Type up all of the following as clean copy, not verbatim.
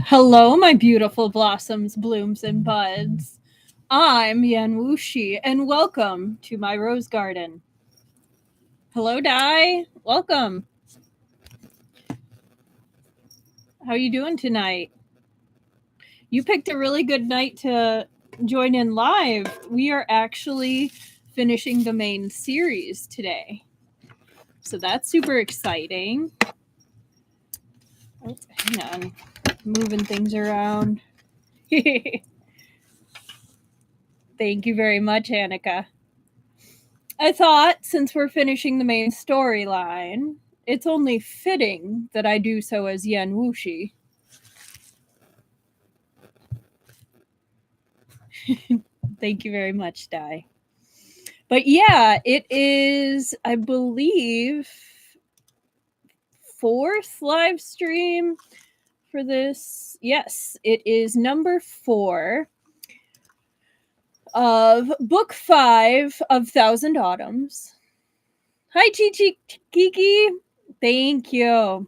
Hello, my beautiful blossoms, blooms, and buds. I'm Yan Wushi, and welcome to my rose garden. Hello, Dai. Welcome. How you doing tonight? You picked a really good night to join in live. We are actually finishing the main series today. So that's super exciting. Oh, hang on. Moving things around. Thank you very much, Annika. I thought, since we're finishing the main storyline, it's only fitting that I do so as Yan Wushi. Thank you very much, Dai. But yeah, it is, I believe, fourth live stream for this. Yes, it is number 4 of book 5 of Thousand Autumns. Hi, Chi Kiki. Thank you.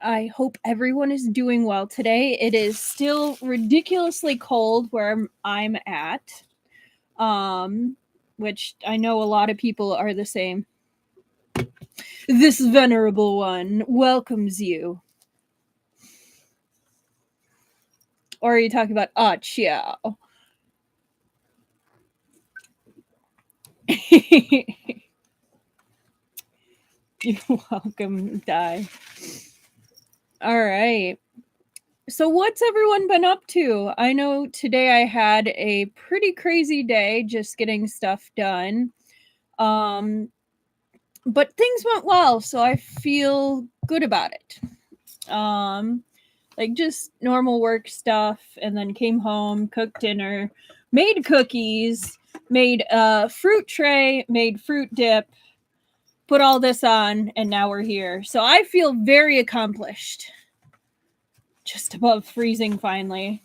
I hope everyone is doing well today. It is still ridiculously cold where I'm at, which I know a lot of people are the same. This venerable one welcomes you. Or are you talking about Chao? You're welcome, Dai. All right. So what's everyone been up to? I know today I had a pretty crazy day just getting stuff done. But things went well, so I feel good about it. Like just normal work stuff, and then came home, cooked dinner, made cookies, made a fruit tray, made fruit dip, put all this on, and now we're here. So I feel very accomplished. Just above freezing finally.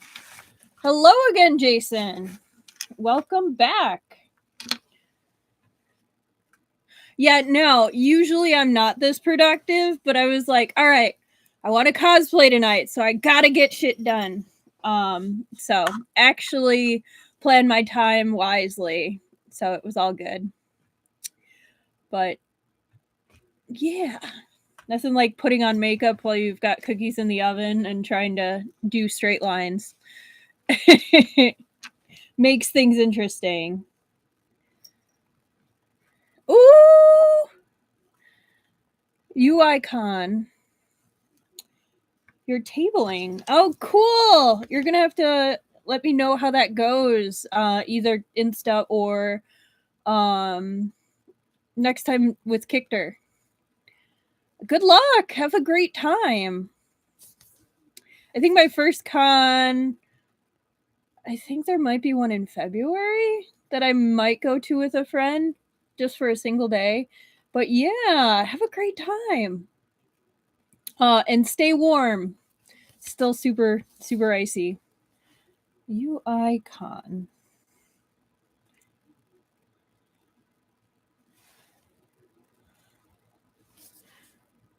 Hello again, Jason. Welcome back. Yeah, no, usually I'm not this productive, but I was like, all right, I want to cosplay tonight, so I gotta get shit done. So actually plan my time wisely, so it was all good. But yeah, nothing like putting on makeup while you've got cookies in the oven and trying to do straight lines. Makes things interesting. Ooh! UICon. You're tabling. Oh, cool. You're going to have to let me know how that goes, either Insta or next time with Kichter. Good luck. Have a great time. I think my first con, I think there might be one in February that I might go to with a friend just for a single day. But yeah, have a great time. And stay warm. Still super, super icy. UICon.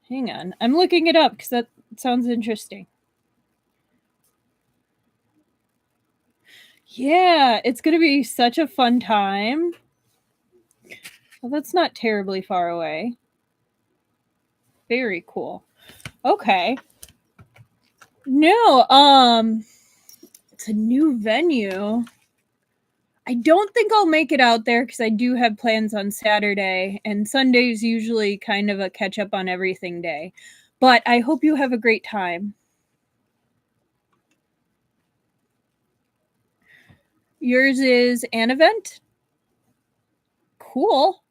Hang on. I'm looking it up because that sounds interesting. Yeah, it's going to be such a fun time. Well, that's not terribly far away. Very cool. Okay. No, it's a new venue. I don't think I'll make it out there because I do have plans on Saturday, and Sunday's usually kind of a catch up on everything day. But I hope you have a great time. Yours is an event? Cool.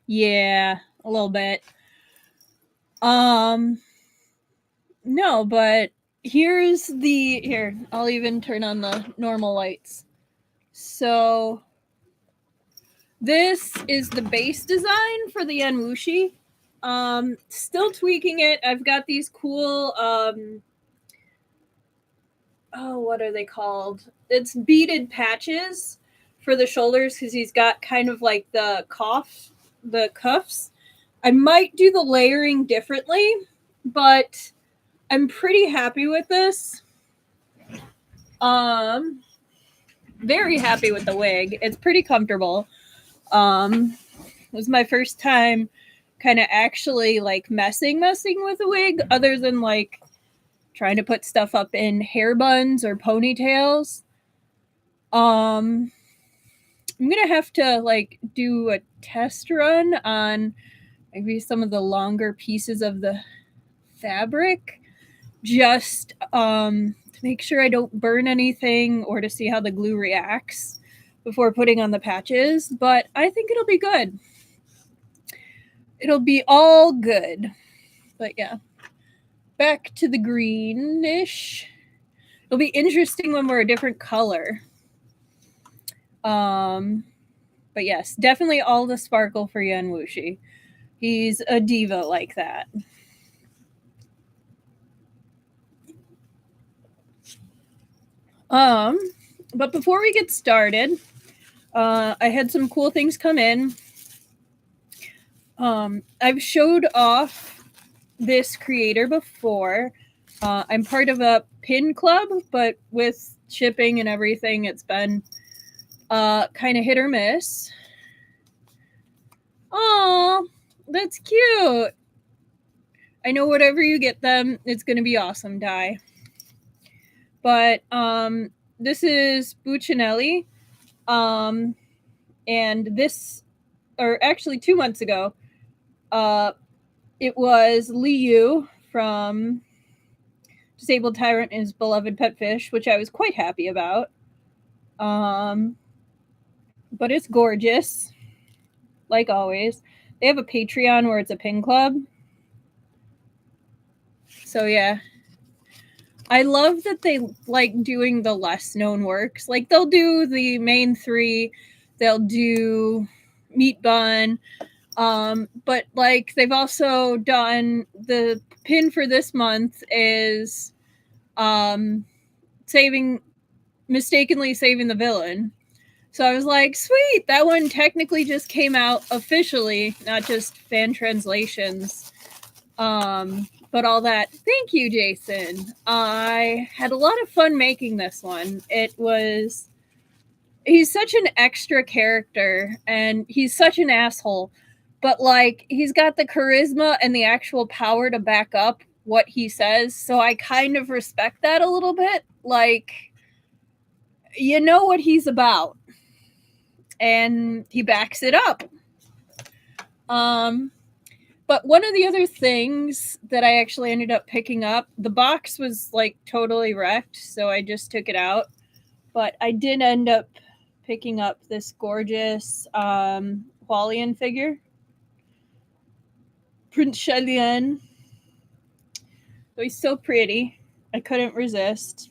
Yeah, a little bit. No, but here, I'll even turn on the normal lights. So this is the base design for the Yan Wushi. Still tweaking it. I've got these cool what are they called? It's beaded patches for the shoulders because he's got kind of like the cuffs. I might do the layering differently, but I'm pretty happy with this. Very happy with the wig. It's pretty comfortable. It was my first time kind of actually like messing with a wig, other than like trying to put stuff up in hair buns or ponytails. I'm gonna have to like do a test run on maybe some of the longer pieces of the fabric, just to make sure I don't burn anything or to see how the glue reacts before putting on the patches. But I think it'll be good. It'll be all good. But yeah, back to the greenish. It'll be interesting when we're a different color. But yes, definitely all the sparkle for Yan Wushi. He's a diva like that. But before we get started, I had some cool things come in. I've showed off this creator before. I'm part of a pin club, but with shipping and everything, it's been kind of hit or miss. Oh, that's cute. I know whatever you get them, it's going to be awesome, Dai. But this is Buccinelli. And this, or actually 2 months ago, it was Liu from Disabled Tyrant and His Beloved Pet Fish, which I was quite happy about. But it's gorgeous, like always. They have a Patreon where it's a pin club. So yeah. I love that they like doing the less known works. Like they'll do the main 3, they'll do Meat Bun, but like they've also done the pin for this month is mistakenly saving the villain. So I was like, sweet, that one technically just came out officially, not just fan translations. But all that. Thank you, Jason. I had a lot of fun making this one. He's such an extra character and he's such an asshole, but like he's got the charisma and the actual power to back up what he says. So I kind of respect that a little bit. Like, you know what he's about and he backs it up. But one of the other things that I actually ended up picking up, the box was like totally wrecked, so I just took it out. But I did end up picking up this gorgeous Hualien figure. Prince Shenlian. So he's so pretty. I couldn't resist.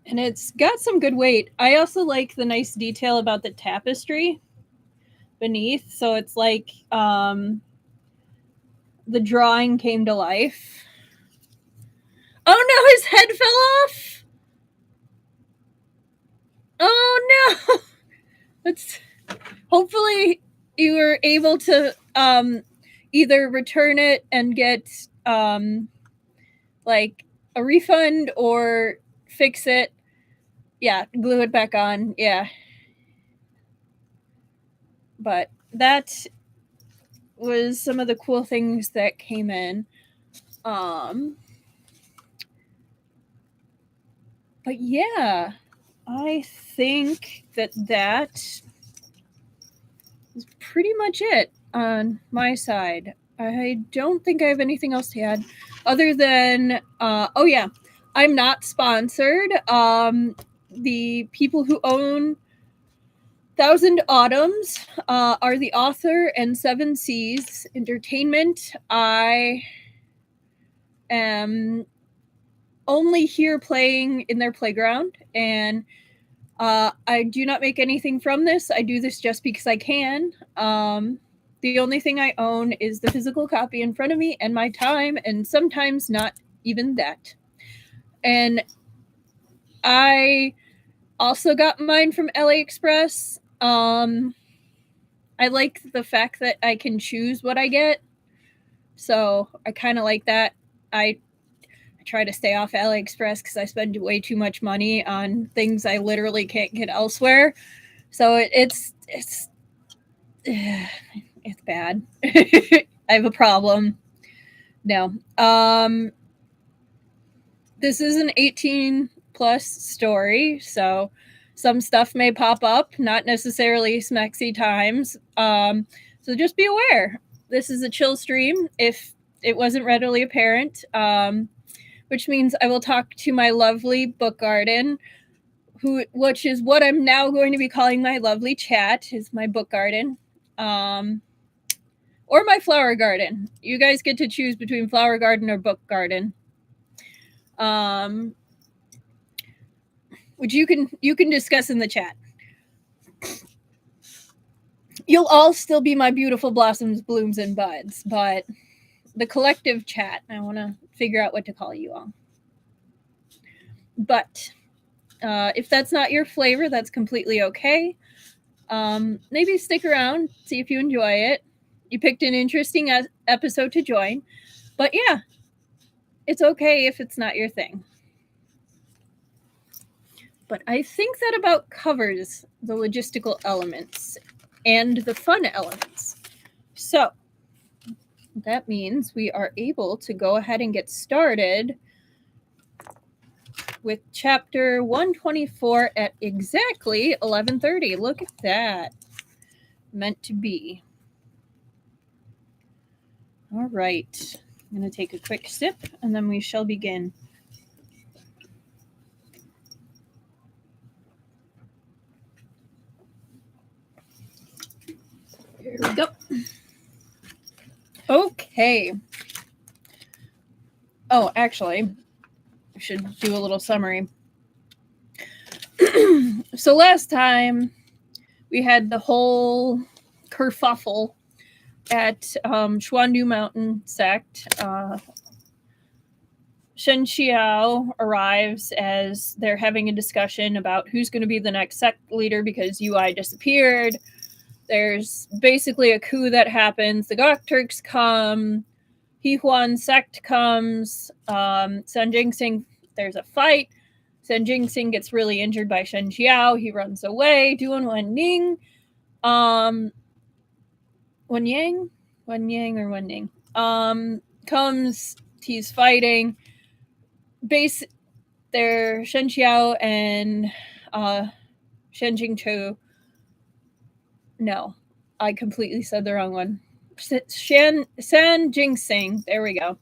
And it's got some good weight. I also like the nice detail about the tapestry beneath. So it's like the drawing came to life. Oh no, his head fell off. Oh no. That's hopefully you were able to either return it and get like a refund or fix it. Yeah, glue it back on. Yeah. But that was some of the cool things that came in. But yeah, I think that is pretty much it on my side. I don't think I have anything else to add other than, oh yeah, I'm not sponsored. The people who own Thousand Autumns are the author and Seven Seas Entertainment. I am only here playing in their playground, and I do not make anything from this. I do this just because I can. The only thing I own is the physical copy in front of me and my time, and sometimes not even that. And I also got mine from AliExpress. I like the fact that I can choose what I get. So I kind of like that. I try to stay off AliExpress because I spend way too much money on things I literally can't get elsewhere. So it's bad. I have a problem. No. This is an 18 plus story, so some stuff may pop up, not necessarily smexy times. So just be aware. This is a chill stream if it wasn't readily apparent, which means I will talk to my lovely book garden, which is what I'm now going to be calling my lovely chat, is my book garden. Or my flower garden. You guys get to choose between flower garden or book garden. Which you can discuss in the chat. You'll all still be my beautiful blossoms, blooms, and buds, but the collective chat, I want to figure out what to call you all. But if that's not your flavor, that's completely okay. Maybe stick around, see if you enjoy it. You picked an interesting episode to join, but yeah, it's okay if it's not your thing. But I think that about covers the logistical elements and the fun elements. So that means we are able to go ahead and get started with chapter 124 at exactly 11:30. Look at that. Meant to be. All right. I'm going to take a quick sip and then we shall begin. Here we go. Okay. Oh, actually, I should do a little summary. So last time we had the whole kerfuffle at Xuandu Mountain Sect. Shen Qiao arrives as they're having a discussion about who's going to be the next sect leader because UI disappeared. There's basically a coup that happens. The Gok Turks come. Hehuan sect comes. Sang Jingxing, there's a fight. Sang Jingxing gets really injured by Shen Qiao. He runs away. Duan Ying. Wan Ying comes. He's fighting. They're Shen Qiao and Shen Jingchou. No, I completely said the wrong one. Sang Jingxing. There we go.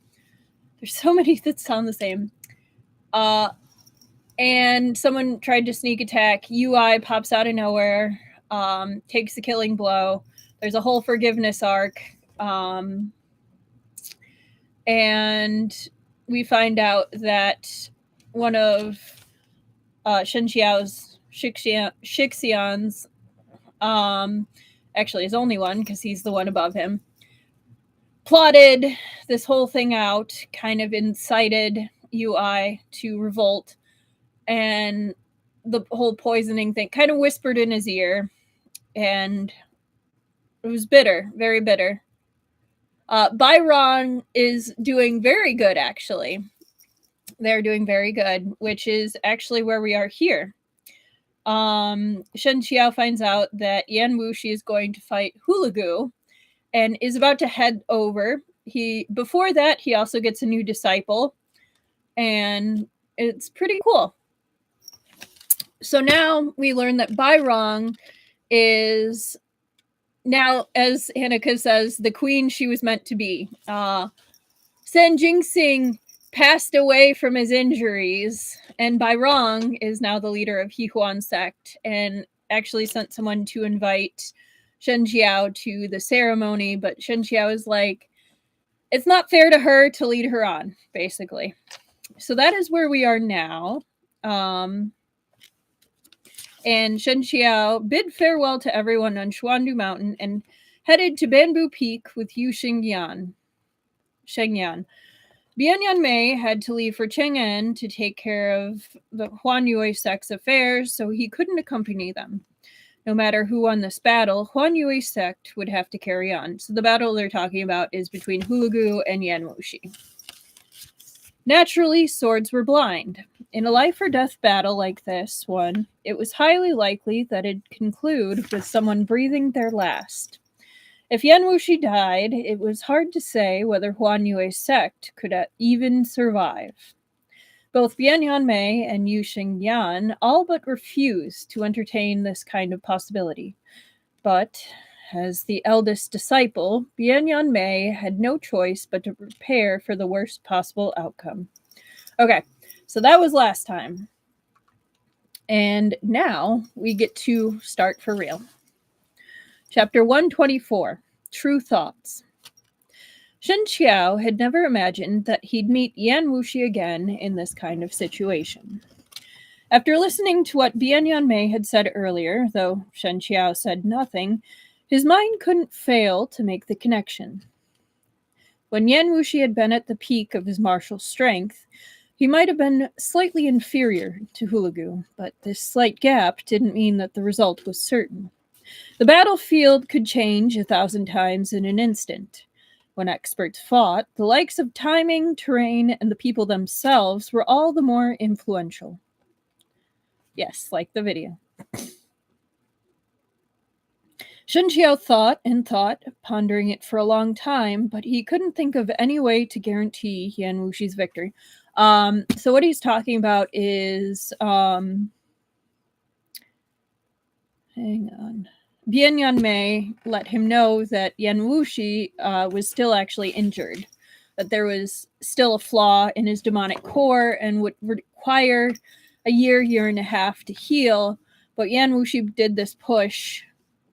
There's so many that sound the same. And someone tried to sneak attack. UI pops out of nowhere, takes the killing blow. There's a whole forgiveness arc. And we find out that one of Shen Qiao's Shixians, actually his only one because he's the one above him, plotted this whole thing out, kind of incited UI to revolt, and the whole poisoning thing kind of whispered in his ear, and it was bitter, very bitter. Bai Rong is doing very good, actually. They're doing very good, which is actually where we are here. Shen Qiao finds out that Yan Wushi is going to fight Hulugu and is about to head over. Before that, he also gets a new disciple, and it's pretty cool. So now we learn that Bai Rong is now, as Hanukkah says, the queen she was meant to be. Sang Jingxing passed away from his injuries, and Bai Rong is now the leader of Hehuan Sect, and actually sent someone to invite Shen Qiao to the ceremony, but Shen Qiao is like, it's not fair to her to lead her on, basically. So that is where we are now. And Shen Qiao bid farewell to everyone on Xuandu Mountain and headed to Bamboo Peak with Yu Shengyan. Bianyan Mei had to leave for Chang'an to take care of the Huanyue sect's affairs, so he couldn't accompany them. No matter who won this battle, Huan Yui's sect would have to carry on. So the battle they're talking about is between Hulugu and Yan Wushi. Naturally, swords were blind. In a life-or-death battle like this one, it was highly likely that it'd conclude with someone breathing their last. If Yan Wushi died, it was hard to say whether Huan Yui's sect could even survive. Both Bian Yanmei and Yu Xingyan all but refused to entertain this kind of possibility. But, as the eldest disciple, Bian Yanmei had no choice but to prepare for the worst possible outcome. Okay, so that was last time. And now we get to start for real. Chapter 124, True Thoughts. Shen Qiao had never imagined that he'd meet Yan Wushi again in this kind of situation. After listening to what Bian Yanmei had said earlier, though Shen Qiao said nothing, his mind couldn't fail to make the connection. When Yan Wushi had been at the peak of his martial strength, he might have been slightly inferior to Hulugu, but this slight gap didn't mean that the result was certain. The battlefield could change 1,000 times in an instant. When experts fought, the likes of timing, terrain, and the people themselves were all the more influential. Yes, like the video. Shen Qiao thought and thought, pondering it for a long time, but he couldn't think of any way to guarantee Yan Wushi's victory. So what he's talking about is... hang on. Bian Yanmei let him know that Yan Wushi was still actually injured, that there was still a flaw in his demonic core and would require a year and a half to heal, but Yan Wushi did this push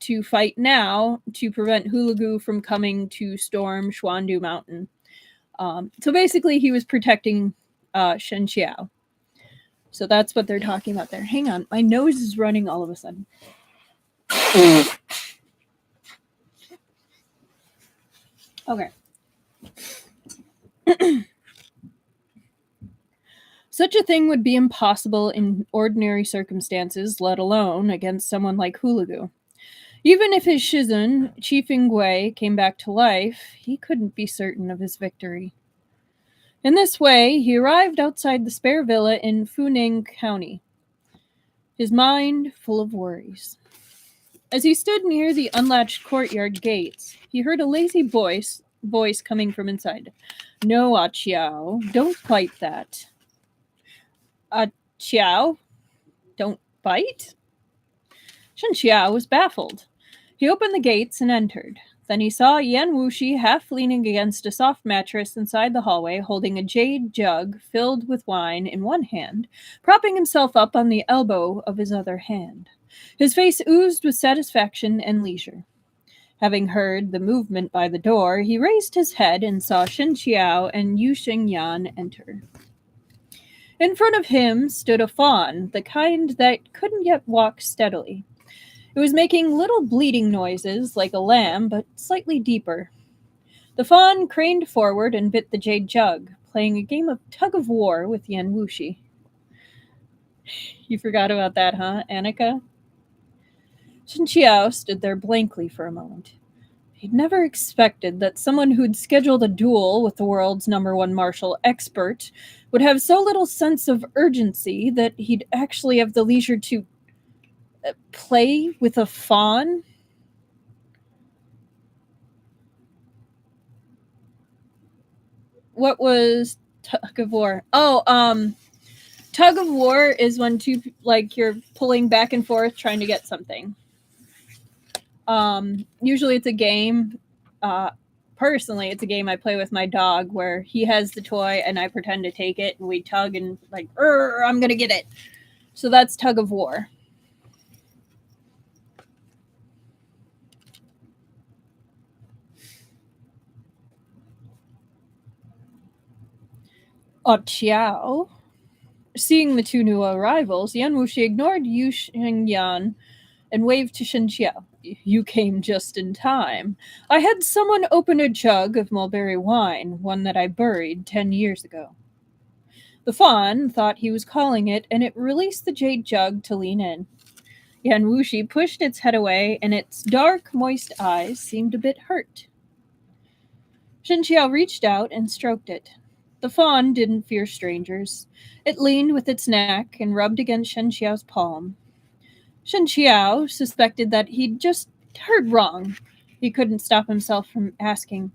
to fight now to prevent Hulugu from coming to storm Xuandu Mountain. So basically he was protecting Shen Qiao. So that's what they're talking about there. Hang on, my nose is running all of a sudden. Okay. Such a thing would be impossible in ordinary circumstances, let alone against someone like Hulugu. Even if his Shizun, Chief Ingui, came back to life, he couldn't be certain of his victory. In this way, he arrived outside the spare villa in Funing County, his mind full of worries. As he stood near the unlatched courtyard gates, he heard a lazy voice coming from inside. "No, Qiao, don't fight that." Qiao? Don't fight? Shen Qiao was baffled. He opened the gates and entered. Then he saw Yan Wushi half leaning against a soft mattress inside the hallway, holding a jade jug filled with wine in one hand, propping himself up on the elbow of his other hand. His face oozed with satisfaction and leisure. Having heard the movement by the door, he raised his head and saw Shen Qiao and Yu Xingyan enter. In front of him stood a fawn, the kind that couldn't yet walk steadily. It was making little bleating noises like a lamb, but slightly deeper. The fawn craned forward and bit the jade jug, playing a game of tug-of-war with Yan Wushi. You forgot about that, huh, Annika? Shen Qiao stood there blankly for a moment. He'd never expected that someone who'd scheduled a duel with the world's #1 martial expert would have so little sense of urgency that he'd actually have the leisure to play with a fawn. What was tug of war? Tug of war is when you're pulling back and forth trying to get something. Usually it's a game. Personally, it's a game I play with my dog where he has the toy and I pretend to take it and we tug and like, I'm gonna get it. So that's tug of war. Qiao. Seeing the two new arrivals, Yan Wushi ignored Yu Xingyan and waved to Shen Qiao. "You came just in time. I had someone open a jug of mulberry wine, one that I buried 10 years ago." The fawn thought he was calling it, and it released the jade jug to lean in. Yan Wushi pushed its head away, and its dark, moist eyes seemed a bit hurt. Shen Qiao reached out and stroked it. The fawn didn't fear strangers. It leaned with its neck and rubbed against Shen Qiao's palm. Shen Qiao suspected that he'd just heard wrong. He couldn't stop himself from asking,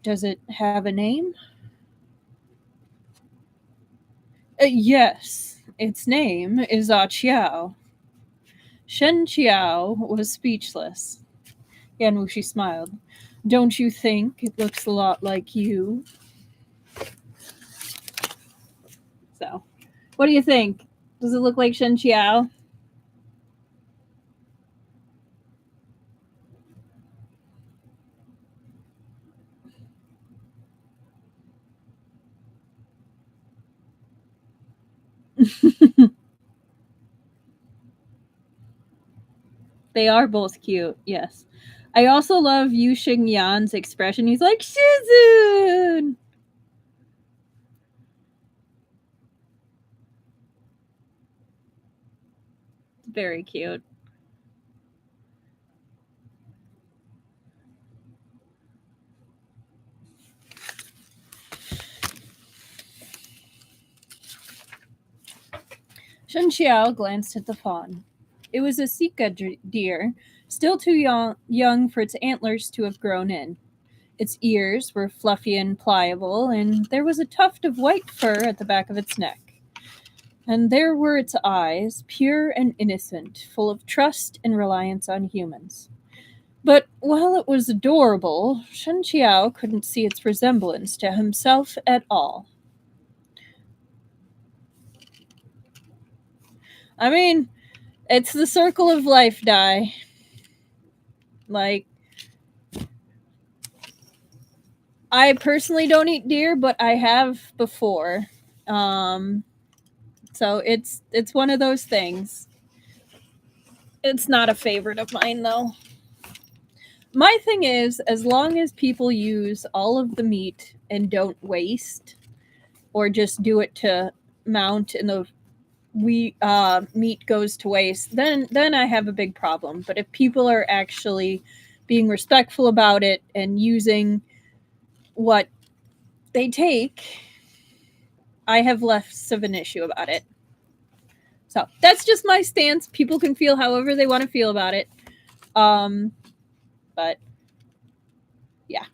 "Does it have a name?" Yes, its name is Qiao. Shen Qiao was speechless. Yan Wushi smiled. "Don't you think it looks a lot like you?" So, what do you think? Does it look like Shen Qiao? They are both cute, yes. I also love Yu Xingyan's expression. He's like, "Shizun!" Very cute. Shen Qiao glanced at the fawn. It was a Sika deer, still too young for its antlers to have grown in. Its ears were fluffy and pliable, and there was a tuft of white fur at the back of its neck. And there were its eyes, pure and innocent, full of trust and reliance on humans. But while it was adorable, Shen Qiao couldn't see its resemblance to himself at all. I mean, it's the circle of life, Dai. Like, I personally don't eat deer, but I have before. So it's one of those things. It's not a favorite of mine, though. My thing is, as long as people use all of the meat and don't waste, or just do it to mount and the meat goes to waste, then I have a big problem. But if people are actually being respectful about it and using what they take, I have less of an issue about it. So that's just my stance. People can feel however they want to feel about it. But yeah.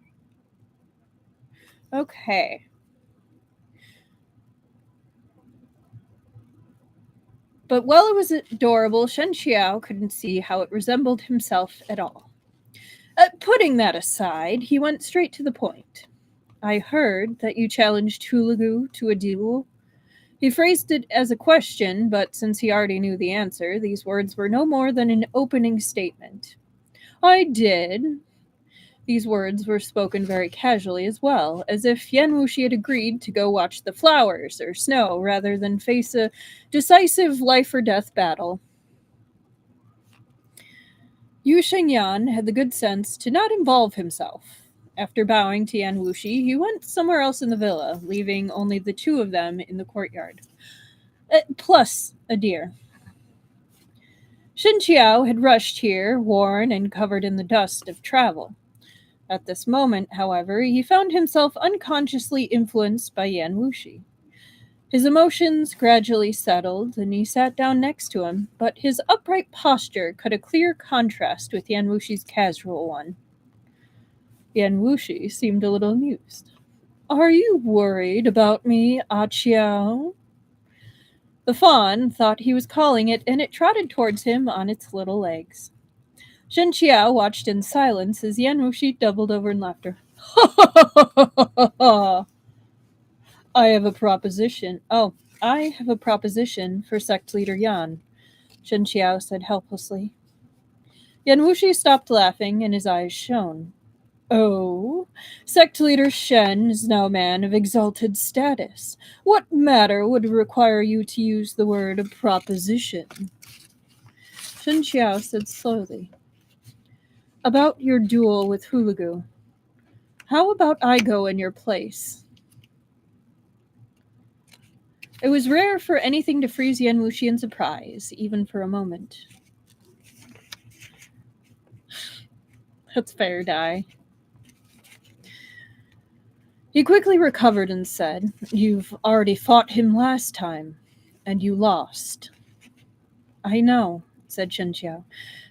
Okay. But while it was adorable, Shen Qiao couldn't see how it resembled himself at all. Putting that aside, he went straight to the point. "I heard that you challenged Hulugu to a duel." He phrased it as a question, but since he already knew the answer, these words were no more than an opening statement. "I did." These words were spoken very casually as well, as if Yan Wushi had agreed to go watch the flowers or snow rather than face a decisive life-or-death battle. Yu Shengyan had the good sense to not involve himself. After bowing to Yan Wushi, he went somewhere else in the villa, leaving only the two of them in the courtyard. Plus a deer. Shen Qiao had rushed here, worn and covered in the dust of travel. At this moment, however, he found himself unconsciously influenced by Yan Wushi. His emotions gradually settled, and he sat down next to him, but his upright posture cut a clear contrast with Yan Wushi's casual one. Yan Wushi seemed a little amused. "Are you worried about me, Qiao?" The fawn thought he was calling it, and it trotted towards him on its little legs. Shen Qiao watched in silence as Yan Wushi doubled over in laughter. I have a proposition. Oh, I have a proposition for sect leader Yan, Shen Qiao said helplessly. Yan Wushi stopped laughing, and his eyes shone. "Oh, sect leader Shen is now a man of exalted status. What matter would require you to use the word proposition?" Shen Qiao said slowly. "About your duel with Hulugu. How about I go in your place?" It was rare for anything to freeze Yan Wushi in surprise, even for a moment. That's fair, Dai. He quickly recovered and said, "You've already fought him last time, and you lost." "I know," said Shen Qiao,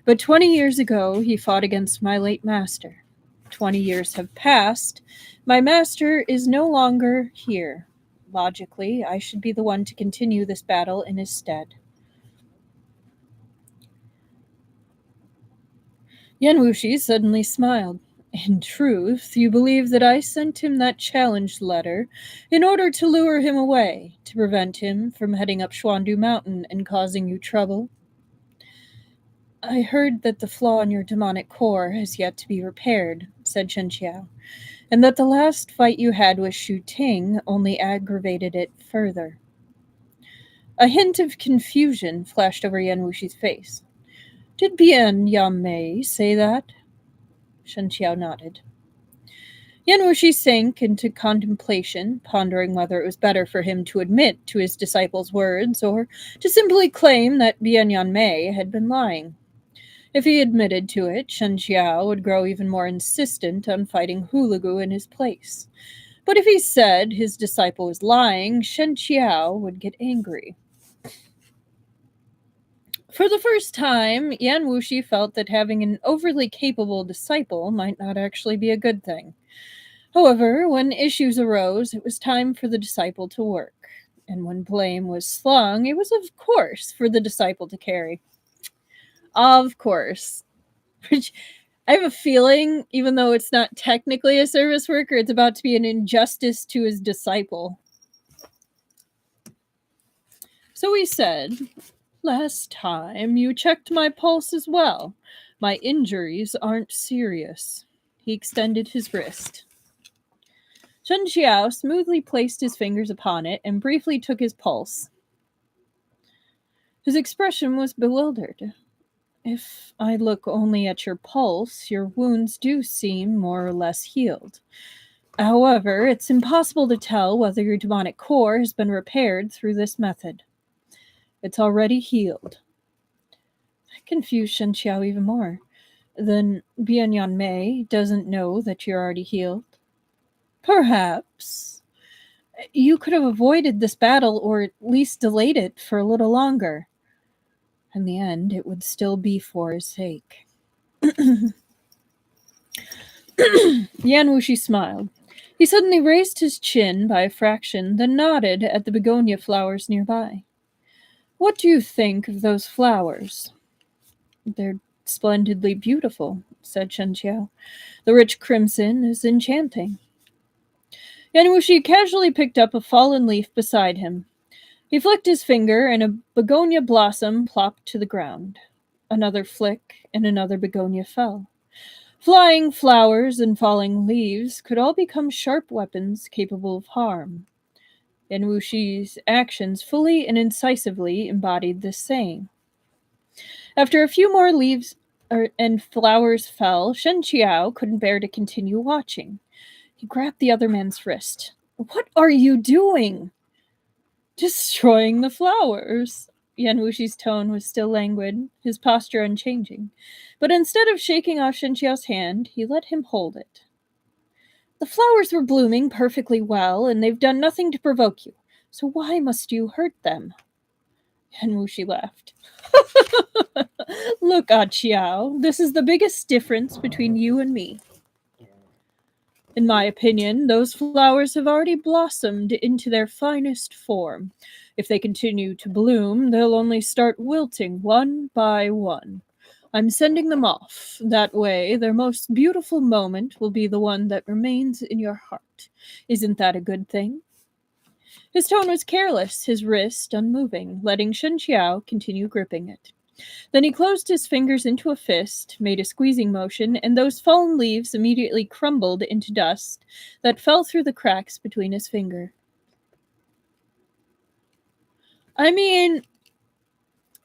"but 20 years ago he fought against my late master. 20 years have passed. My master is no longer here. Logically, I should be the one to continue this battle in his stead." Yan Wushi suddenly smiled. "In truth, you believe that I sent him that challenge letter in order to lure him away, to prevent him from heading up Xuandu Mountain and causing you trouble?" "I heard that the flaw in your demonic core has yet to be repaired," said Shen Qiao, "and that the last fight you had with Shu Ting only aggravated it further." A hint of confusion flashed over Yan Wushi's face. "Did Bian Yamei say that?" Shen Qiao nodded. Yan Wushi sank into contemplation, pondering whether it was better for him to admit to his disciple's words or to simply claim that Bian Yanmei had been lying. If he admitted to it, Shen Qiao would grow even more insistent on fighting Hulugu in his place. But if he said his disciple was lying, Shen Qiao would get angry. For the first time, Yan Wushi felt that having an overly capable disciple might not actually be a good thing. However, when issues arose, it was time for the disciple to work. And when blame was slung, it was of course for the disciple to carry. Of course. Which I have a feeling, even though it's not technically a service worker, it's about to be an injustice to his disciple. So he said, "Last time you checked my pulse as well. My injuries aren't serious." He extended his wrist. Shen Qiao smoothly placed his fingers upon it and briefly took his pulse. His expression was bewildered. "If I look only at your pulse, your wounds do seem more or less healed. However, it's impossible to tell whether your demonic core has been repaired through this method. It's already healed." That confused Shen Qiao even more. "Then Bian Yanmei doesn't know that you're already healed?" "Perhaps. You could have avoided this battle or at least delayed it for a little longer. In the end, it would still be for his sake." Yan Wushi smiled. He suddenly raised his chin by a fraction, then nodded at the begonia flowers nearby. "What do you think of those flowers?" "They're splendidly beautiful," said Shen Qiao. "The rich crimson is enchanting." Yan Wushi casually picked up a fallen leaf beside him. He flicked his finger, and a begonia blossom plopped to the ground. Another flick, and another begonia fell. Flying flowers and falling leaves could all become sharp weapons capable of harm. Yan Wushi's actions fully and incisively embodied this saying. After a few more leaves and flowers fell, Shen Qiao couldn't bear to continue watching. He grabbed the other man's wrist. "What are you doing?" "Destroying the flowers." Yan Wushi's tone was still languid, his posture unchanging. But instead of shaking off Shen Qiao's hand, he let him hold it. "The flowers were blooming perfectly well, and they've done nothing to provoke you. So why must you hurt them?" Yan Wushi laughed. "Look, Qiao, this is the biggest difference between you and me. In my opinion, those flowers have already blossomed into their finest form. If they continue to bloom, they'll only start wilting one by one. I'm sending them off. That way, their most beautiful moment will be the one that remains in your heart. Isn't that a good thing?" His tone was careless, his wrist unmoving, letting Shen Qiao continue gripping it. Then he closed his fingers into a fist, made a squeezing motion, and those fallen leaves immediately crumbled into dust that fell through the cracks between his finger. I mean,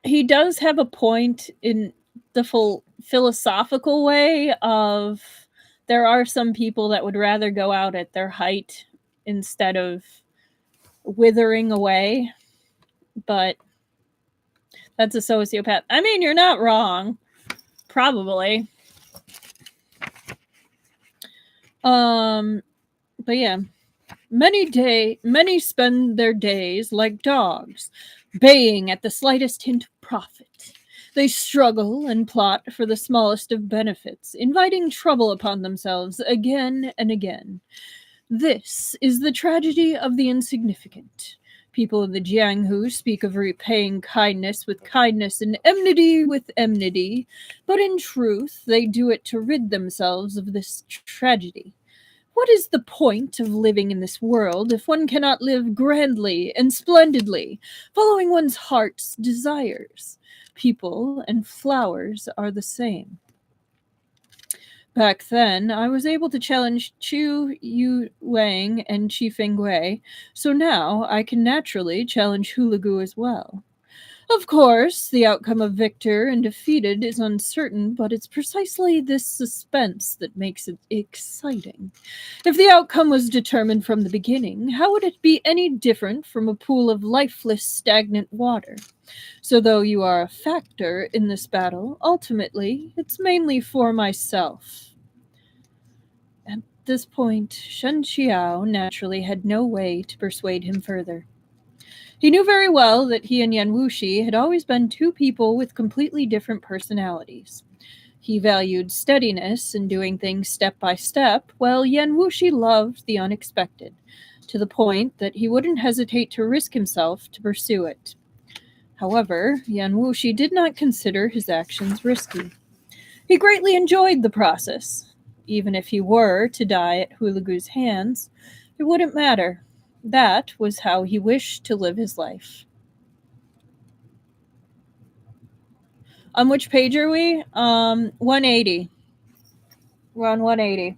he does have a point in the full philosophical way of there are some people that would rather go out at their height instead of withering away, but that's a sociopath. I mean, you're not wrong. Probably. But yeah, many spend their days like dogs, baying at the slightest hint of profit. They struggle and plot for the smallest of benefits, inviting trouble upon themselves again and again. This is the tragedy of the insignificant. People in the Jianghu speak of repaying kindness with kindness and enmity with enmity, but in truth they do it to rid themselves of this tragedy. What is the point of living in this world if one cannot live grandly and splendidly, following one's heart's desires? People and flowers are the same. Back then, I was able to challenge Chu Yu Wang and Chi Fengwei, so now I can naturally challenge Hulugu as well. Of course, the outcome of victor and defeated is uncertain, but it's precisely this suspense that makes it exciting. If the outcome was determined from the beginning, how would it be any different from a pool of lifeless, stagnant water? So, though you are a factor in this battle, ultimately, it's mainly for myself. At this point, Shen Qiao naturally had no way to persuade him further. He knew very well that he and Yan Wushi had always been two people with completely different personalities. He valued steadiness and doing things step by step, while Yan Wushi loved the unexpected, to the point that he wouldn't hesitate to risk himself to pursue it. However, Yan Wushi did not consider his actions risky. He greatly enjoyed the process. Even if he were to die at Hulugu's hands, it wouldn't matter. That was how he wished to live his life. On which page are we? 180. We're on 180.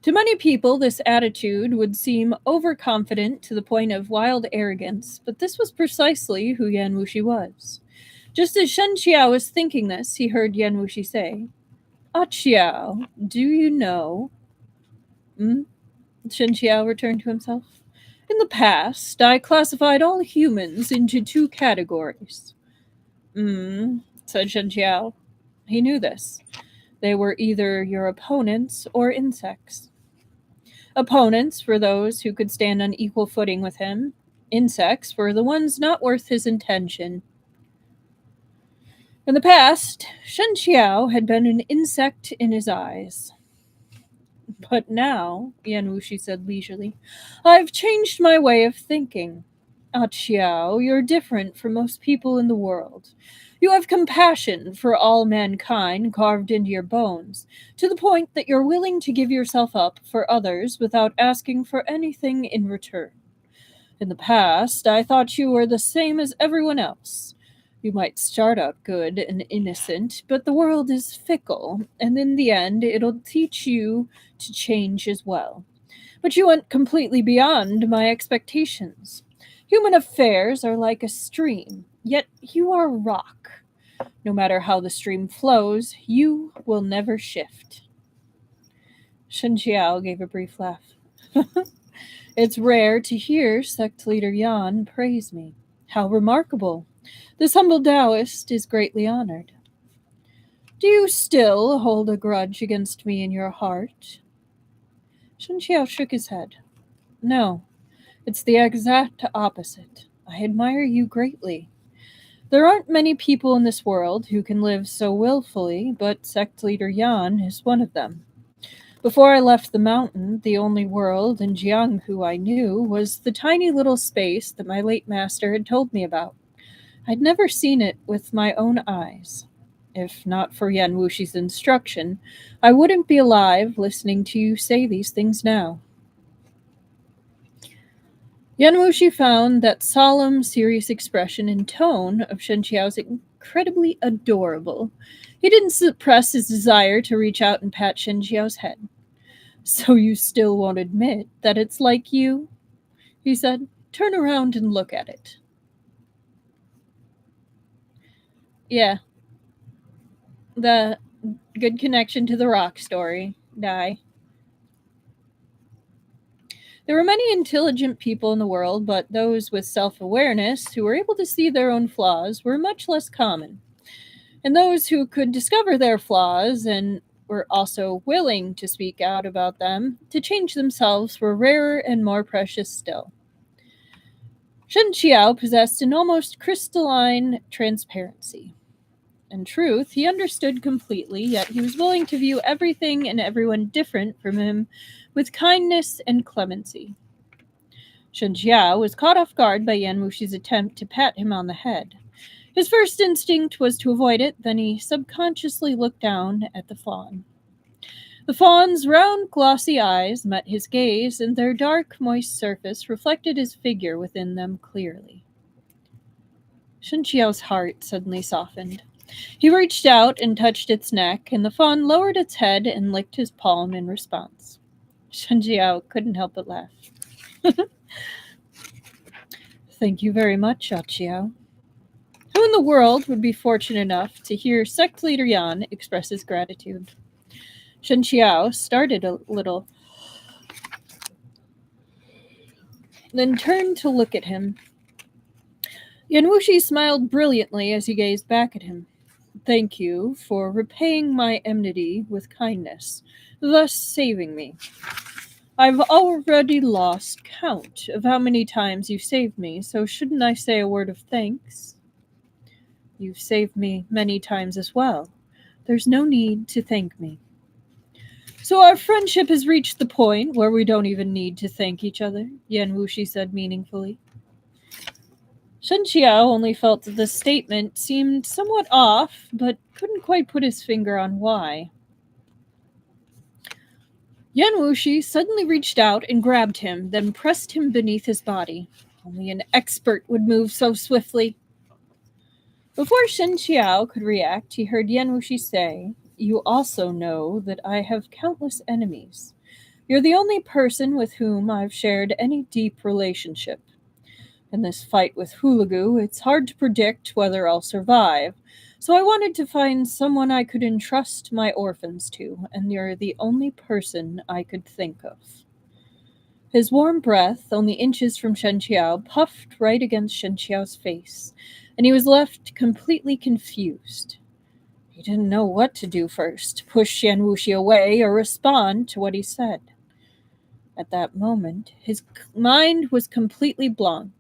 To many people, this attitude would seem overconfident to the point of wild arrogance, but this was precisely who Yan Wushi was. Just as Shen Qiao was thinking this, he heard Yan Wushi say, "Ah, Qiao, do you know?" Shen Qiao returned to himself. "In the past, I classified all humans into two categories." Said Shen Qiao. He knew this. They were either your opponents or insects. Opponents for those who could stand on equal footing with him. Insects for the ones not worth his attention. In the past, Shen Qiao had been an insect in his eyes. But now, Yan Wushi said leisurely, I've changed my way of thinking. Ah, Qiao, you're different from most people in the world. You have compassion for all mankind carved into your bones, to the point that you're willing to give yourself up for others without asking for anything in return. In the past, I thought you were the same as everyone else. You might start out good and innocent, but the world is fickle, and in the end, it'll teach you to change as well. But you went completely beyond my expectations. Human affairs are like a stream, yet you are rock. No matter how the stream flows, you will never shift. Shen Qiao gave a brief laugh. It's rare to hear sect leader Yan praise me. How remarkable. This humble Taoist is greatly honored. Do you still hold a grudge against me in your heart? Shen Qiao shook his head. No, it's the exact opposite. I admire you greatly. There aren't many people in this world who can live so willfully, but sect leader Yan is one of them. Before I left the mountain, the only world in Jianghu I knew was the tiny little space that my late master had told me about. I'd never seen it with my own eyes. If not for Yan Wushi's instruction, I wouldn't be alive listening to you say these things now. Yan Wushi found that solemn, serious expression and tone of Shen Qiao's incredibly adorable. He didn't suppress his desire to reach out and pat Shen Qiao's head. So you still won't admit that it's like you? He said. Turn around and look at it. Yeah. The good connection to the rock story. Die. There were many intelligent people in the world, but those with self-awareness who were able to see their own flaws were much less common. And those who could discover their flaws and were also willing to speak out about them, to change themselves, were rarer and more precious still. Shen Qiao possessed an almost crystalline transparency. In truth, he understood completely, yet he was willing to view everything and everyone different from him with kindness and clemency. Shen Qiao was caught off guard by Yan Wushi's attempt to pat him on the head. His first instinct was to avoid it, then he subconsciously looked down at the fawn. The fawn's round, glossy eyes met his gaze, and their dark, moist surface reflected his figure within them clearly. Shen Qiao's heart suddenly softened. He reached out and touched its neck, and the fawn lowered its head and licked his palm in response. Shen Qiao couldn't help but laugh. Thank you very much, Xiao. Who in the world would be fortunate enough to hear Sect Leader Yan express his gratitude? Shen Qiao started a little, then turned to look at him. Yan Wushi smiled brilliantly as he gazed back at him. Thank you for repaying my enmity with kindness, thus saving me. I've already lost count of how many times you've saved me, so shouldn't I say a word of thanks? You've saved me many times as well. There's no need to thank me. So our friendship has reached the point where we don't even need to thank each other, Yan Wushi said meaningfully. Shen Qiao only felt that the statement seemed somewhat off, but couldn't quite put his finger on why. Yan Wushi suddenly reached out and grabbed him, then pressed him beneath his body. Only an expert would move so swiftly. Before Shen Qiao could react, he heard Yan Wushi say, You also know that I have countless enemies. You're the only person with whom I've shared any deep relationship. In this fight with Hulugu, it's hard to predict whether I'll survive, so I wanted to find someone I could entrust my orphans to, and you're the only person I could think of. His warm breath, only inches from Shen Qiao, puffed right against Shen Qiao's face, and he was left completely confused. He didn't know what to do first, push Yan Wushi away or respond to what he said. At that moment, his mind was completely blank.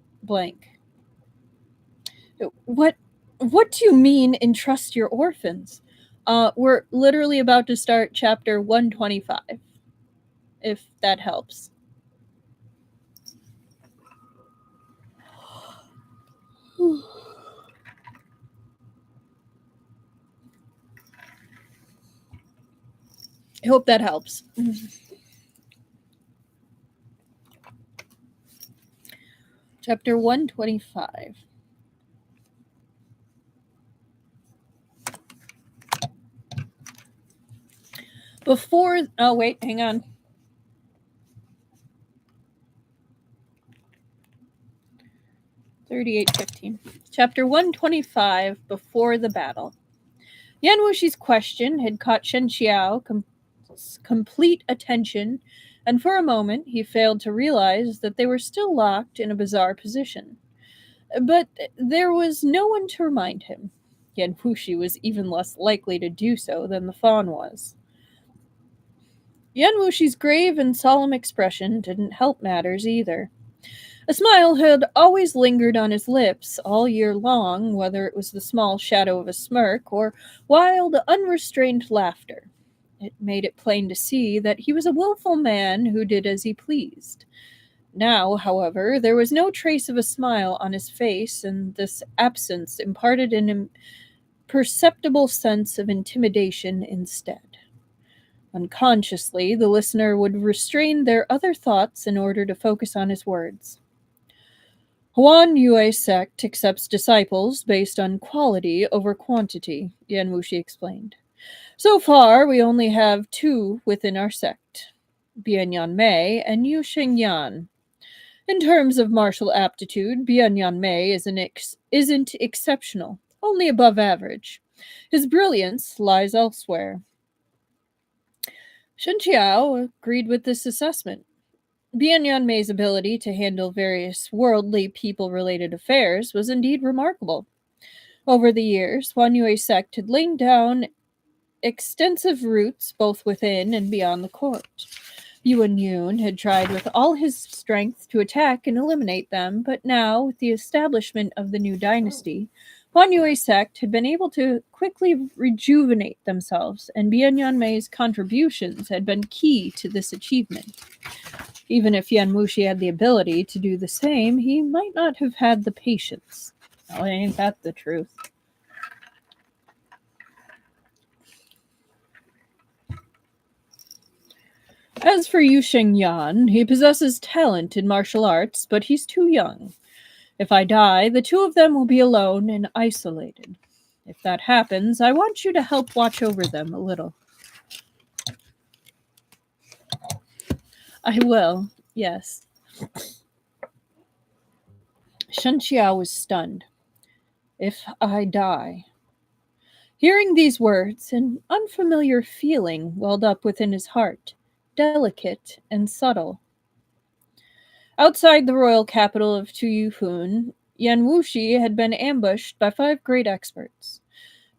What do you mean entrust your orphans? We're literally about to start chapter 125, if that helps. I hope that helps. Chapter 125. Oh, wait, hang on. Chapter 125, Before the Battle. Yan Wushi's question had caught Shen Qiao's complete attention, and for a moment he failed to realize that they were still locked in a bizarre position. But there was no one to remind him. Yan Wushi was even less likely to do so than the fawn was. Yan Wushi's grave and solemn expression didn't help matters either. A smile had always lingered on his lips all year long, whether it was the small shadow of a smirk or wild, unrestrained laughter. It made it plain to see that he was a willful man who did as he pleased. Now, however, there was no trace of a smile on his face, and this absence imparted an imperceptible sense of intimidation instead. Unconsciously, the listener would restrain their other thoughts in order to focus on his words. Hehuan Yue sect accepts disciples based on quality over quantity, Yan Wushi explained. So far, we only have two within our sect, Bian Mei and Yu Xingyan. In terms of martial aptitude, Bian Mei isn't exceptional, only above average. His brilliance lies elsewhere. Shen Qiao agreed with this assessment. Bian Mei's ability to handle various worldly people-related affairs was indeed remarkable. Over the years, Huan Yue's sect had lain down extensive roots both within and beyond the court. Yuan Yun had tried with all his strength to attack and eliminate them, but now, with the establishment of the new dynasty, Huan Yue's sect had been able to quickly rejuvenate themselves, and Bian Yanmei's contributions had been key to this achievement. Even if Yan Wushi had the ability to do the same, he might not have had the patience. Oh, ain't that the truth? As for Yu Shengyan, he possesses talent in martial arts, but he's too young. If I die, the two of them will be alone and isolated. If that happens, I want you to help watch over them a little. I will, yes. Shen Qiao was stunned. If I die. Hearing these words, an unfamiliar feeling welled up within his heart, delicate and subtle. Outside the royal capital of Tuyuhun, Yan Wushi had been ambushed by 5 great experts.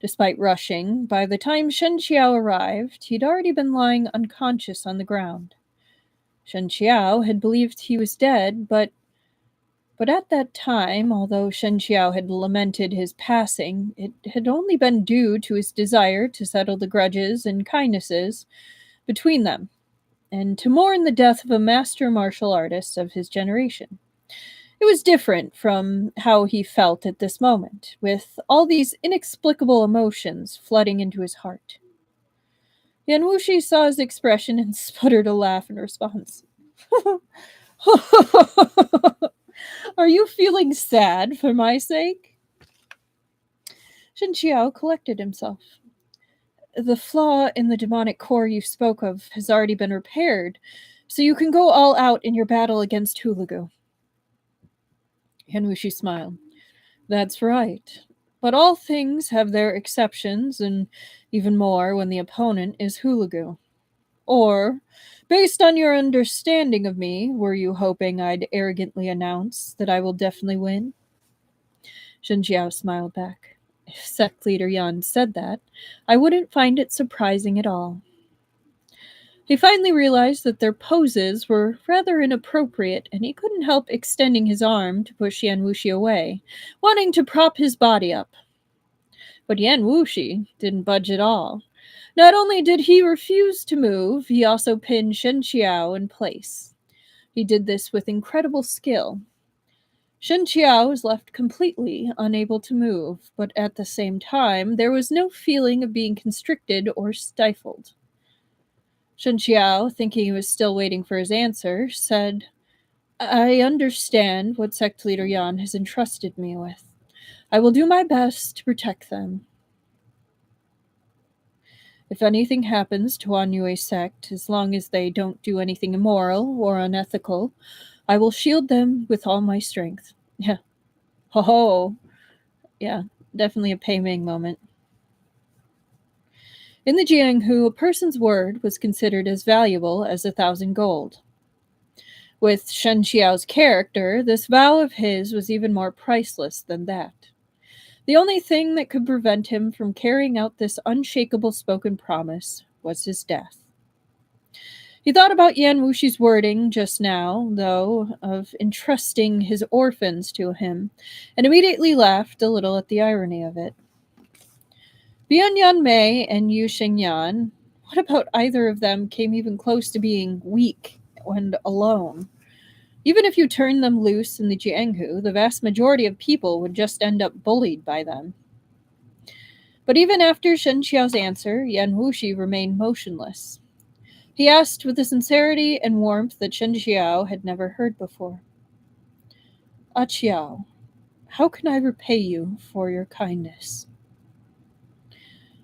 Despite rushing, by the time Shen Qiao arrived, he'd already been lying unconscious on the ground. Shen Qiao had believed he was dead, but at that time, although Shen Qiao had lamented his passing, it had only been due to his desire to settle the grudges and kindnesses between them, and to mourn the death of a master martial artist of his generation. It was different from how he felt at this moment, with all these inexplicable emotions flooding into his heart. Yan Wushi saw his expression and sputtered a laugh in response. Are you feeling sad for my sake? Shen Qiao collected himself. The flaw in the demonic core you spoke of has already been repaired, so you can go all out in your battle against Hulugu. Yan Wushi smiled. That's right. But all things have their exceptions, and even more when the opponent is Hulugu. Or, based on your understanding of me, were you hoping I'd arrogantly announce that I will definitely win? Shen Qiao smiled back. If sect leader Yan said that, I wouldn't find it surprising at all. He finally realized that their poses were rather inappropriate, and he couldn't help extending his arm to push Yan Wushi away, wanting to prop his body up. But Yan Wushi didn't budge at all. Not only did he refuse to move, he also pinned Shen Qiao in place. He did this with incredible skill. Shen Qiao was left completely unable to move, but at the same time, there was no feeling of being constricted or stifled. Shen Qiao, thinking he was still waiting for his answer, said, I understand what sect leader Yan has entrusted me with. I will do my best to protect them. If anything happens to Huan Yue's sect, as long as they don't do anything immoral or unethical, I will shield them with all my strength. Yeah. Ho ho. Yeah, definitely a Pei Ming moment. In the Jianghu, a person's word was considered as valuable as 1,000 gold. With Shen Qiao's character, this vow of his was even more priceless than that. The only thing that could prevent him from carrying out this unshakable spoken promise was his death. He thought about Yan Wushi's wording just now, though, of entrusting his orphans to him, and immediately laughed a little at the irony of it. Bian Yanmei and Yu Shengyan, what about either of them came even close to being weak and alone? Even if you turn them loose in the Jianghu, the vast majority of people would just end up bullied by them. But even after Shen Qiao's answer, Yan Wushi remained motionless. He asked with a sincerity and warmth that Shen Qiao had never heard before. Qiao, how can I repay you for your kindness?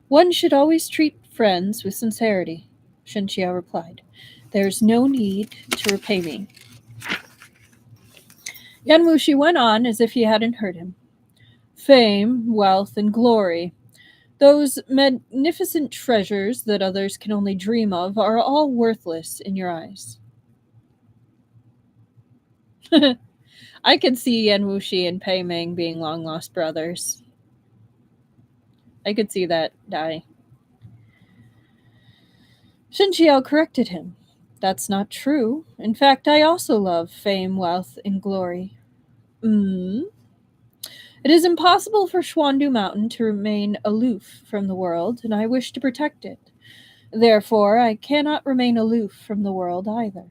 One should always treat friends with sincerity, Shen Qiao replied. There's no need to repay me. Yan Wushi went on as if he hadn't heard him. Fame, wealth, and glory, those magnificent treasures that others can only dream of, are all worthless in your eyes. I could see Yan Wushi and Pei Ming being long-lost brothers. I could see that, Dai. Shen Qiao corrected him. That's not true. In fact, I also love fame, wealth, and glory. Hmm? It is impossible for Xuandu Mountain to remain aloof from the world, and I wish to protect it. Therefore, I cannot remain aloof from the world either.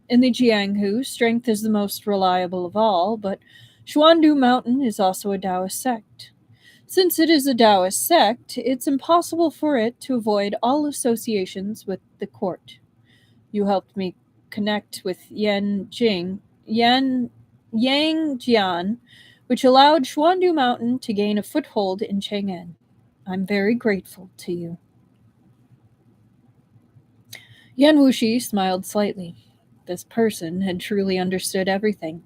In the Jianghu, strength is the most reliable of all, but Xuandu Mountain is also a Taoist sect. Since it is a Taoist sect, it's impossible for it to avoid all associations with the court. You helped me connect with Yang Jian, which allowed Xuandu Mountain to gain a foothold in Chang'an. I'm very grateful to you. Yan Wushi smiled slightly. This person had truly understood everything.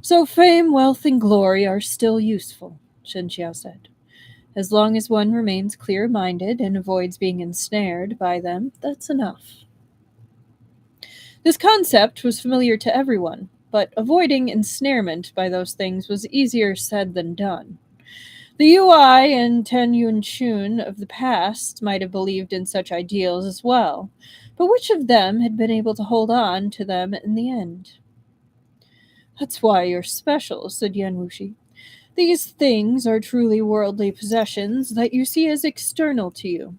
So fame, wealth, and glory are still useful, Shen Qiao said. As long as one remains clear-minded and avoids being ensnared by them, that's enough. This concept was familiar to everyone, but avoiding ensnarement by those things was easier said than done. The Ui and Ten Yunxun of the past might have believed in such ideals as well, but which of them had been able to hold on to them in the end? That's why you're special, said Yan Wushi. These things are truly worldly possessions that you see as external to you.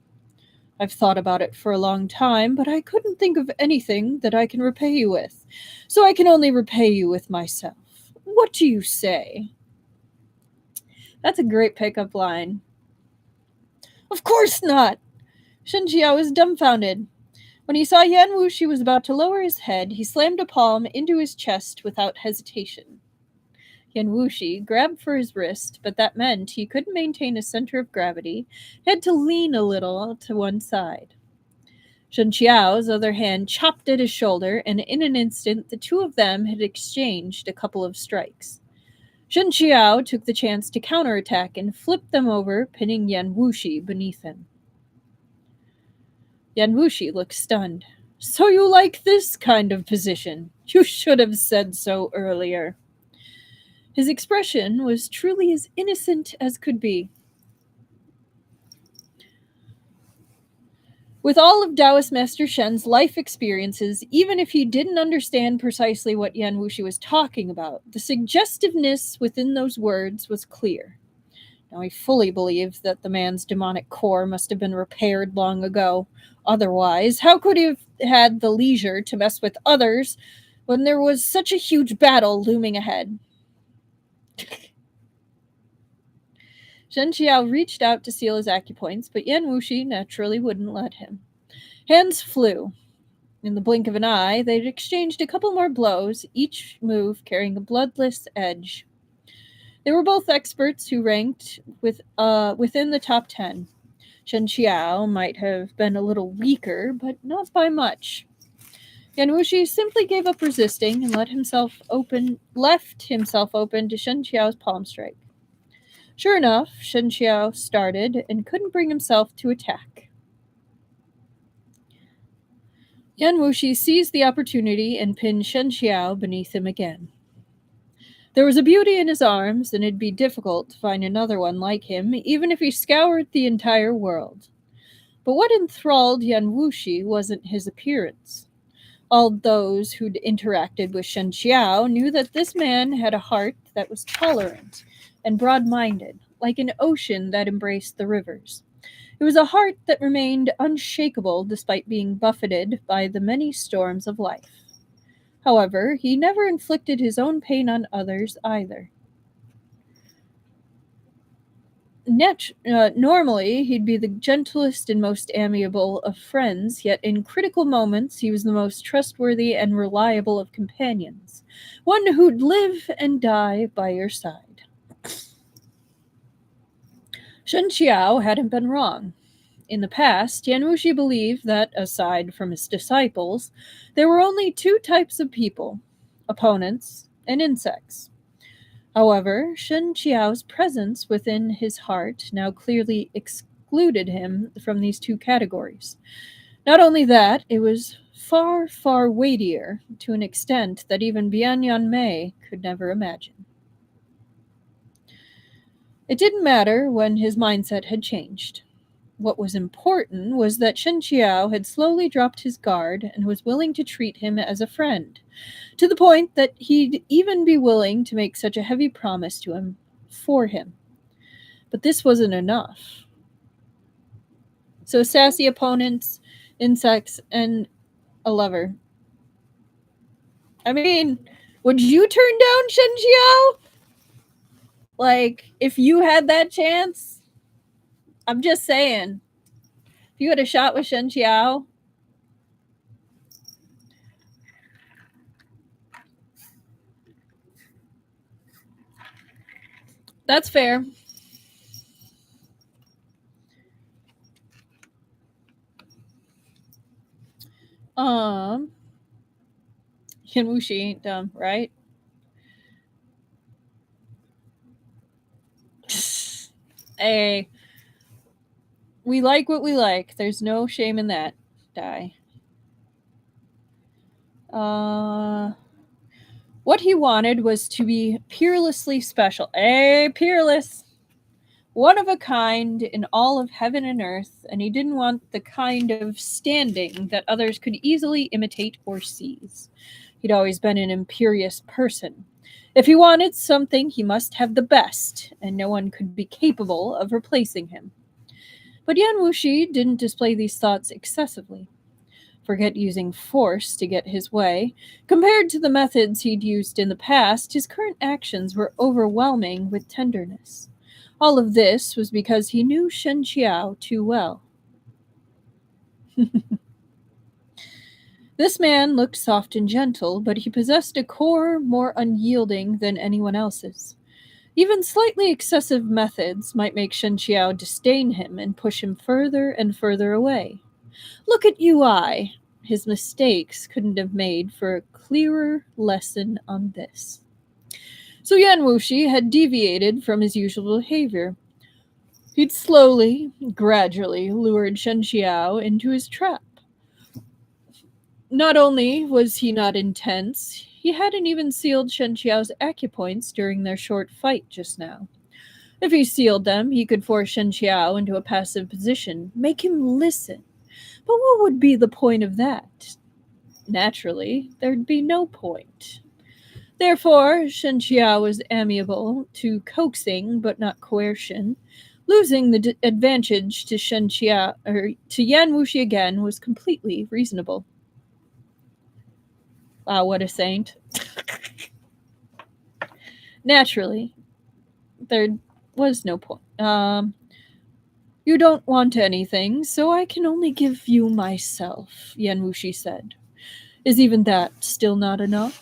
I've thought about it for a long time, but I couldn't think of anything that I can repay you with, so I can only repay you with myself. What do you say? That's a great pickup line. Of course not! Shen Qiao was dumbfounded. When he saw Yan Wushi was about to lower his head, he slammed a palm into his chest without hesitation. Yan Wushi grabbed for his wrist, but that meant he couldn't maintain his center of gravity, had to lean a little to one side. Shen Qiao's other hand chopped at his shoulder, and in an instant the two of them had exchanged a couple of strikes. Shen Qiao took the chance to counterattack and flipped them over, pinning Yan Wushi beneath him. Yan Wushi looked stunned. So you like this kind of position? You should have said so earlier. His expression was truly as innocent as could be. With all of Taoist Master Shen's life experiences, even if he didn't understand precisely what Yan Wushi was talking about, the suggestiveness within those words was clear. Now he fully believed that the man's demonic core must have been repaired long ago. Otherwise, how could he have had the leisure to mess with others when there was such a huge battle looming ahead? Shen Qiao reached out to seal his acupoints, but Yan Wushi naturally wouldn't let him. Hands flew. In the blink of an eye, they'd exchanged a couple more blows, each move carrying a bloodless edge. They were both experts who ranked within the top 10. Shen Qiao might have been a little weaker, but not by much. Yan Wushi simply gave up resisting and left himself open to Shen Qiao's palm strike. Sure enough, Shen Qiao started and couldn't bring himself to attack. Yan Wushi seized the opportunity and pinned Shen Qiao beneath him again. There was a beauty in his arms, and it'd be difficult to find another one like him, even if he scoured the entire world. But what enthralled Yan Wushi wasn't his appearance. All those who'd interacted with Shen Qiao knew that this man had a heart that was tolerant and broad-minded, like an ocean that embraced the rivers. It was a heart that remained unshakable despite being buffeted by the many storms of life. However, he never inflicted his own pain on others either. Normally, he'd be the gentlest and most amiable of friends, yet in critical moments he was the most trustworthy and reliable of companions, one who'd live and die by your side. Shen Qiao hadn't been wrong. In the past, Yan Wushi believed that, aside from his disciples, there were only two types of people: opponents and insects. However, Shen Qiao's presence within his heart now clearly excluded him from these two categories. Not only that, it was far, far weightier, to an extent that even Bian Yan Mei could never imagine. It didn't matter when his mindset had changed. What was important was that Shen Qiao had slowly dropped his guard and was willing to treat him as a friend, to the point that he'd even be willing to make such a heavy promise to him for him. But this wasn't enough. So sassy opponents, insects, and a lover. I mean, would you turn down Shen Qiao? Like, if you had that chance? I'm just saying. If you had a shot with Shen Qiao, that's fair. Yan Wushi ain't dumb, right? Hey, we like what we like. There's no shame in that. Die. What he wanted was to be peerlessly special. Hey, peerless! One of a kind in all of heaven and earth, and he didn't want the kind of standing that others could easily imitate or seize. He'd always been an imperious person. If he wanted something, he must have the best, and no one could be capable of replacing him. But Yan Wushi didn't display these thoughts excessively. Forget using force to get his way. Compared to the methods he'd used in the past, his current actions were overwhelming with tenderness. All of this was because he knew Shen Qiao too well. This man looked soft and gentle, but he possessed a core more unyielding than anyone else's. Even slightly excessive methods might make Shen Qiao disdain him and push him further and further away. Look at UI. His mistakes couldn't have made for a clearer lesson on this. So Yan Wushi had deviated from his usual behavior. He'd slowly, gradually lured Shen Qiao into his trap. Not only was he not intense, he hadn't even sealed Shen Qiao's acupoints during their short fight just now. If he sealed them, he could force Shen Qiao into a passive position, make him listen. But what would be the point of that? Naturally, there'd be no point. Therefore, Shen Qiao was amiable to coaxing but not coercion. Losing the advantage to Shen Qiao or to Yan Wushi again was completely reasonable. Wow, what a saint. Naturally, there was no point. You don't want anything, so I can only give you myself, Yan Wushi said. Is even that still not enough?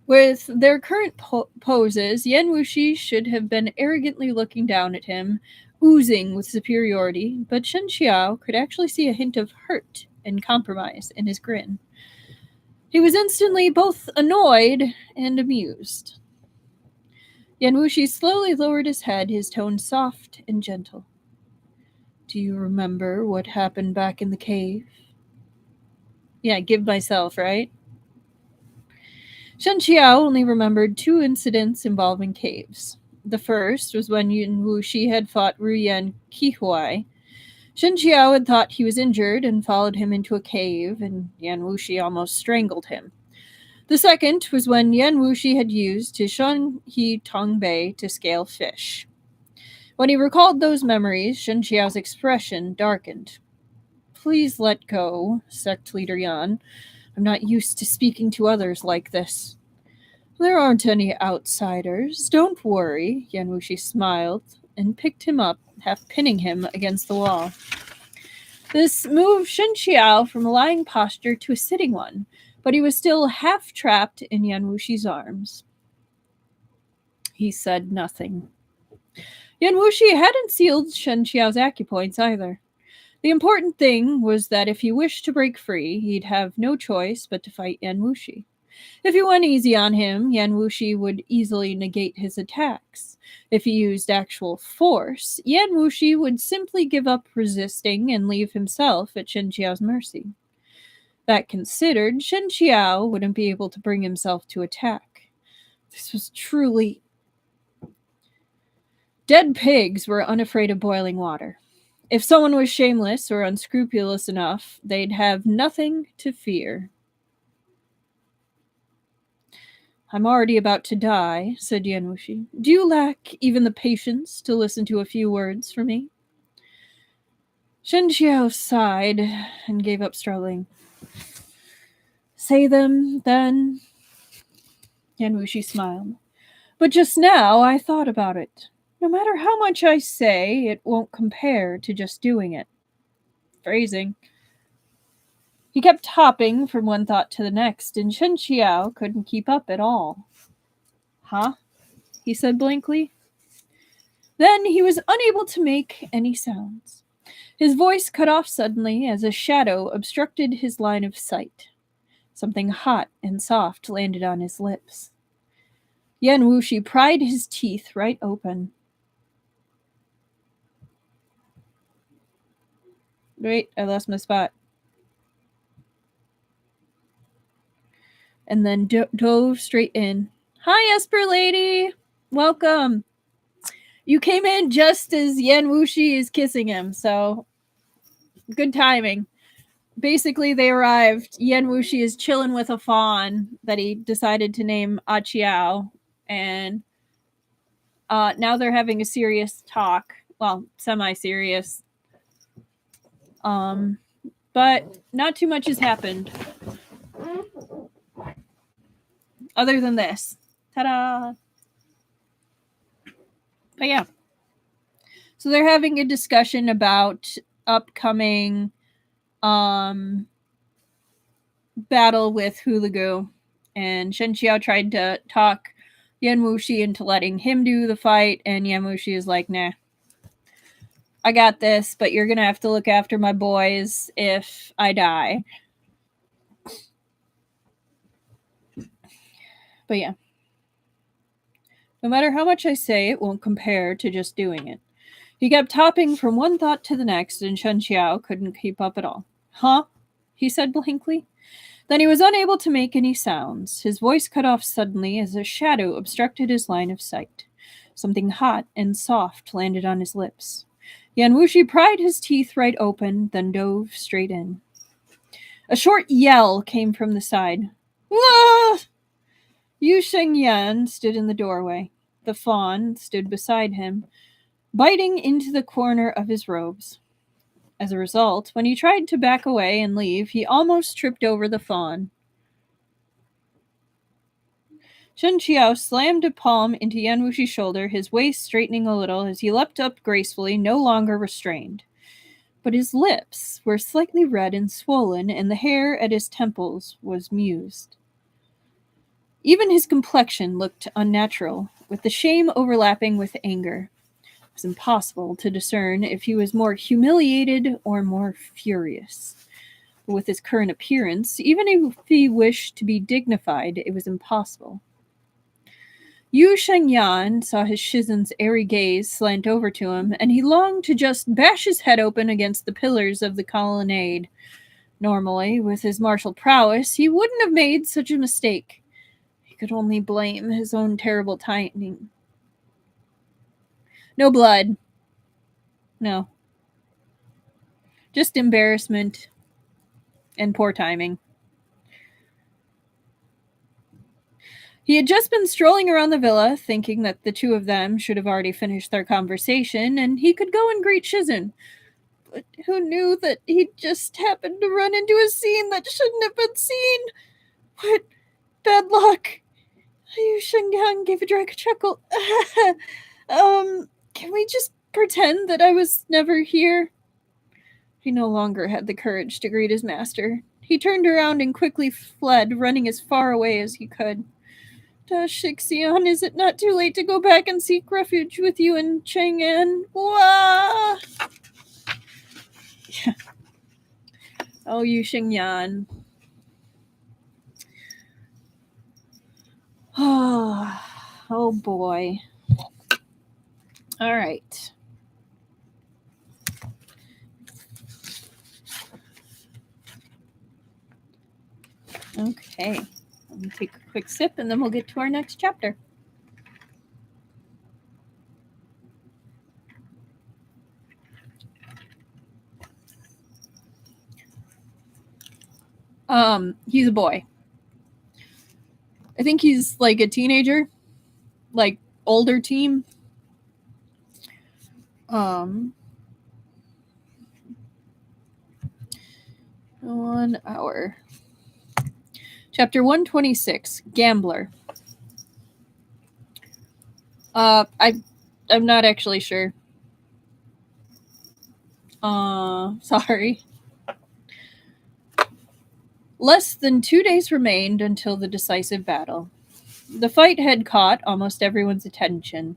With their current poses, Yan Wushi should have been arrogantly looking down at him, oozing with superiority, but Shen Qiao could actually see a hint of hurt and compromise in his grin. He was instantly both annoyed and amused. Yan Wushi slowly lowered his head, his tone soft and gentle. Do you remember what happened back in the cave? Yeah, give myself, right? Shen Qiao only remembered 2 incidents involving caves. The first was when Yan Wushi had fought Ruyan Qihuai. Shen Qiao had thought he was injured and followed him into a cave, and Yan Wushi almost strangled him. The second was when Yan Wushi had used his Shanghi Tongbei to scale fish. When he recalled those memories, Shen Qiao's expression darkened. Please let go, Sect Leader Yan. I'm not used to speaking to others like this. There aren't any outsiders. Don't worry, Yan Wushi smiled and picked him up, half pinning him against the wall. This moved Shen Qiao from a lying posture to a sitting one, but he was still half trapped in Yan Wushi's arms. He said nothing. Yan Wushi hadn't sealed Shen Qiao's acupoints either. The important thing was that if he wished to break free, he'd have no choice but to fight Yan Wushi. If he went easy on him, Yan Wushi would easily negate his attacks. If he used actual force, Yan Wushi would simply give up resisting and leave himself at Shen Qiao's mercy. That considered, Shen Qiao wouldn't be able to bring himself to attack. This was truly Dead pigs were unafraid of boiling water. If someone was shameless or unscrupulous enough, they'd have nothing to fear. I'm already about to die, said Yan Wushi. Do you lack even the patience to listen to a few words from me? Shen Qiao sighed and gave up struggling. Say them, then. Yan Wushi smiled. But just now I thought about it. No matter how much I say, it won't compare to just doing it. Phrasing. He kept hopping from one thought to the next, and Shen Qiao couldn't keep up at all. Huh? He said blankly. Then he was unable to make any sounds. His voice cut off suddenly as a shadow obstructed his line of sight. Something hot and soft landed on his lips. Yan Wushi pried his teeth right open. Wait, I lost my spot. And then dove straight in. Hi, Esper Lady! Welcome! You came in just as Yan Wushi is kissing him, so good timing. Basically, they arrived. Yan Wushi is chilling with a fawn that he decided to name Qiao, and now they're having a serious talk. Well, semi-serious. But not too much has happened. Other than this. Ta-da! But yeah. So they're having a discussion about upcoming battle with Hulugu. And Shen Qiao tried to talk Yan Wushi into letting him do the fight, and Yan Wushi is like, nah. I got this, but you're going to have to look after my boys if I die. But yeah. No matter how much I say, it won't compare to just doing it. He kept hopping from one thought to the next, and Shen Qiao couldn't keep up at all. Huh? He said blankly. Then he was unable to make any sounds. His voice cut off suddenly as a shadow obstructed his line of sight. Something hot and soft landed on his lips. Yan Wushi pried his teeth right open, then dove straight in. A short yell came from the side. Ah! Yu Shengyan stood in the doorway. The fawn stood beside him, biting into the corner of his robes. As a result, when he tried to back away and leave, he almost tripped over the fawn. Shen Qiao slammed a palm into Yan Wushi's shoulder, his waist straightening a little as he leapt up gracefully, no longer restrained. But his lips were slightly red and swollen, and the hair at his temples was mused. Even his complexion looked unnatural, with the shame overlapping with anger. It was impossible to discern if he was more humiliated or more furious. But with his current appearance, even if he wished to be dignified, it was impossible. Yu Shengyan saw his Shizen's airy gaze slant over to him, and he longed to just bash his head open against the pillars of the colonnade. Normally, with his martial prowess, he wouldn't have made such a mistake. He could only blame his own terrible timing. No blood. No. Just embarrassment and poor timing. He had just been strolling around the villa, thinking that the two of them should have already finished their conversation, and he could go and greet Shizen. But who knew that he'd just happened to run into a scene that shouldn't have been seen? What bad luck. Yu Shengyan gave a dry chuckle. Can we just pretend that I was never here? He no longer had the courage to greet his master. He turned around and quickly fled, running as far away as he could. Shixian, is it not too late to go back and seek refuge with you in Chang'an? Wah! Oh, Yu Shengyan. Oh boy. All right. Okay. Let me take a quick sip and then we'll get to our next chapter. He's a boy. I think he's like a teenager, like older teen. 1 hour. Chapter 126, Gambler. I'm not actually sure. Sorry. Less than 2 days remained until the decisive battle. The fight had caught almost everyone's attention.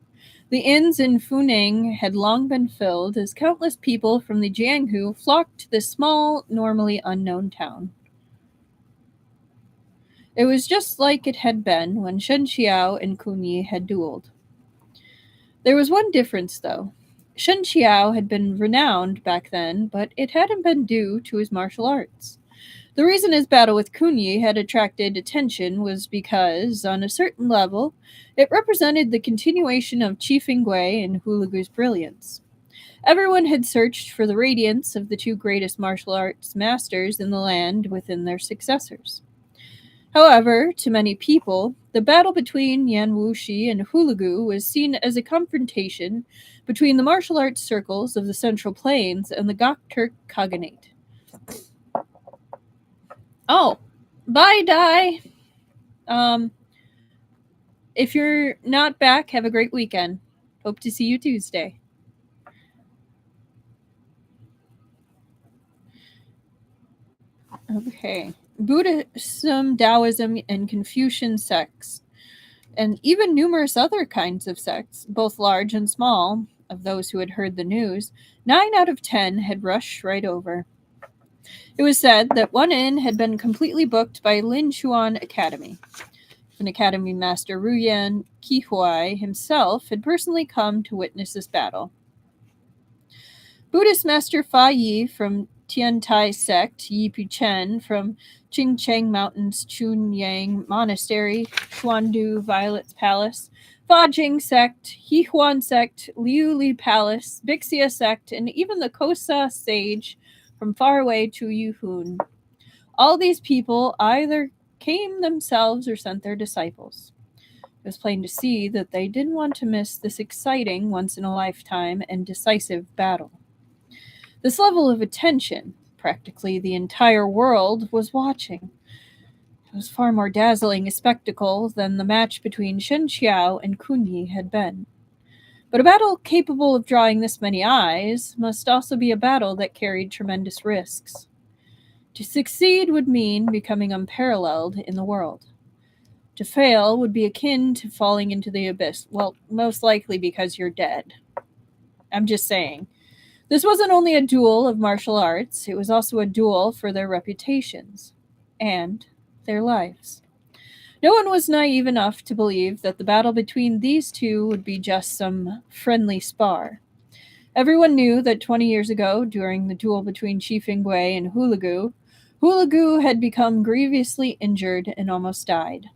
The inns in Funing had long been filled as countless people from the Jianghu flocked to this small, normally unknown town. It was just like it had been when Shen Qiao and Kunyi had dueled. There was one difference, though. Shen Qiao had been renowned back then, but it hadn't been due to his martial arts. The reason his battle with Kunyi had attracted attention was because, on a certain level, it represented the continuation of Qi Fengui and Hulugu's brilliance. Everyone had searched for the radiance of the two greatest martial arts masters in the land within their successors. However, to many people, the battle between Yan Wushi and Hulugu was seen as a confrontation between the martial arts circles of the Central Plains and the Gokturk Khaganate. Oh, bye, Dai. If you're not back, have a great weekend. Hope to see you Tuesday. Okay. Buddhism, Taoism, and Confucian sects, and even numerous other kinds of sects, both large and small, of those who had heard the news, 9 out of 10 had rushed right over. It was said that one inn had been completely booked by Lin Chuan Academy. An academy master, Ruyan Qihuai, himself had personally come to witness this battle. Buddhist master Fa Yi from Tiantai Sect, Yi Puchen from Qingcheng Mountains Chunyang Monastery, Xuandu Violet's Palace, Fa Jing Sect, Hehuan Sect, Liu Li Palace, Bixia Sect, and even the Kosa sage from far away to Yuhun. All these people either came themselves or sent their disciples. It was plain to see that they didn't want to miss this exciting, once-in-a-lifetime and decisive battle. This level of attention, practically the entire world was watching. It was far more dazzling a spectacle than the match between Shen Qiao and Kunyi had been. But a battle capable of drawing this many eyes must also be a battle that carried tremendous risks. To succeed would mean becoming unparalleled in the world. To fail would be akin to falling into the abyss. Well, most likely because you're dead. I'm just saying. This wasn't only a duel of martial arts, it was also a duel for their reputations and their lives. No one was naive enough to believe that the battle between these two would be just some friendly spar. Everyone knew that 20 years ago, during the duel between Qi Fengui and Hulugu, Hulugu had become grievously injured and almost died.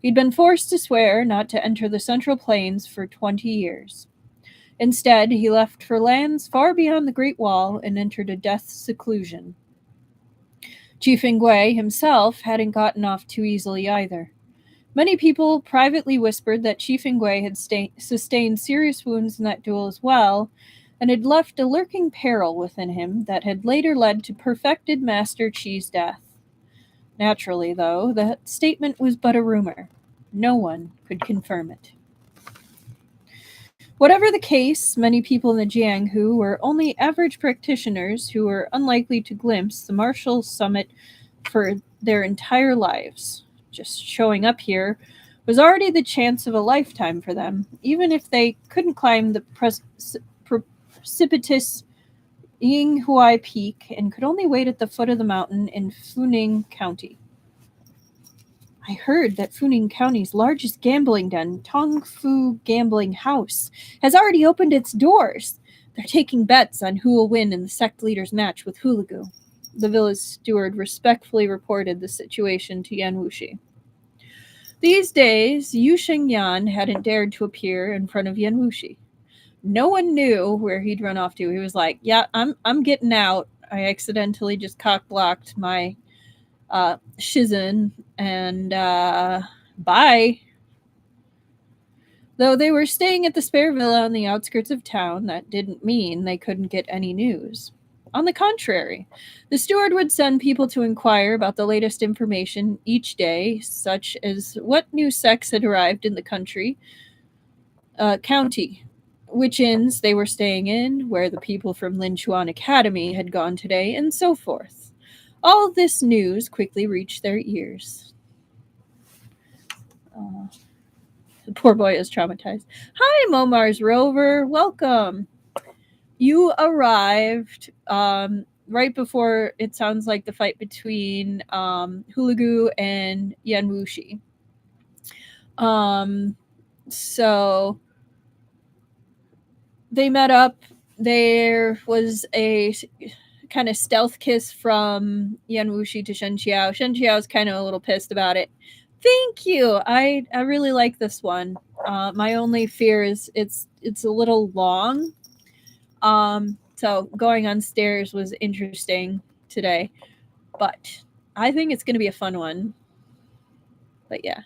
He'd been forced to swear not to enter the Central Plains for 20 years. Instead, he left for lands far beyond the Great Wall and entered a death seclusion. Qi Fengui himself hadn't gotten off too easily either. Many people privately whispered that Qi Fengui had sustained serious wounds in that duel as well, and had left a lurking peril within him that had later led to perfected Master Qi's death. Naturally, though, that statement was but a rumor. No one could confirm it. Whatever the case, many people in the Jianghu were only average practitioners who were unlikely to glimpse the martial summit for their entire lives. Just showing up here was already the chance of a lifetime for them, even if they couldn't climb the precipitous Yinghuai Peak and could only wait at the foot of the mountain in Funing County. I heard that Funing County's largest gambling den, Tongfu Gambling House, has already opened its doors. They're taking bets on who will win in the sect leader's match with Hulugu. The village steward respectfully reported the situation to Yan Wushi. These days, Yu Shengyan hadn't dared to appear in front of Yan Wushi. No one knew where he'd run off to. He was like, "Yeah, I'm getting out. I accidentally just cock-blocked my Shizen and Bai. Though they were staying at the spare villa on the outskirts of town, that didn't mean they couldn't get any news. On the contrary, the steward would send people to inquire about the latest information each day, such as what new sects had arrived in the county, which inns they were staying in, where the people from Linchuan Academy had gone today, and so forth. All this news quickly reached their ears. The poor boy is traumatized. Hi, Momar's Rover. Welcome. You arrived right before, it sounds like, the fight between Hulugu and Yan Wushi. So they met up. There was a kind of stealth kiss from Yan Wushi to Shen Qiao. Shen Qiao's kind of a little pissed about it. Thank you. I really like this one. My only fear is it's a little long. So going on stairs was interesting today, but I think it's going to be a fun one. But yeah.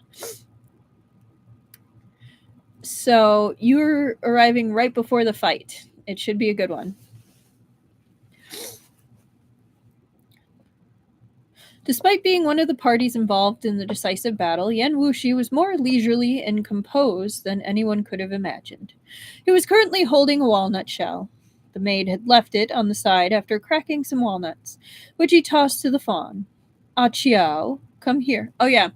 So you're arriving right before the fight. It should be a good one. Despite being one of the parties involved in the decisive battle, Yan Wushi was more leisurely and composed than anyone could have imagined. He was currently holding a walnut shell. The maid had left it on the side after cracking some walnuts, which he tossed to the fawn. Qiao, come here. Oh yeah,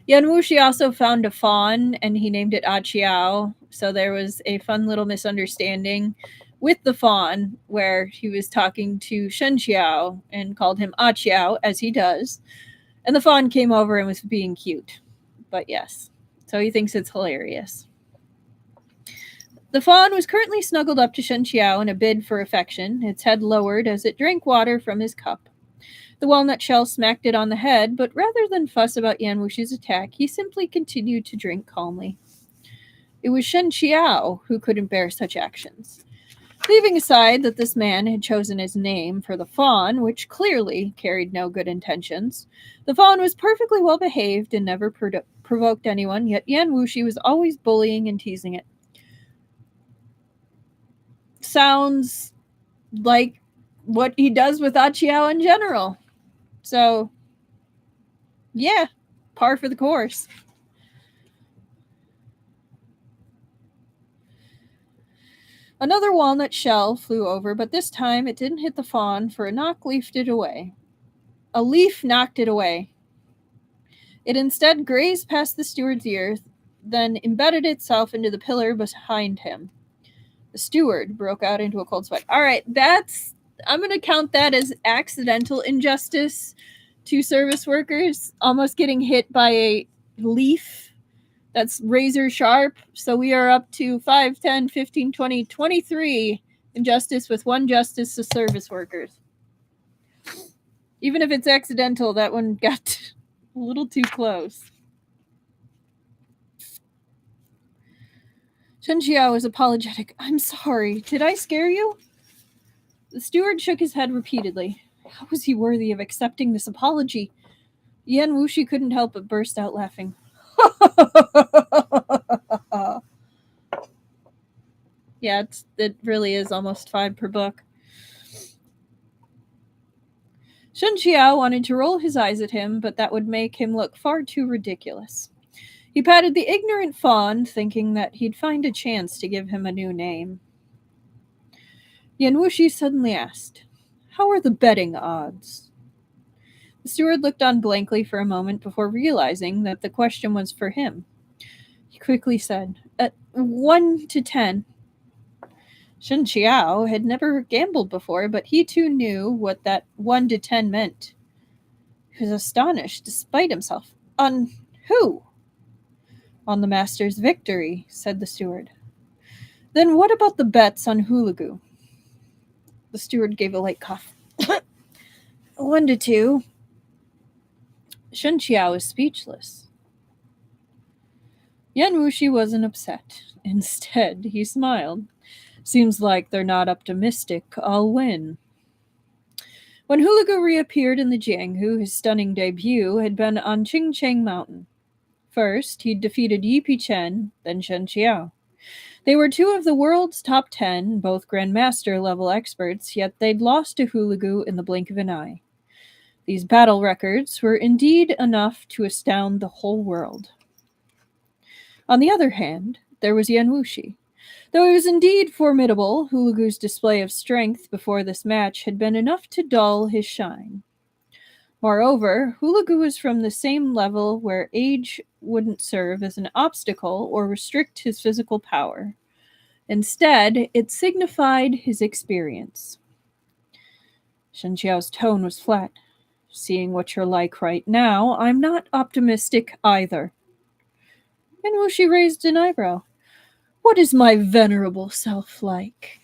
Yan Wushi also found a fawn, and he named it Qiao, so there was a fun little misunderstanding with the fawn, where he was talking to Shen Qiao and called him Qiao, as he does. And the fawn came over and was being cute. But yes, so he thinks it's hilarious. The fawn was currently snuggled up to Shen Qiao in a bid for affection, its head lowered as it drank water from his cup. The walnut shell smacked it on the head, but rather than fuss about Yan Wushi's attack, he simply continued to drink calmly. It was Shen Qiao who couldn't bear such actions. Leaving aside that this man had chosen his name for the fawn, which clearly carried no good intentions, the fawn was perfectly well behaved and never provoked anyone, yet Yan Wushi was always bullying and teasing it. Sounds like what he does with Qiao in general. So, yeah, par for the course. Another walnut shell flew over, but this time it didn't hit the fawn, for a knock leafed it away. A leaf knocked it away. It instead grazed past the steward's ear, then embedded itself into the pillar behind him. The steward broke out into a cold sweat. All right, I'm going to count that as accidental injustice to service workers, almost getting hit by a leaf that's razor sharp. So we are up to 5, 10, 15, 20, 23 injustice with 1 justice to service workers. Even if it's accidental, that one got a little too close. Shen Qiao was apologetic. I'm sorry. Did I scare you? The steward shook his head repeatedly. How was he worthy of accepting this apology? Yan Wushi couldn't help but burst out laughing. Yeah, it really is almost 5 per book. Shen Qiao wanted to roll his eyes at him, but that would make him look far too ridiculous. He patted the ignorant fawn, thinking that he'd find a chance to give him a new name. Yan Wushi suddenly asked, How are the betting odds? The steward looked on blankly for a moment before realizing that the question was for him. He quickly said, At 1 to 10. Shen Qiao had never gambled before, but he too knew what that 1 to 10 meant. He was astonished despite himself. On who? On the master's victory, said the steward. Then what about the bets on Hulugu? The steward gave a light cough. 1 to 2. Shen Qiao was speechless. Yan Wushi wasn't upset. Instead, he smiled. Seems like they're not optimistic I'll win. When Hulugu reappeared in the Jianghu, his stunning debut had been on Qingcheng Mountain. First, he'd defeated Yi Chen, then Shen Qiao. They were two of the world's top 10, both Grandmaster level experts, yet they'd lost to Hulugu in the blink of an eye. These battle records were indeed enough to astound the whole world. On the other hand, there was Yan Wushi. Though he was indeed formidable, Hulugu's display of strength before this match had been enough to dull his shine. Moreover, Hulugu was from the same level where age wouldn't serve as an obstacle or restrict his physical power. Instead, it signified his experience. Shen Qiao's tone was flat. Seeing what you're like right now, I'm not optimistic either. Yan Wushi raised an eyebrow. What is my venerable self like?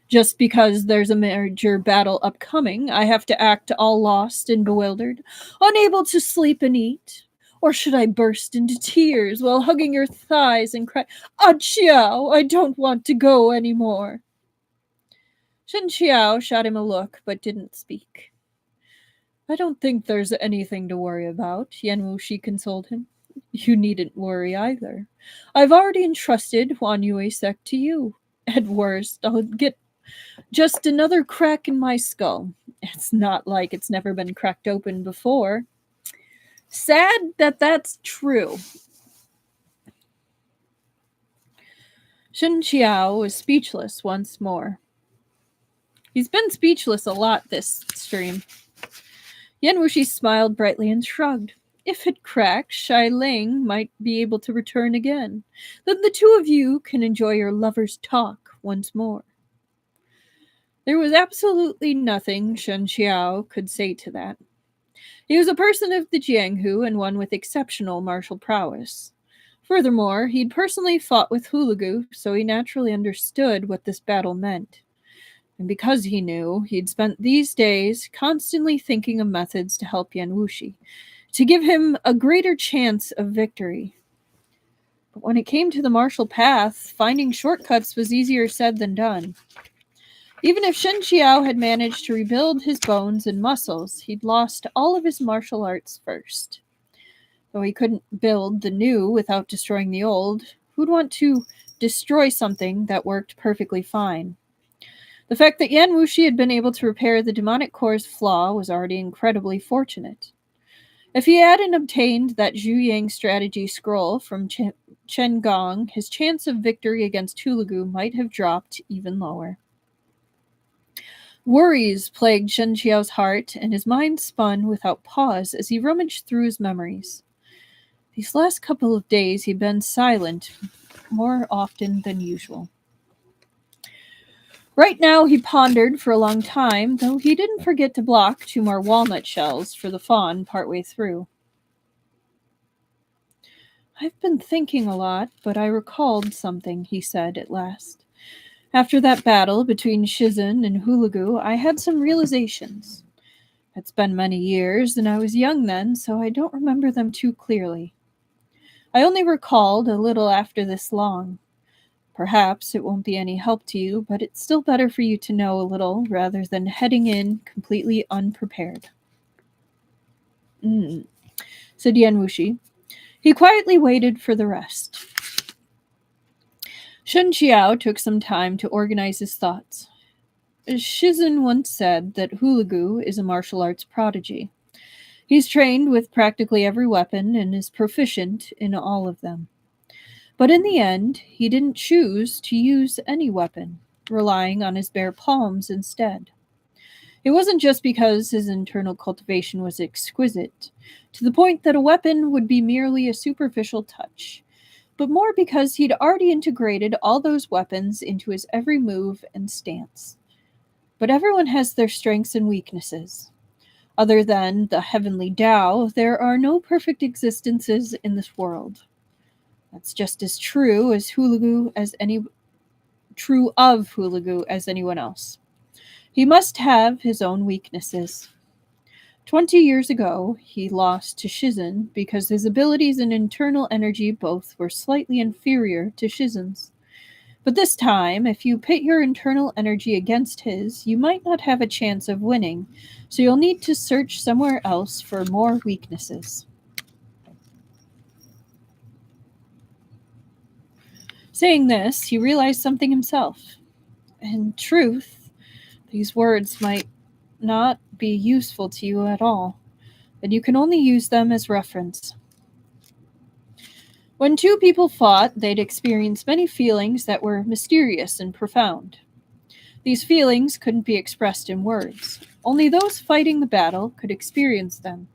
Just because there's a major battle upcoming, I have to act all lost and bewildered, unable to sleep and eat? Or should I burst into tears while hugging your thighs and cry, "Ah, Qiao, I don't want to go anymore"? Shen Qiao shot him a look, but didn't speak. I don't think there's anything to worry about, Yan Wushi consoled him. You needn't worry either. I've already entrusted Huan Yue's Sect to you. At worst, I'll get just another crack in my skull. It's not like it's never been cracked open before. Sad that that's true. Shen Qiao was speechless once more. He's been speechless a lot this stream. Yan Wushi smiled brightly and shrugged. If it cracks, Shai Ling might be able to return again. Then the two of you can enjoy your lovers' talk once more. There was absolutely nothing Shen Qiao could say to that. He was a person of the Jianghu and one with exceptional martial prowess. Furthermore, he'd personally fought with Hulugu, so he naturally understood what this battle meant. And because he knew, he'd spent these days constantly thinking of methods to help Yan Wushi, to give him a greater chance of victory. But when it came to the martial path, finding shortcuts was easier said than done. Even if Shen Qiao had managed to rebuild his bones and muscles, he'd lost all of his martial arts first. Though he couldn't build the new without destroying the old, who'd want to destroy something that worked perfectly fine? The fact that Yan Wushi had been able to repair the demonic core's flaw was already incredibly fortunate. If he hadn't obtained that Zhu Yang strategy scroll from Chen Gong, his chance of victory against Hulugu might have dropped even lower. Worries plagued Shen Qiao's heart, and his mind spun without pause as he rummaged through his memories. These last couple of days he'd been silent more often than usual. Right now he pondered for a long time, though he didn't forget to block 2 more walnut shells for the fawn partway through. I've been thinking a lot, but I recalled something, he said at last. After that battle between Shizhen and Hulugu, I had some realizations. It's been many years, and I was young then, so I don't remember them too clearly. I only recalled a little after this long. Perhaps it won't be any help to you, but it's still better for you to know a little rather than heading in completely unprepared. Said Yan Wushi. He quietly waited for the rest. Shen Qiao took some time to organize his thoughts. Shizhen once said that Hulugu is a martial arts prodigy. He's trained with practically every weapon and is proficient in all of them. But in the end, he didn't choose to use any weapon, relying on his bare palms instead. It wasn't just because his internal cultivation was exquisite, to the point that a weapon would be merely a superficial touch, but more because he'd already integrated all those weapons into his every move and stance. But everyone has their strengths and weaknesses. Other than the heavenly Tao, there are no perfect existences in this world. That's just as true of Hulugu as anyone else. He must have his own weaknesses. 20 years ago, he lost to Shizhen because his abilities and internal energy both were slightly inferior to Shizen's. But this time, if you pit your internal energy against his, you might not have a chance of winning, so you'll need to search somewhere else for more weaknesses. Saying this, he realized something himself. In truth, these words might not be useful to you at all, and you can only use them as reference. When two people fought, they'd experience many feelings that were mysterious and profound. These feelings couldn't be expressed in words. Only those fighting the battle could experience them.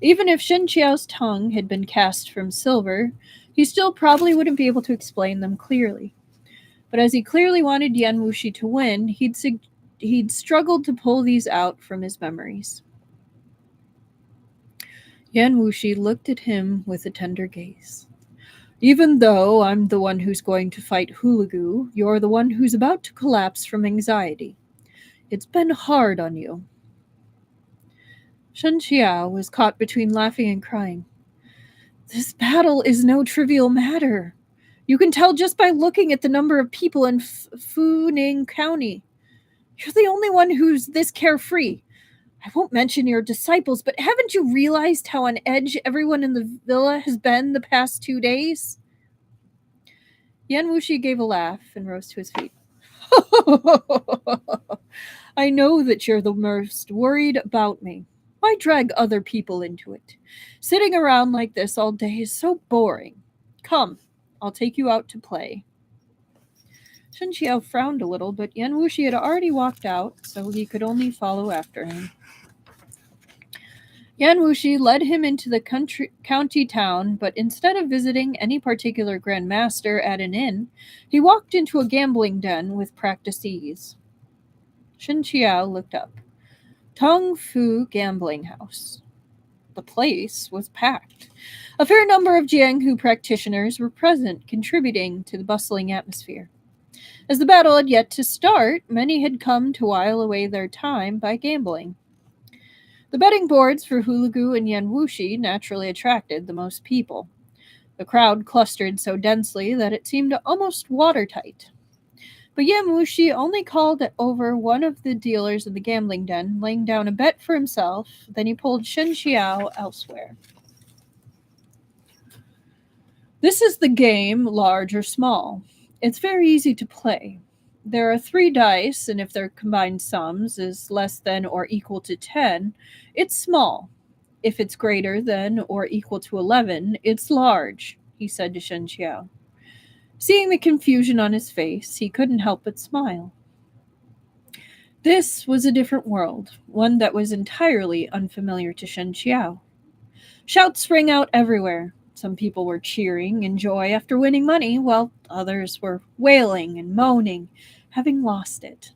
Even if Shen Qiao's tongue had been cast from silver, he still probably wouldn't be able to explain them clearly. But as he clearly wanted Yan Wushi to win, he'd struggled to pull these out from his memories. Yan Wushi looked at him with a tender gaze. Even though I'm the one who's going to fight Hulugu, you're the one who's about to collapse from anxiety. It's been hard on you. Shen Qiao was caught between laughing and crying. This battle is no trivial matter. You can tell just by looking at the number of people in Funing County. You're the only one who's this carefree. I won't mention your disciples, but haven't you realized how on edge everyone in the villa has been the past 2 days? Yan Wushi gave a laugh and rose to his feet. I know that you're the most worried about me. Why drag other people into it? Sitting around like this all day is so boring. Come, I'll take you out to play. Shen Qiao frowned a little, but Yan Wushi had already walked out, so he could only follow after him. Yan Wushi led him into the county town, but instead of visiting any particular Grand Master at an inn, he walked into a gambling den with practiced ease. Shen Qiao looked up. Tong Fu Gambling House. The place was packed. A fair number of Jianghu practitioners were present, contributing to the bustling atmosphere. As the battle had yet to start, many had come to while away their time by gambling. The betting boards for Hulugu and Yan Wushi naturally attracted the most people. The crowd clustered so densely that it seemed almost watertight. But Yan Wushi only called over one of the dealers in the gambling den, laying down a bet for himself. Then he pulled Shen Qiao elsewhere. This is the game, large or small. It's very easy to play. There are 3 dice, and if their combined sums is less than or equal to 10, it's small. If it's greater than or equal to 11, it's large, he said to Shen Qiao. Seeing the confusion on his face, he couldn't help but smile. This was a different world, one that was entirely unfamiliar to Shen Qiao. Shouts rang out everywhere. Some people were cheering in joy after winning money, while others were wailing and moaning, having lost it.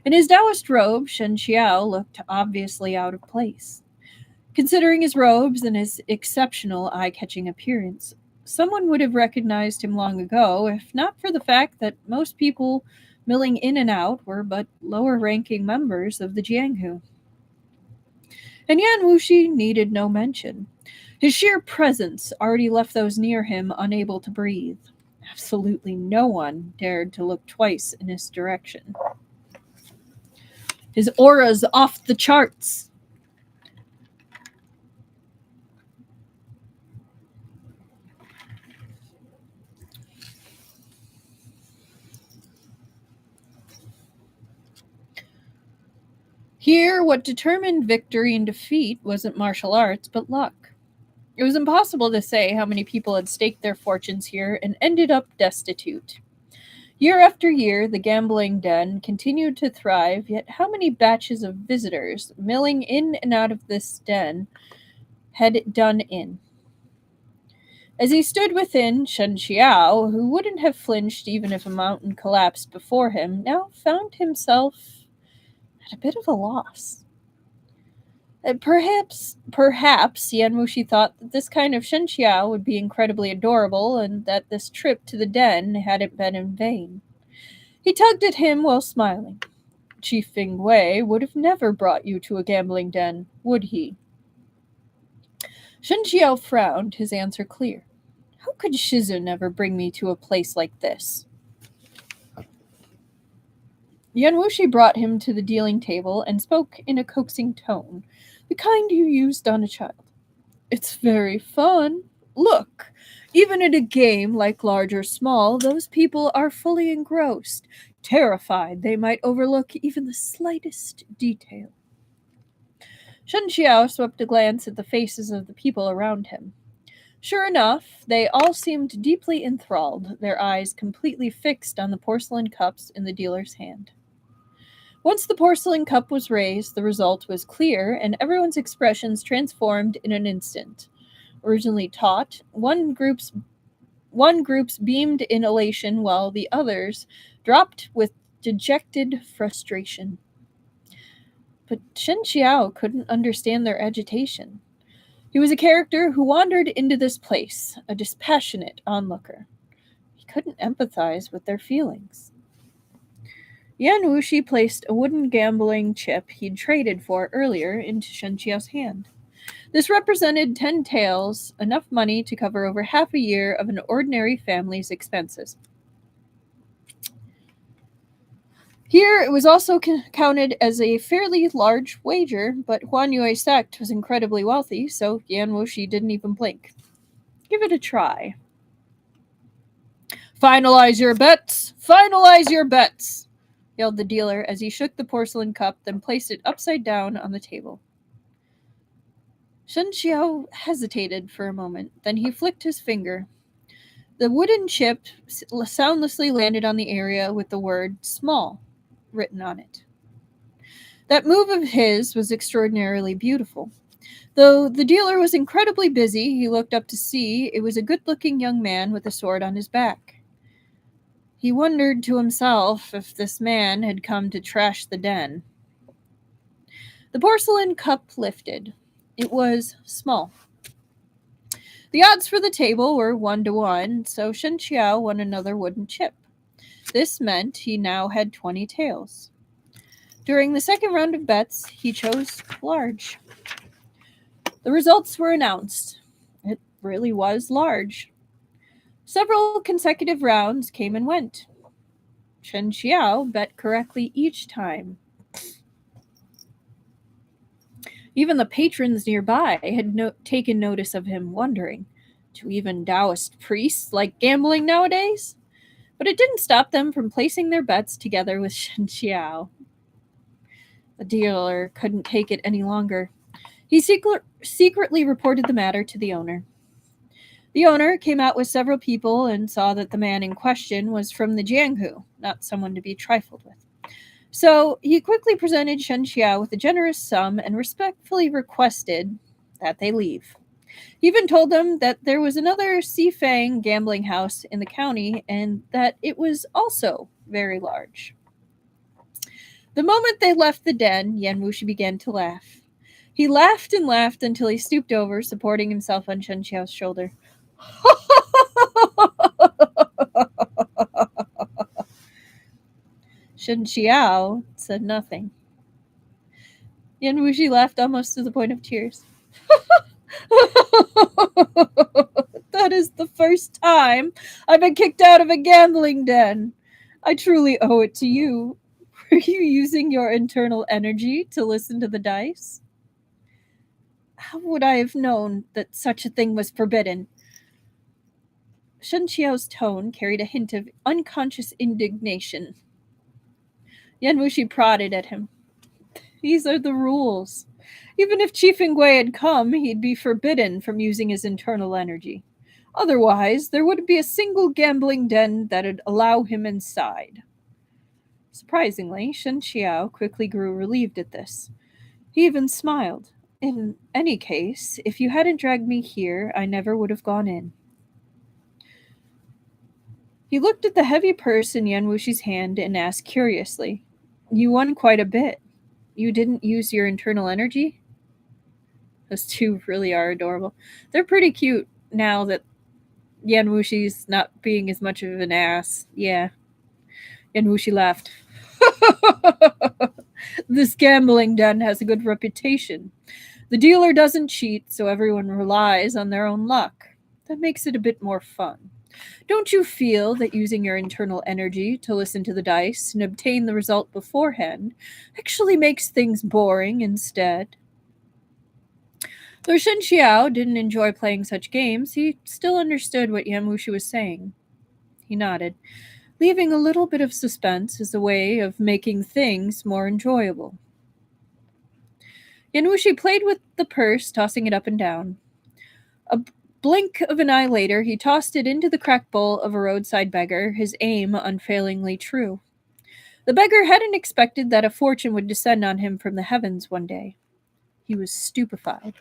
In his Taoist robe, Shen Qiao looked obviously out of place. Considering his robes and his exceptional eye-catching appearance, someone would have recognized him long ago, if not for the fact that most people milling in and out were but lower-ranking members of the Jianghu. And Yan Wushi needed no mention. His sheer presence already left those near him unable to breathe. Absolutely no one dared to look twice in his direction. His aura's off the charts. Here, what determined victory and defeat wasn't martial arts, but luck. It was impossible to say how many people had staked their fortunes here and ended up destitute. Year after year, the gambling den continued to thrive, yet how many batches of visitors milling in and out of this den had it done in? As he stood within, Shen Qiao, who wouldn't have flinched even if a mountain collapsed before him, now found himself at a bit of a loss. Perhaps Yan Wushi thought that this kind of Shen Qiao would be incredibly adorable, and that this trip to the den hadn't been in vain. He tugged at him while smiling. Chief Fing Wei would have never brought you to a gambling den, would he? Shen Qiao frowned, his answer clear. How could Shizu never bring me to a place like this? Yan Wushi brought him to the dealing table and spoke in a coaxing tone, the kind you used on a child. It's very fun. Look, even in a game like large or small, those people are fully engrossed, terrified they might overlook even the slightest detail. Shen Qiao swept a glance at the faces of the people around him. Sure enough, they all seemed deeply enthralled, their eyes completely fixed on the porcelain cups in the dealer's hand. Once the porcelain cup was raised, the result was clear, and everyone's expressions transformed in an instant. Originally taut, one group's beamed in elation while the others dropped with dejected frustration. But Shen Qiao couldn't understand their agitation. He was a character who wandered into this place, a dispassionate onlooker. He couldn't empathize with their feelings. Yan Wushi placed a wooden gambling chip he'd traded for earlier into Shen Qiao's hand. This represented 10 taels, enough money to cover over half a year of an ordinary family's expenses. Here, it was also counted as a fairly large wager, but Huanyue's sect was incredibly wealthy, so Yan Wushi didn't even blink. Give it a try. Finalize your bets! Finalize your bets! Yelled the dealer as he shook the porcelain cup, then placed it upside down on the table. Shen Qiao hesitated for a moment, then he flicked his finger. The wooden chip soundlessly landed on the area with the word small written on it. That move of his was extraordinarily beautiful. Though the dealer was incredibly busy, he looked up to see it was a good-looking young man with a sword on his back. He wondered to himself if this man had come to trash the den. The porcelain cup lifted. It was small. The odds for the table were 1-1, so Shen Qiao won another wooden chip. This meant he now had 20 taels. During the second round of bets, he chose large. The results were announced. It really was large. Several consecutive rounds came and went. Shen Qiao bet correctly each time. Even the patrons nearby had taken notice of him, wondering, do even Taoist priests like gambling nowadays? But it didn't stop them from placing their bets together with Shen Qiao. The dealer couldn't take it any longer. He secretly reported the matter to the owner. The owner came out with several people and saw that the man in question was from the Jianghu, not someone to be trifled with. So he quickly presented Shen Qiao with a generous sum and respectfully requested that they leave. He even told them that there was another Xifang gambling house in the county and that it was also very large. The moment they left the den, Yan Wushi began to laugh. He laughed and laughed until he stooped over, supporting himself on Shen Qiao's shoulder. Shen Qiao said nothing. Yan Wushi laughed almost to the point of tears. That is the first time I've been kicked out of a gambling den. I truly owe it to you. Were you using your internal energy to listen to the dice? How would I have known that such a thing was forbidden? Shen Qiao's tone carried a hint of unconscious indignation. Yan Wushi prodded at him. These are the rules. Even if Chief Ingui had come, he'd be forbidden from using his internal energy. Otherwise, there wouldn't be a single gambling den that'd allow him inside. Surprisingly, Shen Qiao quickly grew relieved at this. He even smiled. In any case, if you hadn't dragged me here, I never would have gone in. He looked at the heavy purse in Yan Wushi's hand and asked curiously, You won quite a bit. You didn't use your internal energy? Those two really are adorable. They're pretty cute now that Yan Wushi's not being as much of an ass. Yeah. Yan Wushi laughed. This gambling den has a good reputation. The dealer doesn't cheat, so everyone relies on their own luck. That makes it a bit more fun. Don't you feel that using your internal energy to listen to the dice and obtain the result beforehand actually makes things boring instead? Though Shen Qiao didn't enjoy playing such games, he still understood what Yan Wushi was saying. He nodded, leaving a little bit of suspense as a way of making things more enjoyable. Yan Wushi played with the purse, tossing it up and down. A blink of an eye later, he tossed it into the cracked bowl of a roadside beggar, his aim unfailingly true. The beggar hadn't expected that a fortune would descend on him from the heavens one day. He was stupefied.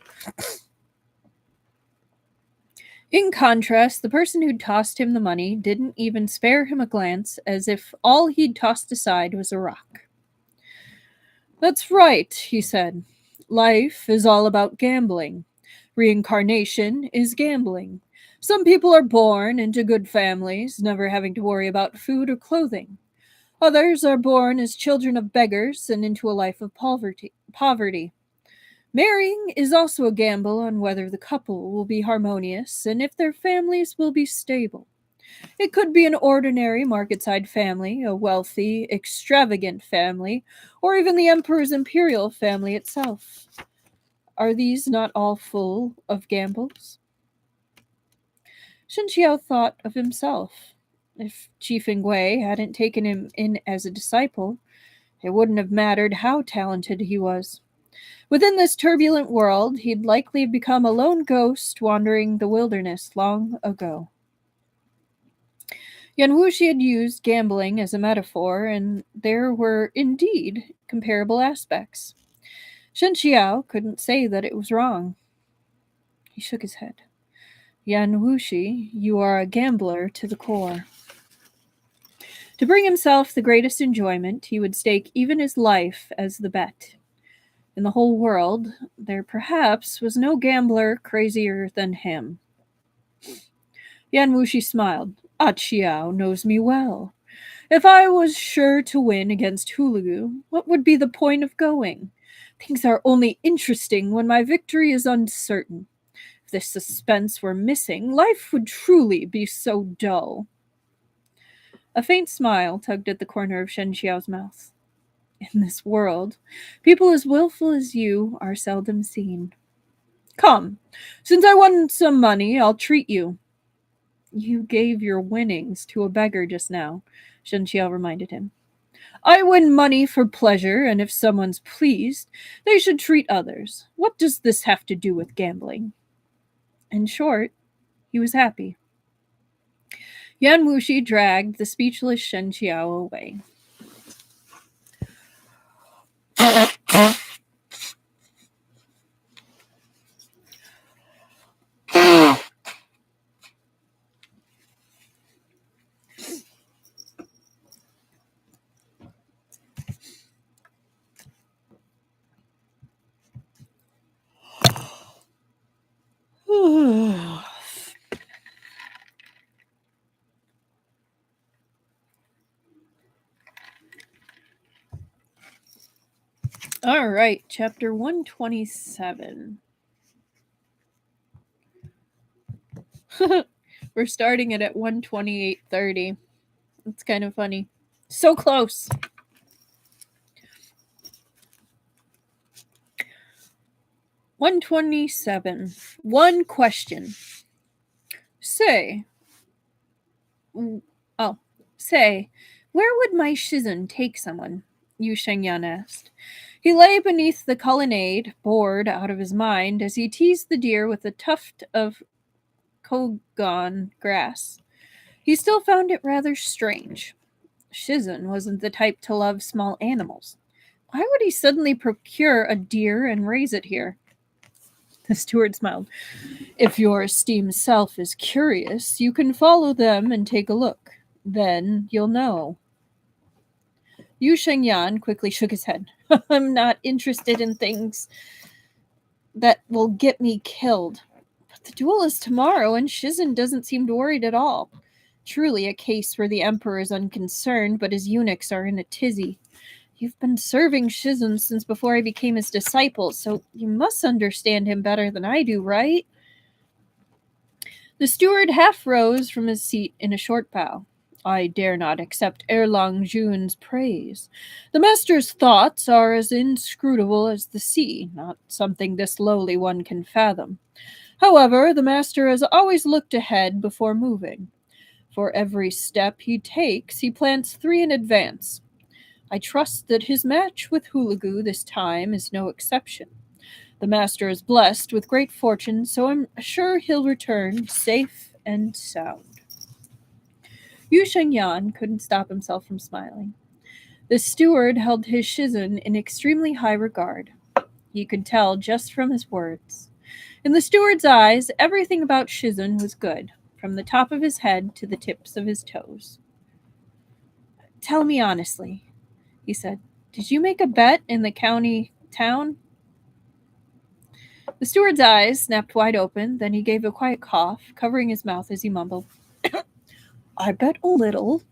In contrast, the person who'd tossed him the money didn't even spare him a glance, as if all he'd tossed aside was a rock. "That's right," he said. "Life is all about gambling. Reincarnation is gambling. Some people are born into good families, never having to worry about food or clothing. Others are born as children of beggars and into a life of poverty. Marrying is also a gamble on whether the couple will be harmonious and if their families will be stable. It could be an ordinary market-side family, a wealthy, extravagant family, or even the emperor's imperial family itself. Are these not all full of gambles?" Shen Qiao thought of himself. If Chief Ingwei hadn't taken him in as a disciple, it wouldn't have mattered how talented he was. Within this turbulent world, he'd likely become a lone ghost wandering the wilderness long ago. Yan Wushi had used gambling as a metaphor, and there were indeed comparable aspects. Shen Qiao couldn't say that it was wrong. He shook his head. "Yan Wushi, you are a gambler to the core." To bring himself the greatest enjoyment, he would stake even his life as the bet. In the whole world, there perhaps was no gambler crazier than him. Yan Wushi smiled. "Ah Qiao knows me well. If I was sure to win against Hulugu, what would be the point of going? Things are only interesting when my victory is uncertain. If this suspense were missing, life would truly be so dull." A faint smile tugged at the corner of Shen Qiao's mouth. "In this world, people as willful as you are seldom seen. Come, since I won some money, I'll treat you." "You gave your winnings to a beggar just now," Shen Qiao reminded him. "I win money for pleasure, and if someone's pleased, they should treat others. What does this have to do with gambling?" In short, he was happy. Yan Wushi dragged the speechless Shen Qiao away. All right, chapter 127. We're starting it at 128:30. It's kind of funny. So close. $127. One question. Say, where would my Shizun take someone? Yu Shengyan asked. He lay beneath the colonnade, bored out of his mind, as he teased the deer with a tuft of kogon grass. He still found it rather strange. Shizun wasn't the type to love small animals. Why would he suddenly procure a deer and raise it here? The steward smiled. If your esteemed self is curious, you can follow them and take a look. Then you'll know. Yu Shengyan quickly shook his head. I'm not interested in things that will get me killed. But the duel is tomorrow, and Shizun doesn't seem worried at all. Truly a case where the emperor is unconcerned, but his eunuchs are in a tizzy. You've been serving Shizun since before I became his disciple, so you must understand him better than I do, right? The steward half rose from his seat in a short bow. I dare not accept Erlang Jun's praise. The master's thoughts are as inscrutable as the sea, not something this lowly one can fathom. However, the master has always looked ahead before moving. For every step he takes, he plants 3 in advance. I trust that his match with Hulugu this time is no exception. The master is blessed with great fortune, so I'm sure he'll return safe and sound. Yu Shengyan couldn't stop himself from smiling. The steward held his Shizun in extremely high regard. He could tell just from his words. In the steward's eyes, everything about Shizun was good, from the top of his head to the tips of his toes. Tell me honestly, he said, did you make a bet in the county town? The steward's eyes snapped wide open, then he gave a quiet cough, covering his mouth as he mumbled, I bet a little.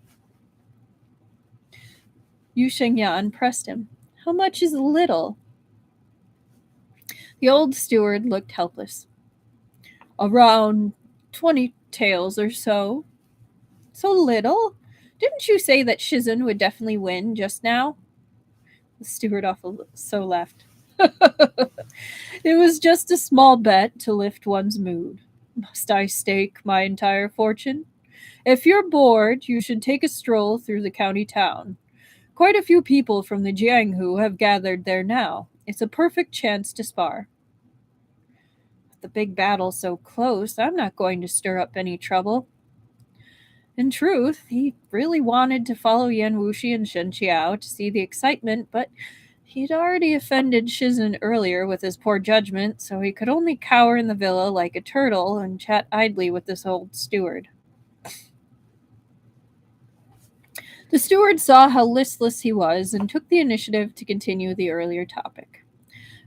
Yu Shengyan pressed him. How much is a little? The old steward looked helpless. Around 20 taels or so. So little? Didn't you say that Shizun would definitely win just now? The steward also laughed. It was just a small bet to lift one's mood. Must I stake my entire fortune? If you're bored, you should take a stroll through the county town. Quite a few people from the Jianghu have gathered there now. It's a perfect chance to spar. With the big battle so close, I'm not going to stir up any trouble. In truth, he really wanted to follow Yan Wushi and Shen Qiao to see the excitement, but he'd already offended Shizun earlier with his poor judgment, so he could only cower in the villa like a turtle and chat idly with this old steward. The steward saw how listless he was and took the initiative to continue the earlier topic.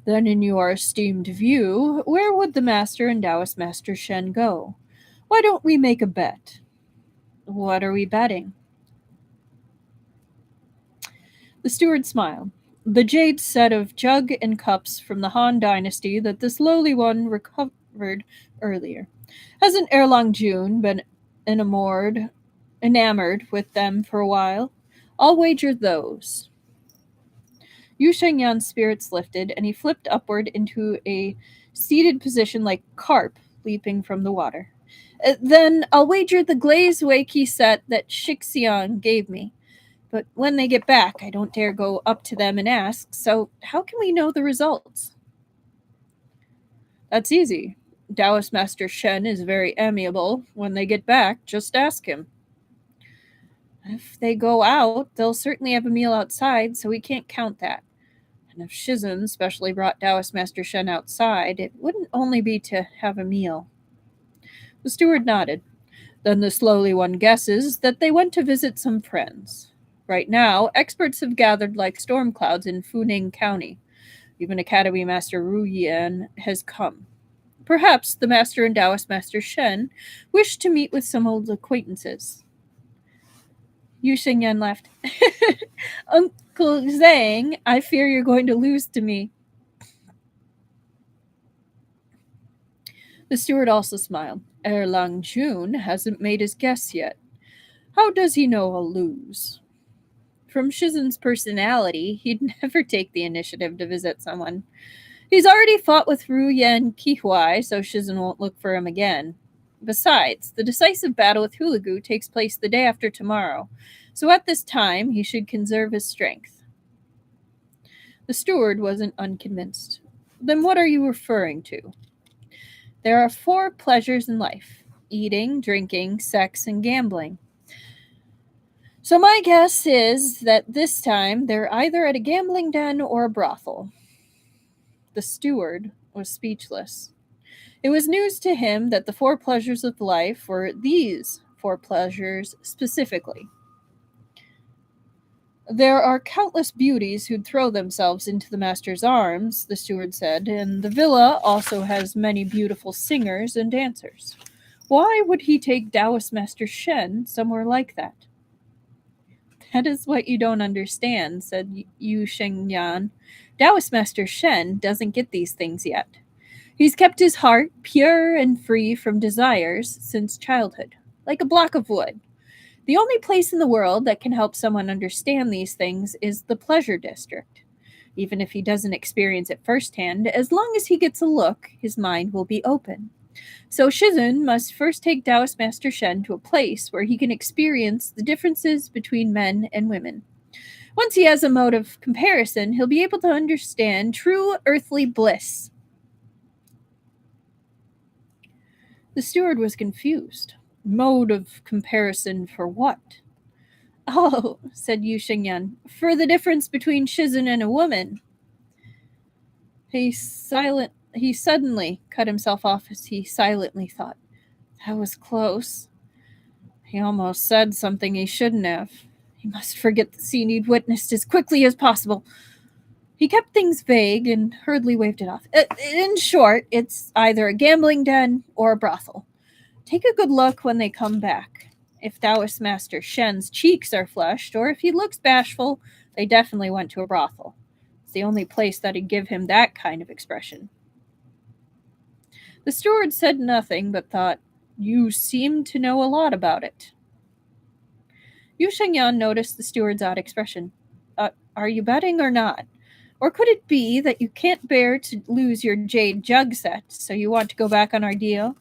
Then, in your esteemed view, where would the master and Taoist Master Shen go? Why don't we make a bet? What are we betting? The steward smiled. The jade set of jug and cups from the Han dynasty that this lowly one recovered earlier. Hasn't Erlang Jun been enamored with them for a while? I'll wager those. Yu Shengyan's spirits lifted, and he flipped upward into a seated position like carp leaping from the water. Then I'll wager the glazed wakey set that Shixian gave me. But when they get back, I don't dare go up to them and ask, so how can we know the results? That's easy. Taoist Master Shen is very amiable. When they get back, just ask him. If they go out, they'll certainly have a meal outside, so we can't count that. And if Shizun specially brought Taoist Master Shen outside, it wouldn't only be to have a meal. The steward nodded. Then the slowly one guesses that they went to visit some friends. Right now, experts have gathered like storm clouds in Funing County. Even Academy Master Ru Yan has come. Perhaps the Master and Taoist Master Shen wish to meet with some old acquaintances. Yu Shengyan laughed. Uncle Zhang, I fear you're going to lose to me. The steward also smiled. Erlang Jun hasn't made his guess yet. How does he know I'll lose? From Shizun's personality, he'd never take the initiative to visit someone. He's already fought with Ru Yan Qihuai, so Shizun won't look for him again. Besides, the decisive battle with Hulugu takes place the day after tomorrow, so at this time he should conserve his strength. The steward wasn't unconvinced. Then what are you referring to? There are 4 pleasures in life: eating, drinking, sex, and gambling. So my guess is that this time they're either at a gambling den or a brothel. The steward was speechless. It was news to him that the 4 pleasures of life were these 4 pleasures specifically. There are countless beauties who'd throw themselves into the master's arms, the steward said, and the villa also has many beautiful singers and dancers. Why would he take Taoist Master Shen somewhere like that? That is what you don't understand, said Yu Shengyan. Taoist Master Shen doesn't get these things yet. He's kept his heart pure and free from desires since childhood, like a block of wood. The only place in the world that can help someone understand these things is the pleasure district. Even if he doesn't experience it firsthand, as long as he gets a look, his mind will be open. So Shizun must first take Taoist Master Shen to a place where he can experience the differences between men and women. Once he has a mode of comparison, he'll be able to understand true earthly bliss. The steward was confused. Mode of comparison for what? Oh, said Yu Xingyan, for the difference between Shizun and a woman. He suddenly cut himself off as he silently thought. That was close. He almost said something he shouldn't have. He must forget the scene he'd witnessed as quickly as possible. He kept things vague and hurriedly waved it off. In short, it's either a gambling den or a brothel. Take a good look when they come back. If Taoist Master Shen's cheeks are flushed, or if he looks bashful, they definitely went to a brothel. It's the only place that'd give him that kind of expression. The steward said nothing, but thought, You seem to know a lot about it. Yu Shengyan noticed the steward's odd expression. Are you betting or not? Or could it be that you can't bear to lose your jade jug set, so you want to go back on our deal?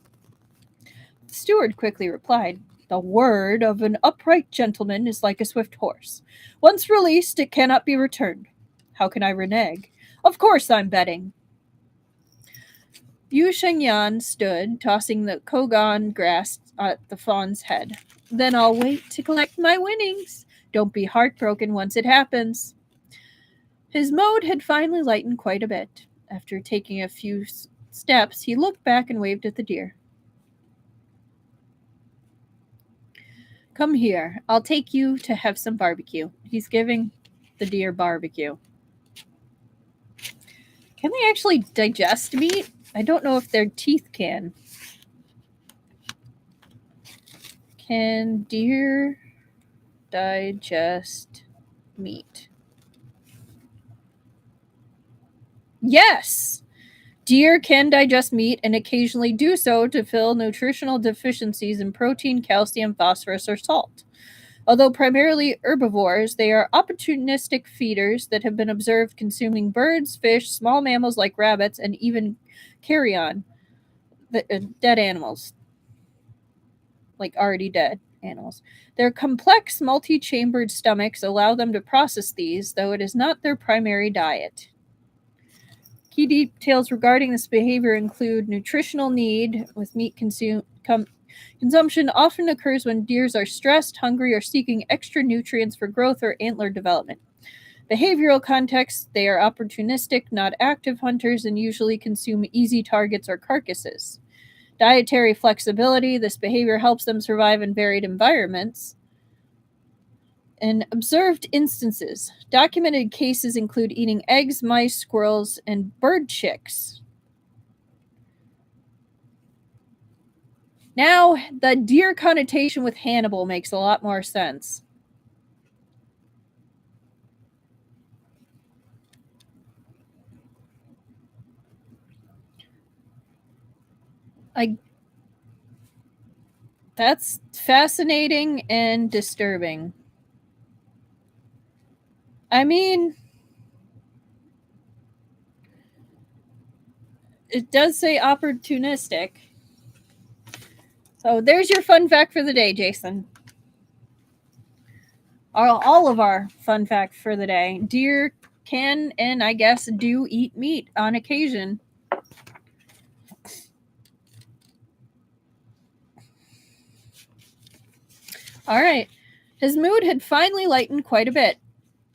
The steward quickly replied, The word of an upright gentleman is like a swift horse. Once released, it cannot be returned. How can I renege? Of course I'm betting. Yu Shengyan stood, tossing the kogan grass at the fawn's head. Then I'll wait to collect my winnings. Don't be heartbroken once it happens. His mode had finally lightened quite a bit. After taking a few steps, he looked back and waved at the deer. Come here. I'll take you to have some barbecue. He's giving the deer barbecue. Can they actually digest meat? I don't know if their teeth can. Can deer digest meat? Yes! Deer can digest meat and occasionally do so to fill nutritional deficiencies in protein, calcium, phosphorus, or salt. Although primarily herbivores, they are opportunistic feeders that have been observed consuming birds, fish, small mammals like rabbits, and even carrion, dead animals, like already dead animals. Their complex, multi-chambered stomachs allow them to process these, though it is not their primary diet. Key details regarding this behavior include nutritional need, with meat consumption often occurs when deers are stressed, hungry, or seeking extra nutrients for growth or antler development. Behavioral context, they are opportunistic, not active hunters, and usually consume easy targets or carcasses. Dietary flexibility, this behavior helps them survive in varied environments. And observed instances. Documented cases include eating eggs, mice, squirrels, and bird chicks. Now, the deer connotation with Hannibal makes a lot more sense. That's fascinating and disturbing. I mean, it does say opportunistic. So there's your fun fact for the day, Jason. All of our fun fact for the day. Deer can and I guess do eat meat on occasion. All right. His mood had finally lightened quite a bit.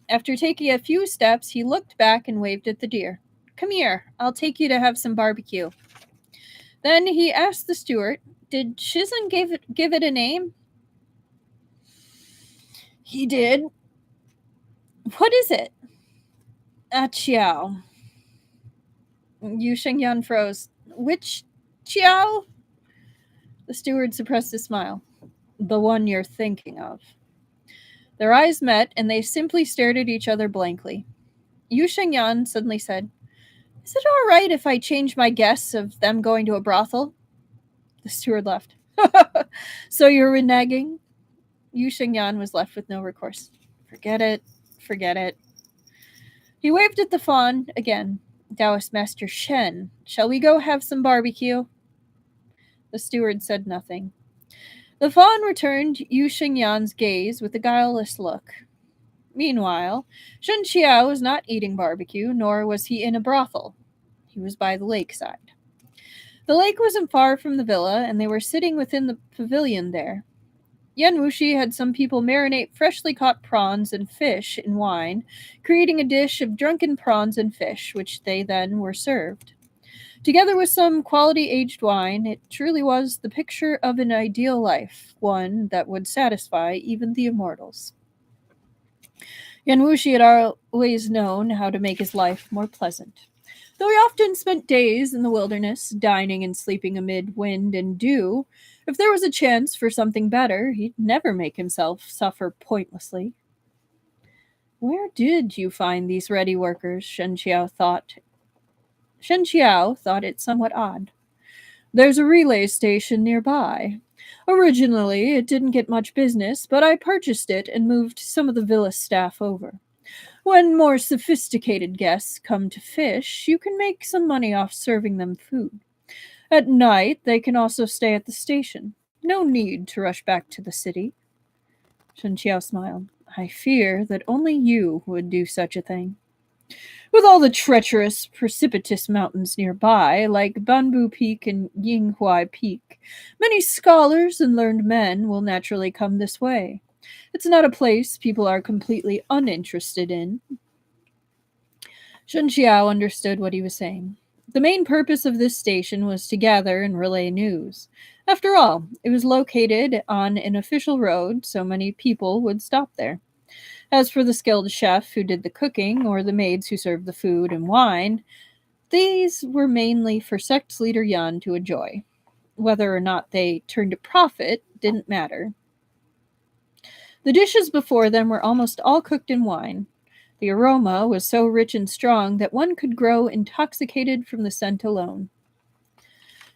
After taking a few steps, he looked back and waved at the deer. Come here. I'll take you to have some barbecue. Then he asked the steward, Did Shizun give it a name? He did. What is it? Qiao. Yu Shengyan froze. Which Qiao? The steward suppressed a smile. The one you're thinking of. Their eyes met, and they simply stared at each other blankly. Yu Shengyan suddenly said, Is it all right if I change my guess of them going to a brothel? The steward laughed. So you're reneging? Yu Xingyan was left with no recourse. Forget it. Forget it. He waved at the fawn again. Taoist Master Shen, shall we go have some barbecue? The steward said nothing. The fawn returned Yu Xingyan's gaze with a guileless look. Meanwhile, Shen Qiao was not eating barbecue, nor was he in a brothel. He was by the lakeside. The lake wasn't far from the villa, and they were sitting within the pavilion there. Yan Wushi had some people marinate freshly caught prawns and fish in wine, creating a dish of drunken prawns and fish, which they then were served. Together with some quality aged wine, it truly was the picture of an ideal life, one that would satisfy even the immortals. Yan Wushi had always known how to make his life more pleasant. Though he often spent days in the wilderness, dining and sleeping amid wind and dew, if there was a chance for something better, he'd never make himself suffer pointlessly. Where did you find these ready workers? Shen Qiao thought it somewhat odd. There's a relay station nearby. Originally, it didn't get much business, but I purchased it and moved some of the villa staff over. When more sophisticated guests come to fish, you can make some money off serving them food. At night, they can also stay at the station. No need to rush back to the city. Shen Qiao smiled. I fear that only you would do such a thing. With all the treacherous, precipitous mountains nearby, like Banbu Peak and Yinghuai Peak, many scholars and learned men will naturally come this way. It's not a place people are completely uninterested in. Shen Qiao understood what he was saying. The main purpose of this station was to gather and relay news. After all, it was located on an official road, so many people would stop there. As for the skilled chef who did the cooking, or the maids who served the food and wine, these were mainly for Sect's leader Yan to enjoy. Whether or not they turned a profit didn't matter. The dishes before them were almost all cooked in wine. The aroma was so rich and strong that one could grow intoxicated from the scent alone.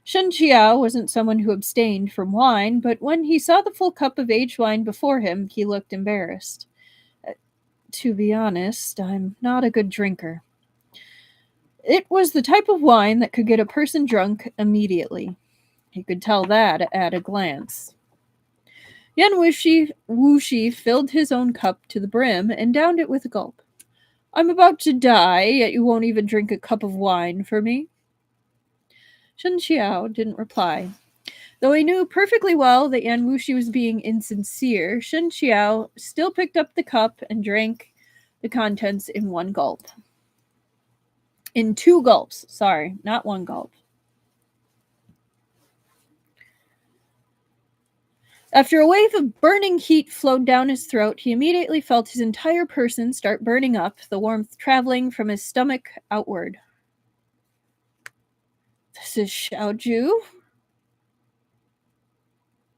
Shen Qiao wasn't someone who abstained from wine, but when he saw the full cup of aged wine before him, he looked embarrassed. To be honest, I'm not a good drinker. It was the type of wine that could get a person drunk immediately. He could tell that at a glance. Yan Wushi filled his own cup to the brim and downed it with a gulp. I'm about to die, yet you won't even drink a cup of wine for me. Shen Qiao didn't reply. Though he knew perfectly well that Yan Wushi was being insincere, Shen Qiao still picked up the cup and drank the contents in one gulp. In two gulps. Sorry, not one gulp. After a wave of burning heat flowed down his throat, he immediately felt his entire person start burning up, the warmth traveling from his stomach outward. This is Xiaoju?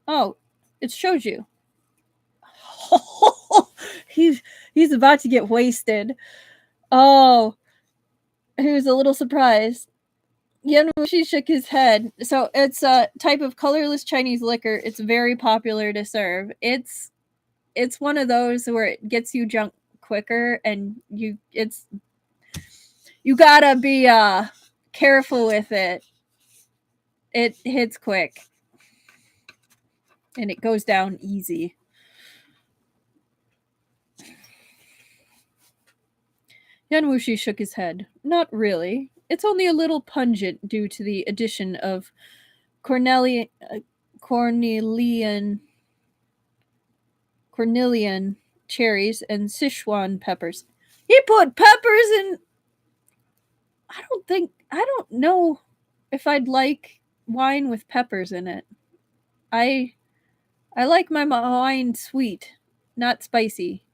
Oh, it's Shoju. He's about to get wasted. Oh, he was a little surprised. Yan Wushi shook his head. So it's a type of colorless Chinese liquor. It's very popular to serve. It's one of those where it gets you drunk quicker, and you gotta be careful with it. It hits quick, and it goes down easy. Yan Wushi shook his head. Not really. It's only a little pungent due to the addition of cornelian cherries and Sichuan peppers. He put peppers in. I don't know if I'd like wine with peppers in it. I like my wine sweet, not spicy.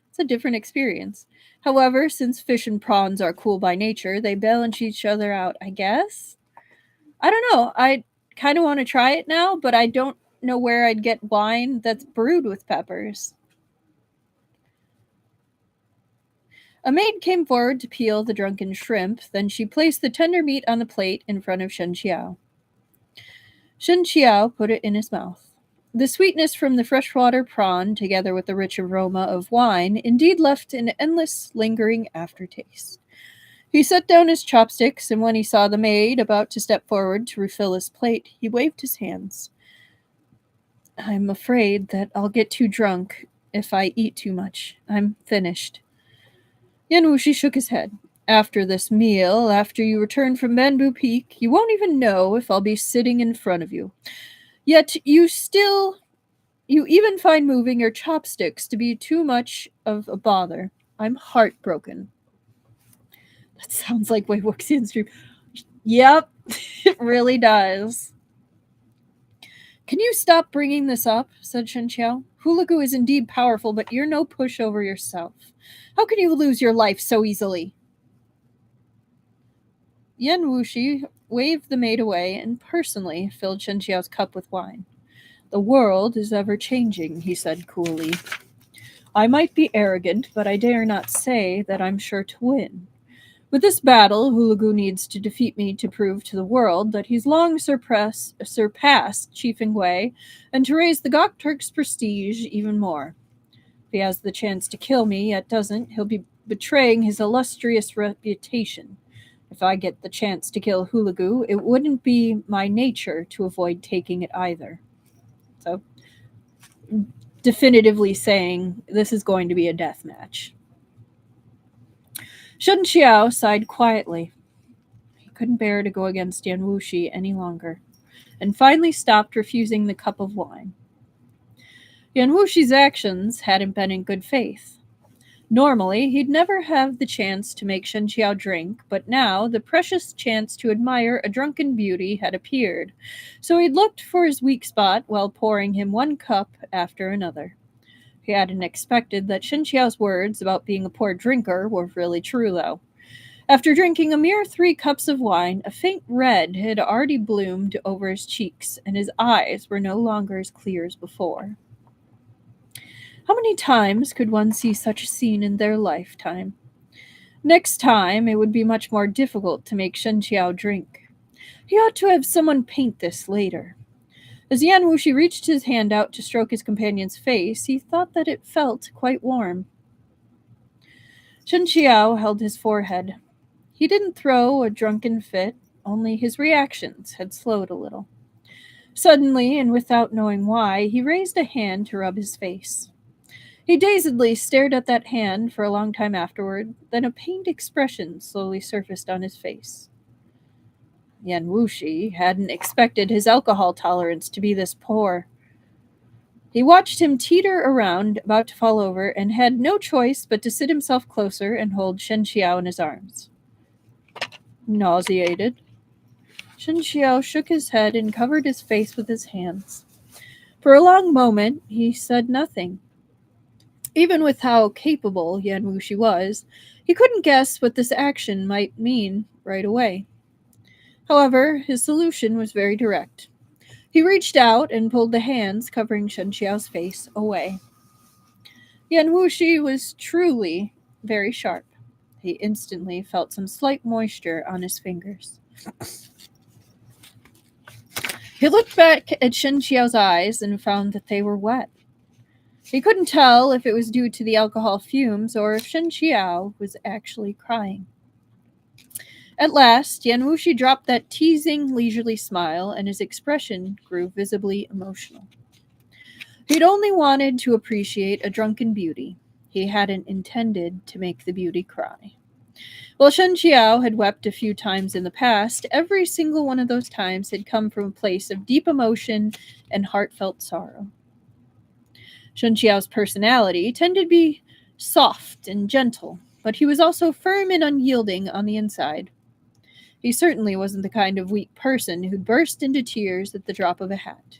It's a different experience. However, since fish and prawns are cool by nature, they balance each other out, I guess. I don't know. I kind of want to try it now, but I don't know where I'd get wine that's brewed with peppers. A maid came forward to peel the drunken shrimp, then she placed the tender meat on the plate in front of Shen Qiao. Shen Qiao put it in his mouth. The sweetness from the freshwater prawn, together with the rich aroma of wine, indeed left an endless, lingering aftertaste. He set down his chopsticks, and when he saw the maid about to step forward to refill his plate, he waved his hands. I'm afraid that I'll get too drunk if I eat too much. I'm finished. Yan Wushi shook his head. After this meal, after you return from Bamboo Peak, you won't even know if I'll be sitting in front of you. Yet you even find moving your chopsticks to be too much of a bother. I'm heartbroken. That sounds like Wei Wuxian's dream. Yep, it really does. Can you stop bringing this up? Said Shen Qiao. Hulugu is indeed powerful, but you're no pushover yourself. How can you lose your life so easily? Yan Wushi waved the maid away and personally filled Shen Qiao's cup with wine. The world is ever-changing, he said coolly. I might be arrogant, but I dare not say that I'm sure to win. With this battle, Hulugu needs to defeat me to prove to the world that he's long surpassed Chief Wei, and to raise the Gok Turk's prestige even more. If he has the chance to kill me, yet doesn't, he'll be betraying his illustrious reputation. If I get the chance to kill Hulugu, it wouldn't be my nature to avoid taking it either. So, definitively saying this is going to be a death match. Shen Qiao sighed quietly. He couldn't bear to go against Yan Wushi any longer, and finally stopped refusing the cup of wine. Yan Wushi's actions hadn't been in good faith. Normally, he'd never have the chance to make Shen Qiao drink, but now the precious chance to admire a drunken beauty had appeared, so he'd looked for his weak spot while pouring him one cup after another. He hadn't expected that Shen Qiao's words about being a poor drinker were really true, though. After drinking a mere 3 cups of wine, a faint red had already bloomed over his cheeks, and his eyes were no longer as clear as before. How many times could one see such a scene in their lifetime? Next time, it would be much more difficult to make Shen Qiao drink. He ought to have someone paint this later. As Yan Wushi reached his hand out to stroke his companion's face, he thought that it felt quite warm. Shen Qiao held his forehead. He didn't throw a drunken fit, only his reactions had slowed a little. Suddenly, and without knowing why, he raised a hand to rub his face. He dazedly stared at that hand for a long time afterward, then a pained expression slowly surfaced on his face. Yan Wushi hadn't expected his alcohol tolerance to be this poor. He watched him teeter around, about to fall over, and had no choice but to sit himself closer and hold Shen Qiao in his arms. Nauseated, Shen Qiao shook his head and covered his face with his hands. For a long moment, he said nothing. Even with how capable Yan Wushi was, he couldn't guess what this action might mean right away. However, his solution was very direct. He reached out and pulled the hands covering Shen Qiao's face away. Yan Wushi was truly very sharp. He instantly felt some slight moisture on his fingers. He looked back at Shen Qiao's eyes and found that they were wet. He couldn't tell if it was due to the alcohol fumes or if Shen Qiao was actually crying. At last, Yan Wushi dropped that teasing, leisurely smile, and his expression grew visibly emotional. He'd only wanted to appreciate a drunken beauty. He hadn't intended to make the beauty cry. While Shen Qiao had wept a few times in the past, every single one of those times had come from a place of deep emotion and heartfelt sorrow. Shen Qiao's personality tended to be soft and gentle, but he was also firm and unyielding on the inside. He certainly wasn't the kind of weak person who'd burst into tears at the drop of a hat.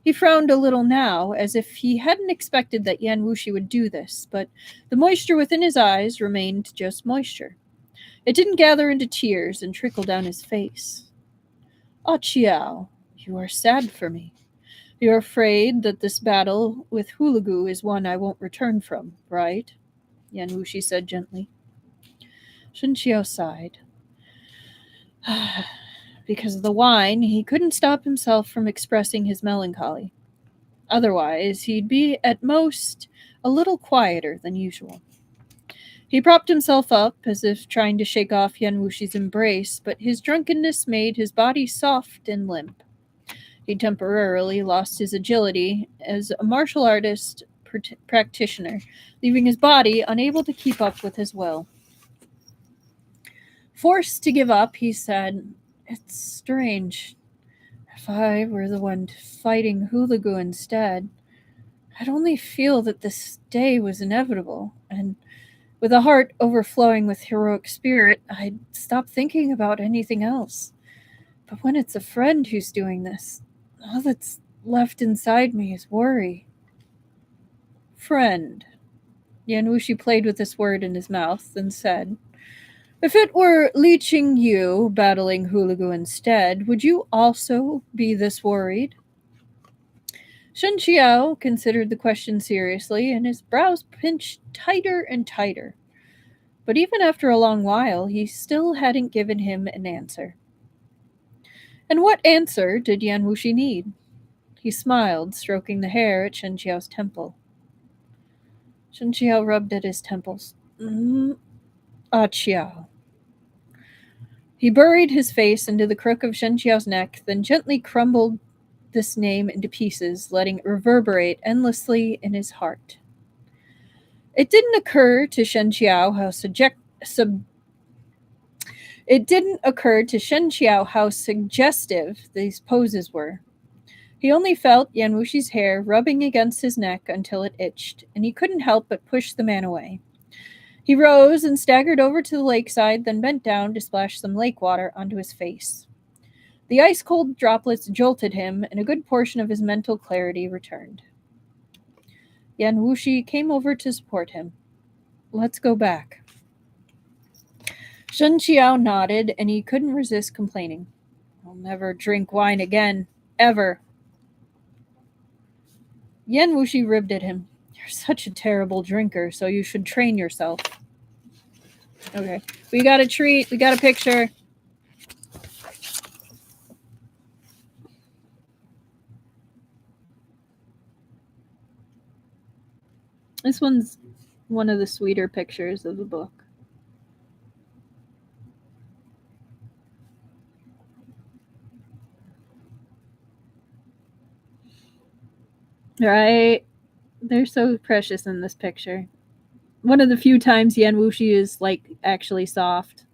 He frowned a little now, as if he hadn't expected that Yan Wushi would do this, but the moisture within his eyes remained just moisture. It didn't gather into tears and trickle down his face. "Ah, Qiao, you are sad for me. You're afraid that this battle with Hulugu is one I won't return from, right?" Yan Wushi said gently. Shen Qiao sighed. Because of the wine, he couldn't stop himself from expressing his melancholy. Otherwise, he'd be at most a little quieter than usual. He propped himself up as if trying to shake off Yan Wushi's embrace, but his drunkenness made his body soft and limp. He temporarily lost his agility as a martial artist practitioner, leaving his body unable to keep up with his will. Forced to give up, he said, "It's strange. If I were the one fighting Hulugu instead, I'd only feel that this day was inevitable, and with a heart overflowing with heroic spirit, I'd stop thinking about anything else. But when it's a friend who's doing this, all that's left inside me is worry." Friend. Yan Wushi played with this word in his mouth, then said, "If it were Li Qing Yu battling Hulugu instead, would you also be this worried?" Shen Qiao considered the question seriously, and his brows pinched tighter and tighter. But even after a long while, he still hadn't given him an answer. And what answer did Yan Wushi need? He smiled, stroking the hair at Shen Qiao's temple. Shen Qiao rubbed at his temples. Qiao. He buried his face into the crook of Shen Qiao's neck, then gently crumbled this name into pieces, letting it reverberate endlessly in his heart. It didn't occur to Shen Qiao how suggestive these poses were. He only felt Yan Wushi's hair rubbing against his neck until it itched, and he couldn't help but push the man away. He rose and staggered over to the lakeside, then bent down to splash some lake water onto his face. The ice-cold droplets jolted him, and a good portion of his mental clarity returned. Yan Wushi came over to support him. "Let's go back." Shen Qiao nodded, and he couldn't resist complaining. "I'll never drink wine again. Ever." Yan Wushi ribbed at him. "You're such a terrible drinker, so you should train yourself." Okay. We got a treat. We got a picture. This one's one of the sweeter pictures of the book. Right? They're so precious in this picture. One of the few times Yan Wushi is, like, actually soft.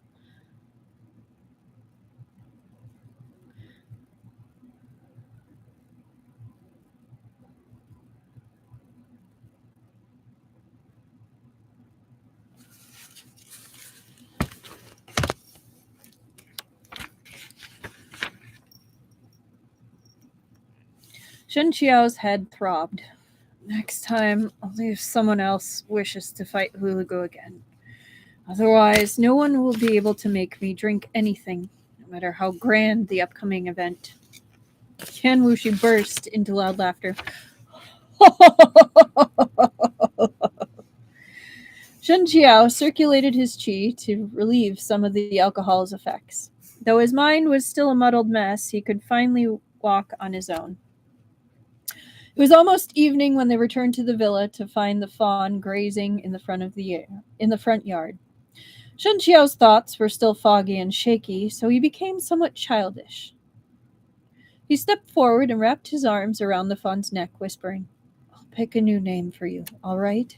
Shen Qiao's head throbbed. "Next time, only if someone else wishes to fight Hulugu again. Otherwise, no one will be able to make me drink anything, no matter how grand the upcoming event." Yan Wushi burst into loud laughter. Shen Qiao circulated his qi to relieve some of the alcohol's effects. Though his mind was still a muddled mess, he could finally walk on his own. It was almost evening when they returned to the villa to find the fawn grazing in the front yard. Shen Qiao's thoughts were still foggy and shaky, so he became somewhat childish. He stepped forward and wrapped his arms around the fawn's neck, whispering, "I'll pick a new name for you, all right?"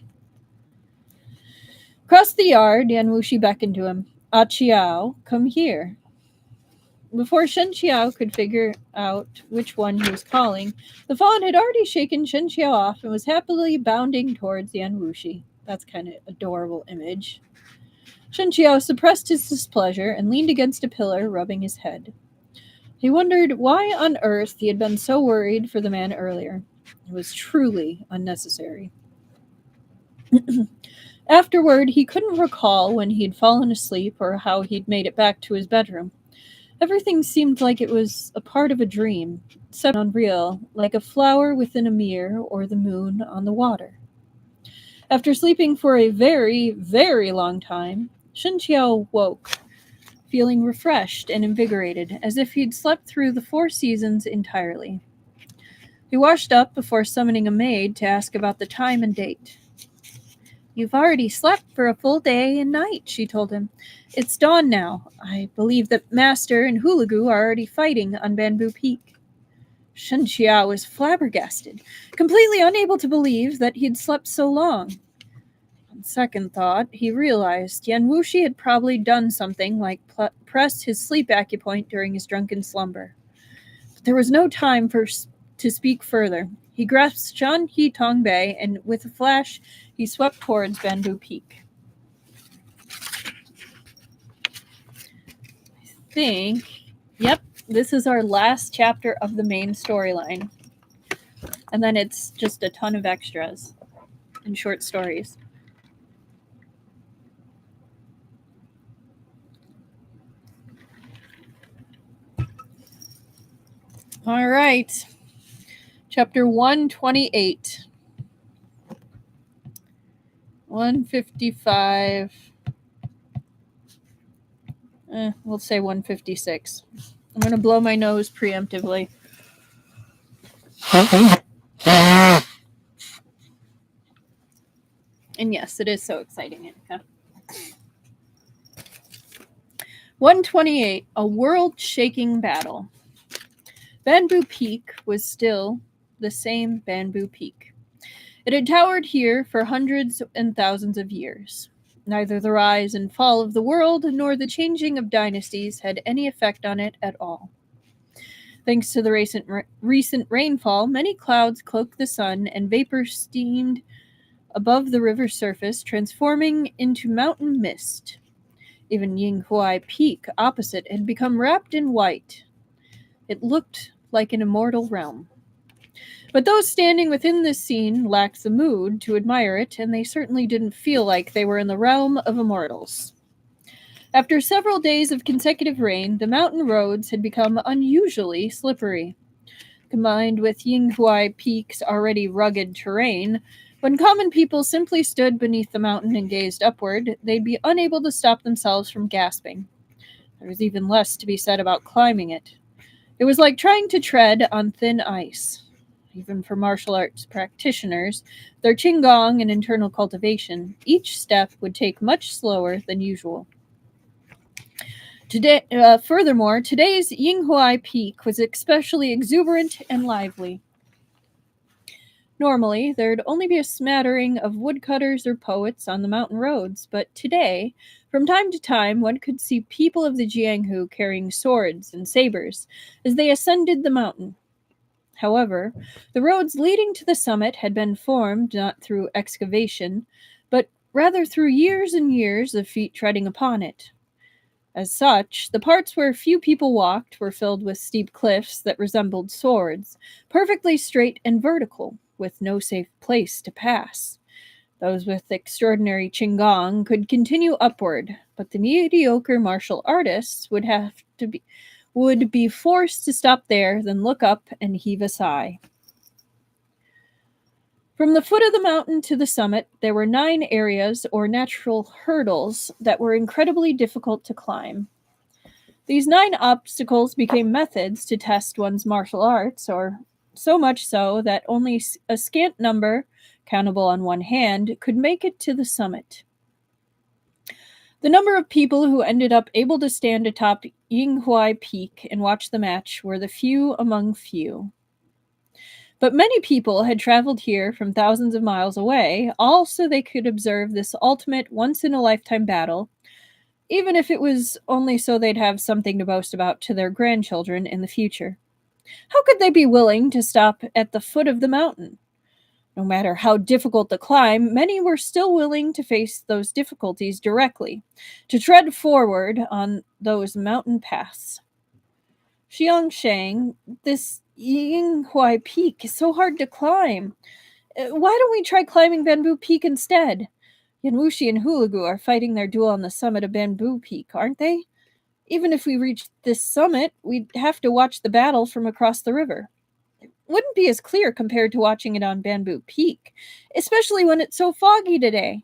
Across the yard, Yan Wushi beckoned to him. "Qiao, come here." Before Shen Qiao could figure out which one he was calling, the fawn had already shaken Shen Qiao off and was happily bounding towards Yan Wushi. That's kind of adorable image. Shen Qiao suppressed his displeasure and leaned against a pillar, rubbing his head. He wondered why on earth he had been so worried for the man earlier. It was truly unnecessary. Afterward, he couldn't recall when he'd fallen asleep or how he'd made it back to his bedroom. Everything seemed like it was a part of a dream, separate and unreal, like a flower within a mirror or the moon on the water. After sleeping for a very, very long time, Shen Qiao woke, feeling refreshed and invigorated, as if he'd slept through the 4 seasons entirely. He washed up before summoning a maid to ask about the time and date. "You've already slept for a full day and night," she told him. "It's dawn now. I believe that Master and Hulugu are already fighting on Bamboo Peak." Shen Qiao was flabbergasted, completely unable to believe that he'd slept so long. On second thought, he realized Yan Wushi had probably done something like press his sleep acupoint during his drunken slumber. But there was no time to speak further. He grasped Shan Yi Tongbei, and with a flash, he swept towards Bamboo Peak. Yep, this is our last chapter of the main storyline. And then it's just a ton of extras and short stories. All right. Chapter 128. 155. We'll say 156. I'm going to blow my nose preemptively. And yes, it is so exciting. 128. A world-shaking battle. Bamboo Peak was still the same Bamboo Peak. It had towered here for hundreds and thousands of years. Neither the rise and fall of the world nor the changing of dynasties had any effect on it at all. Thanks to the recent rainfall, many clouds cloaked the sun and vapor steamed above the river's surface, transforming into mountain mist. Even Yinghuai Peak opposite had become wrapped in white. It looked like an immortal realm. But those standing within this scene lacked the mood to admire it, and they certainly didn't feel like they were in the realm of immortals. After several days of consecutive rain, the mountain roads had become unusually slippery. Combined with Yinghuai Peak's already rugged terrain, when common people simply stood beneath the mountain and gazed upward, they'd be unable to stop themselves from gasping. There was even less to be said about climbing it. It was like trying to tread on thin ice. Even for martial arts practitioners, their qigong and internal cultivation, each step would take much slower than usual. Furthermore, today's Yinghuai Peak was especially exuberant and lively. Normally, there'd only be a smattering of woodcutters or poets on the mountain roads, but today, from time to time, one could see people of the Jianghu carrying swords and sabers as they ascended the mountain. However, the roads leading to the summit had been formed not through excavation, but rather through years and years of feet treading upon it. As such, the parts where few people walked were filled with steep cliffs that resembled swords, perfectly straight and vertical, with no safe place to pass. Those with extraordinary qigong could continue upward, but the mediocre martial artists would be forced to stop there, then look up and heave a sigh. From the foot of the mountain to the summit, there were 9 areas or natural hurdles that were incredibly difficult to climb. These 9 obstacles became methods to test one's martial arts, or so much so that only a scant number, countable on one hand, could make it to the summit. The number of people who ended up able to stand atop Yinghuai Peak and watch the match were the few among few. But many people had traveled here from thousands of miles away, all so they could observe this ultimate once-in-a-lifetime battle, even if it was only so they'd have something to boast about to their grandchildren in the future. How could they be willing to stop at the foot of the mountain? No matter how difficult the climb, many were still willing to face those difficulties directly, to tread forward on those mountain paths. Xiangsheng, this Yinghuai Peak is so hard to climb. Why don't we try climbing Bamboo Peak instead? Yan Wushi and Hulugu are fighting their duel on the summit of Bamboo Peak, aren't they? Even if we reached this summit, we'd have to watch the battle from across the river. It wouldn't be as clear compared to watching it on Bamboo Peak, especially when it's so foggy today.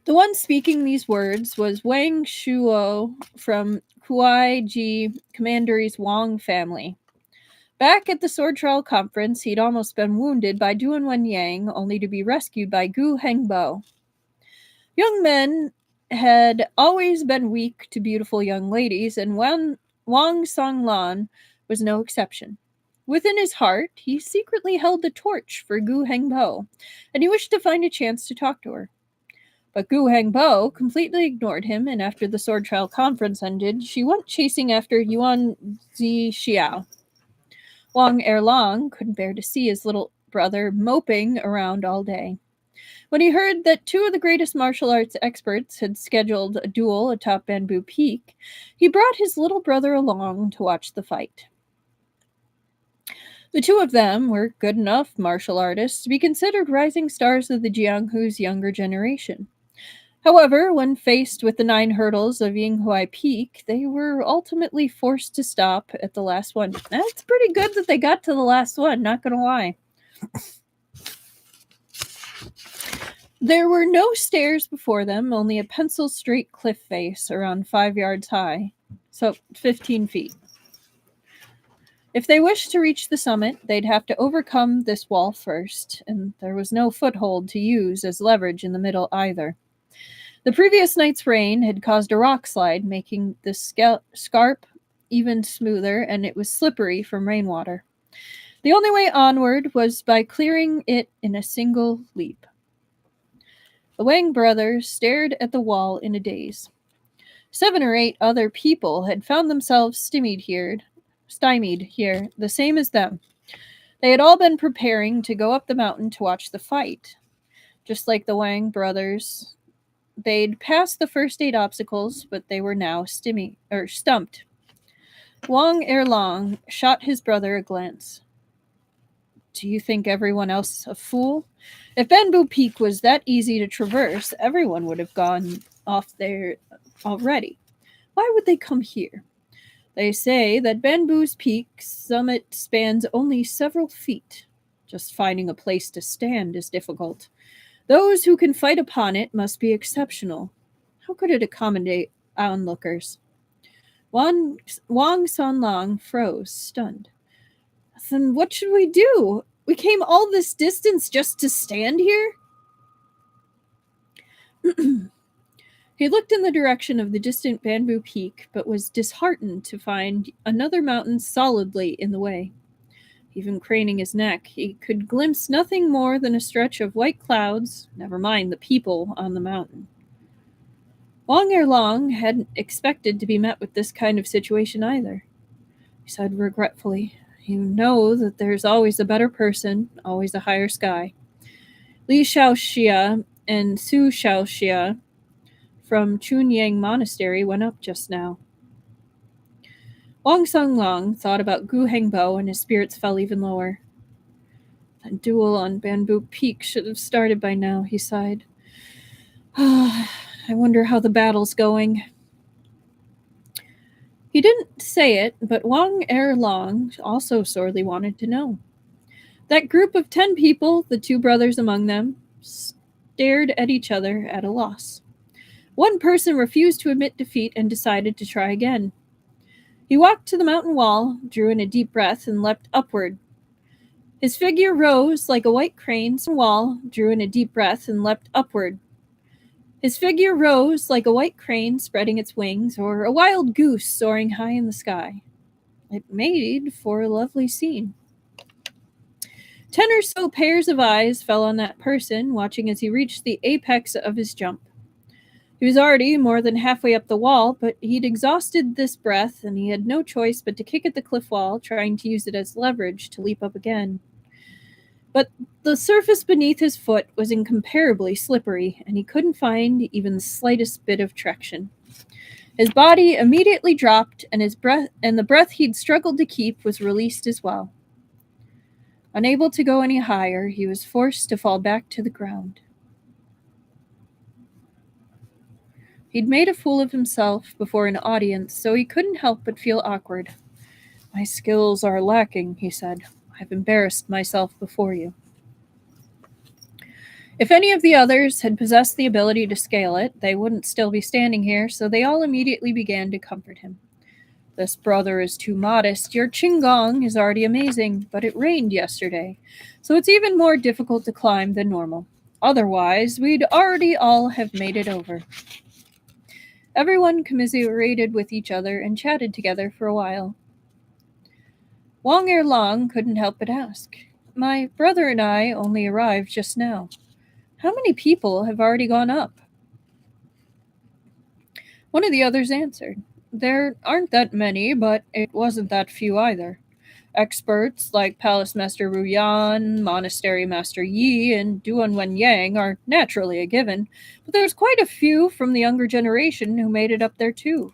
The one speaking these words was Wang Shuo from Kuai Ji Commandery's Wang family. Back at the sword trial conference, he'd almost been wounded by Duan Yang, only to be rescued by Gu Hengbo. Young men had always been weak to beautiful young ladies, and Wang Songlan was no exception. Within his heart, he secretly held the torch for Gu Hengbo, and he wished to find a chance to talk to her. But Gu Hengbo completely ignored him, and after the sword trial conference ended, she went chasing after Yuan Xiao. Wang Erlong couldn't bear to see his little brother moping around all day. When he heard that two of the greatest martial arts experts had scheduled a duel atop Bamboo Peak, he brought his little brother along to watch the fight. The two of them were good enough martial artists to be considered rising stars of the Jianghu's younger generation. However, when faced with the 9 hurdles of Yinghuai Peak, they were ultimately forced to stop at the last one. That's pretty good that they got to the last one, not gonna lie. There were no stairs before them, only a pencil-straight cliff face around 5 yards high, so 15 feet. If they wished to reach the summit, they'd have to overcome this wall first, and there was no foothold to use as leverage in the middle either. The previous night's rain had caused a rock slide, making the scarp even smoother, and it was slippery from rainwater. The only way onward was by clearing it in a single leap. The Wang brothers stared at the wall in a daze. 7 or 8 other people had found themselves stymied here, the same as them. They had all been preparing to go up the mountain to watch the fight. Just like the Wang brothers, they'd passed the first 8 obstacles, but they were now stumped. Wang Erlong shot his brother a glance. Do you think everyone else a fool? If Bamboo Peak was that easy to traverse, everyone would have gone off there already. Why would they come here? They say that Bamboo's Peak summit spans only several feet. Just finding a place to stand is difficult. Those who can fight upon it must be exceptional. How could it accommodate onlookers? Wang Sanlang froze, stunned. Then what should we do? We came all this distance just to stand here? He looked in the direction of the distant Bamboo Peak, but was disheartened to find another mountain solidly in the way. Even craning his neck, he could glimpse nothing more than a stretch of white clouds, never mind the people on the mountain. Wang Erlong hadn't expected to be met with this kind of situation either. He said regretfully, You know that there's always a better person, always a higher sky. Li Shaoxia and Su Shaoxia from Chunyang Monastery went up just now. Wang Songlong thought about Gu Hengbo and his spirits fell even lower. That duel on Bamboo Peak should have started by now, he sighed. I wonder how the battle's going. He didn't say it, but Wang Erlong also sorely wanted to know. That group of 10 people, the 2 brothers among them, stared at each other at a loss. One person refused to admit defeat and decided to try again. He walked to the mountain wall, drew in a deep breath, and leapt upward. His figure rose like a white crane. Wall drew in a deep breath and leapt upward. His figure rose like a white crane spreading its wings, or a wild goose soaring high in the sky. It made for a lovely scene. 10 or so pairs of eyes fell on that person, watching as he reached the apex of his jump. He was already more than halfway up the wall, but he'd exhausted this breath, and he had no choice but to kick at the cliff wall, trying to use it as leverage to leap up again. But the surface beneath his foot was incomparably slippery, and he couldn't find even the slightest bit of traction. His body immediately dropped, and the breath he'd struggled to keep was released as well. Unable to go any higher, he was forced to fall back to the ground. He'd made a fool of himself before an audience, so he couldn't help but feel awkward. My skills are lacking, he said. I've embarrassed myself before you. If any of the others had possessed the ability to scale it, they wouldn't still be standing here, so they all immediately began to comfort him. This brother is too modest. Your Qinggong is already amazing, but it rained yesterday, so it's even more difficult to climb than normal. Otherwise, we'd already all have made it over. Everyone commiserated with each other and chatted together for a while. Wang Erlong couldn't help but ask, "My brother and I only arrived just now. How many people have already gone up?" One of the others answered, "There aren't that many, but it wasn't that few either. Experts like Palace Master Ru Yan, Monastery Master Yi, and Duan Yang are naturally a given, but there's quite a few from the younger generation who made it up there too.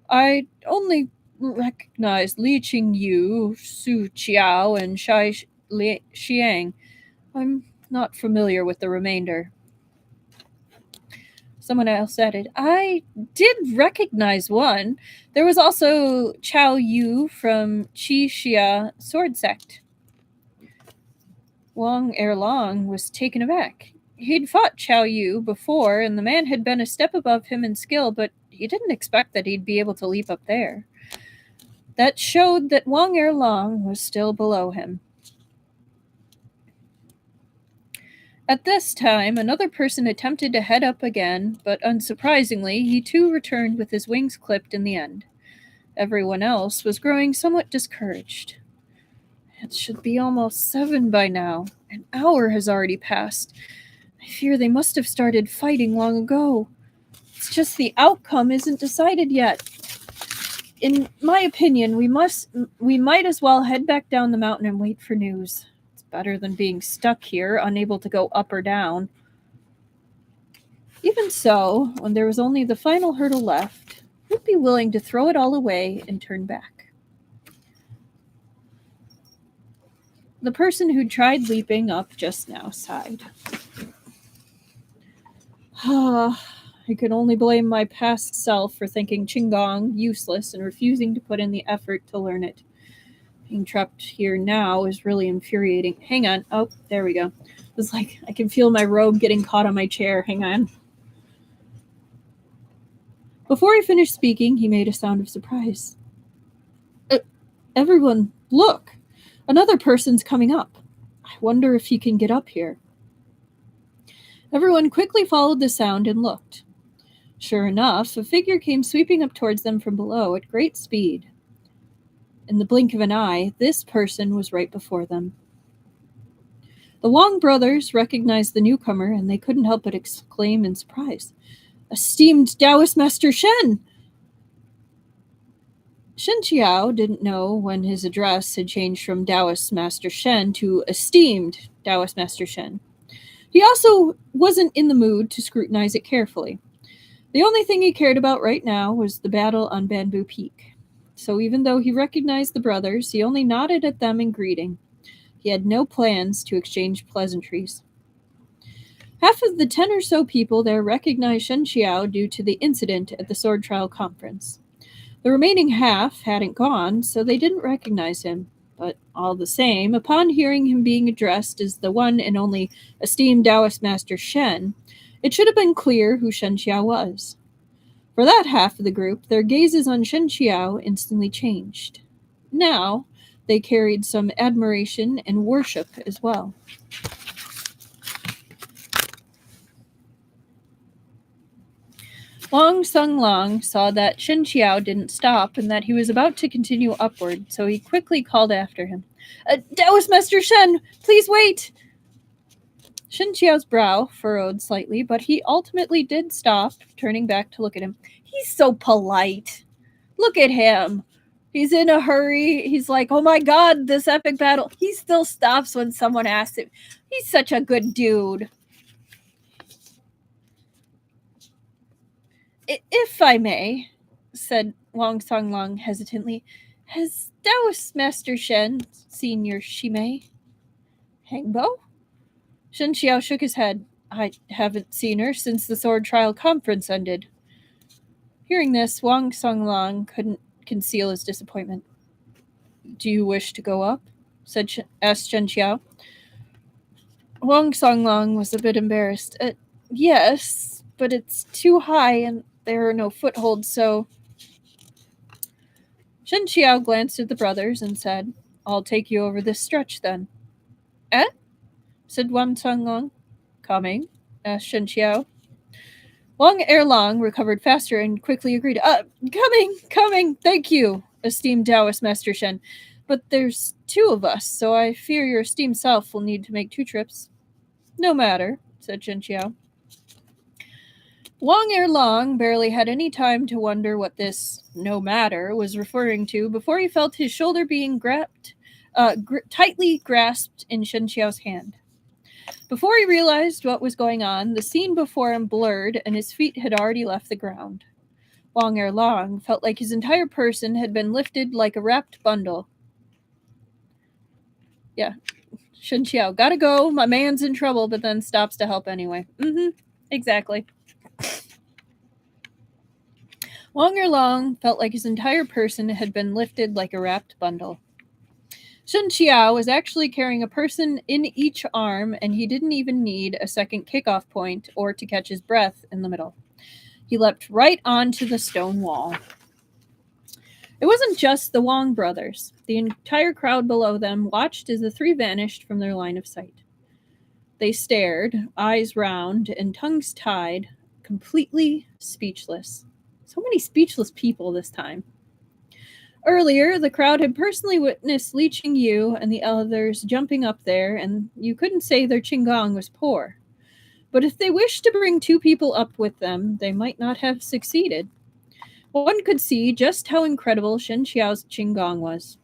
I only recognized Li Qingyu, Su Qiao, and Shai Xiang. I'm not familiar with the remainder." Someone else added, "I did recognize one. There was also Chao Yu from Qi Xia Sword Sect." Wang Erlong was taken aback. He'd fought Chao Yu before, and the man had been a step above him in skill, but he didn't expect that he'd be able to leap up there. That showed that Wang Erlong was still below him. At this time, another person attempted to head up again, but unsurprisingly, he too returned with his wings clipped in the end. Everyone else was growing somewhat discouraged. It should be almost 7 by now. An hour has already passed. I fear they must have started fighting long ago. It's just the outcome isn't decided yet. In my opinion, we might as well head back down the mountain and wait for news. Better than being stuck here, unable to go up or down. Even so, when there was only the final hurdle left, who'd be willing to throw it all away and turn back? The person who tried leaping up just now sighed. I can only blame my past self for thinking Qinggong useless and refusing to put in the effort to learn it. Being trapped here now is really infuriating. Hang on. Oh, there we go. It's like I can feel my robe getting caught on my chair. Hang on. Before he finished speaking, he made a sound of surprise. Everyone, look! Another person's coming up. I wonder if he can get up here. Everyone quickly followed the sound and looked. Sure enough, a figure came sweeping up towards them from below at great speed. In the blink of an eye, this person was right before them. The Wang brothers recognized the newcomer, and they couldn't help but exclaim in surprise, "Esteemed Taoist Master Shen!" Shen Qiao didn't know when his address had changed from Taoist Master Shen to Esteemed Taoist Master Shen. He also wasn't in the mood to scrutinize it carefully. The only thing he cared about right now was the battle on Bamboo Peak. So even though he recognized the brothers, he only nodded at them in greeting. He had no plans to exchange pleasantries. Half of the 10 or so people there recognized Shen Qiao due to the incident at the Sword Trial Conference. The remaining half hadn't gone, so they didn't recognize him. But all the same, upon hearing him being addressed as the one and only esteemed Taoist Master Shen, it should have been clear who Shen Qiao was. For that half of the group, their gazes on Shen Qiao instantly changed. Now, they carried some admiration and worship as well. Long Sung Long saw that Shen Qiao didn't stop and that he was about to continue upward, so he quickly called after him. "Taoist Master Shen, please wait!" Shen Qiao's brow furrowed slightly, but he ultimately did stop, turning back to look at him. He's so polite. Look at him. He's in a hurry. He's like, "Oh my god, this epic battle." He still stops when someone asks him. He's such a good dude. "If I may," said Wang Songlong hesitantly, "has Taoist Master Shen seen your Shimei?" "Hangbo?" Shen Qiao shook his head. "I haven't seen her since the Sword Trial Conference ended." Hearing this, Wang Songlong couldn't conceal his disappointment. "Do you wish to go up?" asked Shen Qiao. Wang Songlong was a bit embarrassed. Yes, but it's too high and there are no footholds, so... Shen Qiao glanced at the brothers and said, I'll take you over this stretch then. Eh? Said Wang Songlong. Coming? Asked Shen Qiao. Wang Erlong recovered faster and quickly agreed. Coming, thank you, esteemed Taoist Master Shen. But there's 2 of us, so I fear your esteemed self will need to make 2 trips. No matter, said Shen Qiao. Wang Erlong barely had any time to wonder what this no matter was referring to before he felt his shoulder being tightly grasped in Shen Qiao's hand. Before he realized what was going on, the scene before him blurred and his feet had already left the ground. Wang Erlong felt like his entire person had been lifted like a wrapped bundle. Yeah, Shen Qiao, gotta go, my man's in trouble, but then stops to help anyway. Exactly. Wang Erlong felt like his entire person had been lifted like a wrapped bundle. Shen Qiao was actually carrying a person in each arm, and he didn't even need a second kickoff point or to catch his breath in the middle. He leapt right onto the stone wall. It wasn't just the Wang brothers. The entire crowd below them watched as the 3 vanished from their line of sight. They stared, eyes round and tongues tied, completely speechless. So many speechless people this time. Earlier, the crowd had personally witnessed Li Qingyu and the others jumping up there, and you couldn't say their qinggong was poor. But if they wished to bring 2 people up with them, they might not have succeeded. One could see just how incredible Shen Qiao's qinggong was.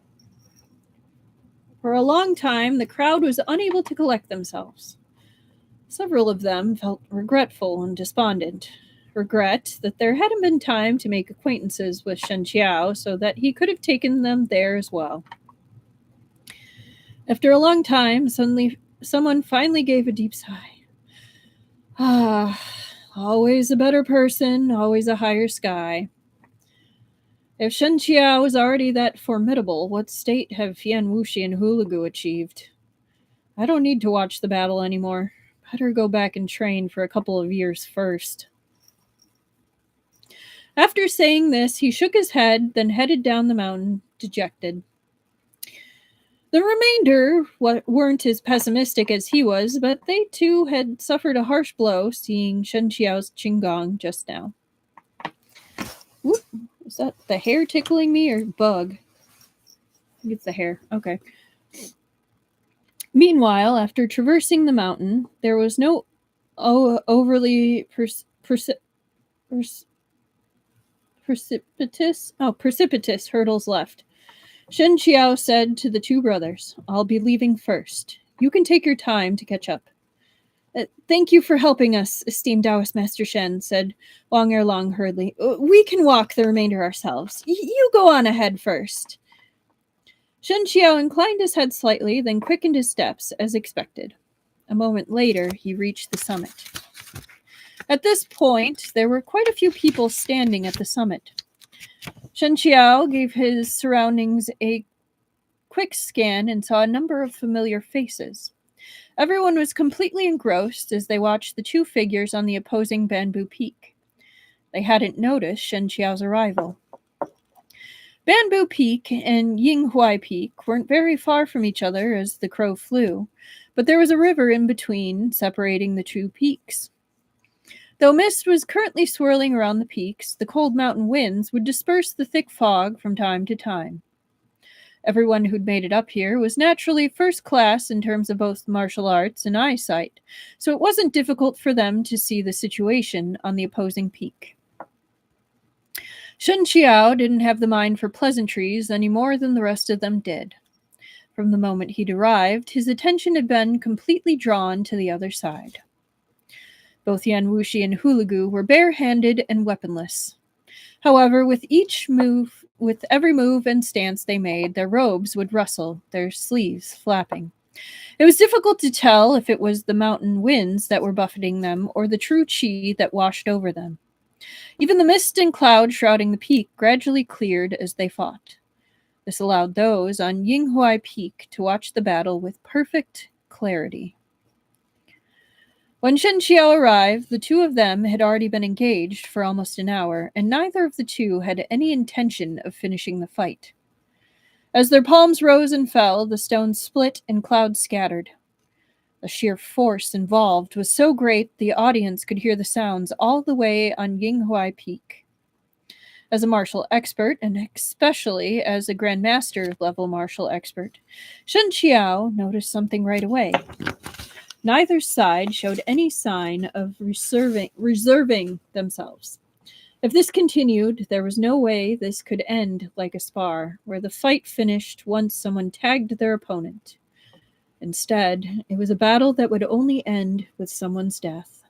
For a long time, the crowd was unable to collect themselves. Several of them felt regretful and despondent. Regret that there hadn't been time to make acquaintances with Shen Qiao so that he could have taken them there as well. After a long time, suddenly someone finally gave a deep sigh. Always a better person, always a higher sky. If Shen Qiao was already that formidable, what state have Yan Wushi and Hulugu achieved? I don't need to watch the battle anymore. Better go back and train for a couple of years first. After saying this, he shook his head, then headed down the mountain, dejected. The remainder weren't as pessimistic as he was, but they too had suffered a harsh blow seeing Shen Qiao's qinggong just now. Whoop. Is that the hair tickling me or bug? I think it's the hair. Okay. Meanwhile, after traversing the mountain, there was no overly precipitous hurdles left. Shen Qiao said to the 2 brothers, I'll be leaving first. You can take your time to catch up. Thank you for helping us, esteemed Taoist Master Shen, said Wang Erlong hurriedly. We can walk the remainder ourselves. You go on ahead first. Shen Qiao inclined his head slightly, then quickened his steps, as expected. A moment later, he reached the summit. At this point, there were quite a few people standing at the summit. Shen Qiao gave his surroundings a quick scan and saw a number of familiar faces. Everyone was completely engrossed as they watched the 2 figures on the opposing bamboo peak. They hadn't noticed Shen Qiao's arrival. Bamboo Peak and Yinghuai Peak weren't very far from each other as the crow flew, but there was a river in between, separating the 2 peaks. Though mist was currently swirling around the peaks, the cold mountain winds would disperse the thick fog from time to time. Everyone who'd made it up here was naturally first class in terms of both martial arts and eyesight, so it wasn't difficult for them to see the situation on the opposing peak. Shen Qiao didn't have the mind for pleasantries any more than the rest of them did. From the moment he'd arrived, his attention had been completely drawn to the other side. Both Yan Wushi and Hulugu were bare-handed and weaponless. However, with every move and stance they made, their robes would rustle, their sleeves flapping. It was difficult to tell if it was the mountain winds that were buffeting them or the true qi that washed over them. Even the mist and cloud shrouding the peak gradually cleared as they fought. This allowed those on Yinghuai Peak to watch the battle with perfect clarity. When Shen Qiao arrived, the two of them had already been engaged for almost an hour, and neither of the two had any intention of finishing the fight. As their palms rose and fell, the stones split and clouds scattered. The sheer force involved was so great the audience could hear the sounds all the way on Yinghuai Peak. As a martial expert, and especially as a Grandmaster level martial expert, Shen Qiao noticed something right away. Neither side showed any sign of reserving themselves. If this continued, there was no way this could end like a spar, where the fight finished once someone tagged their opponent. Instead, it was a battle that would only end with someone's death.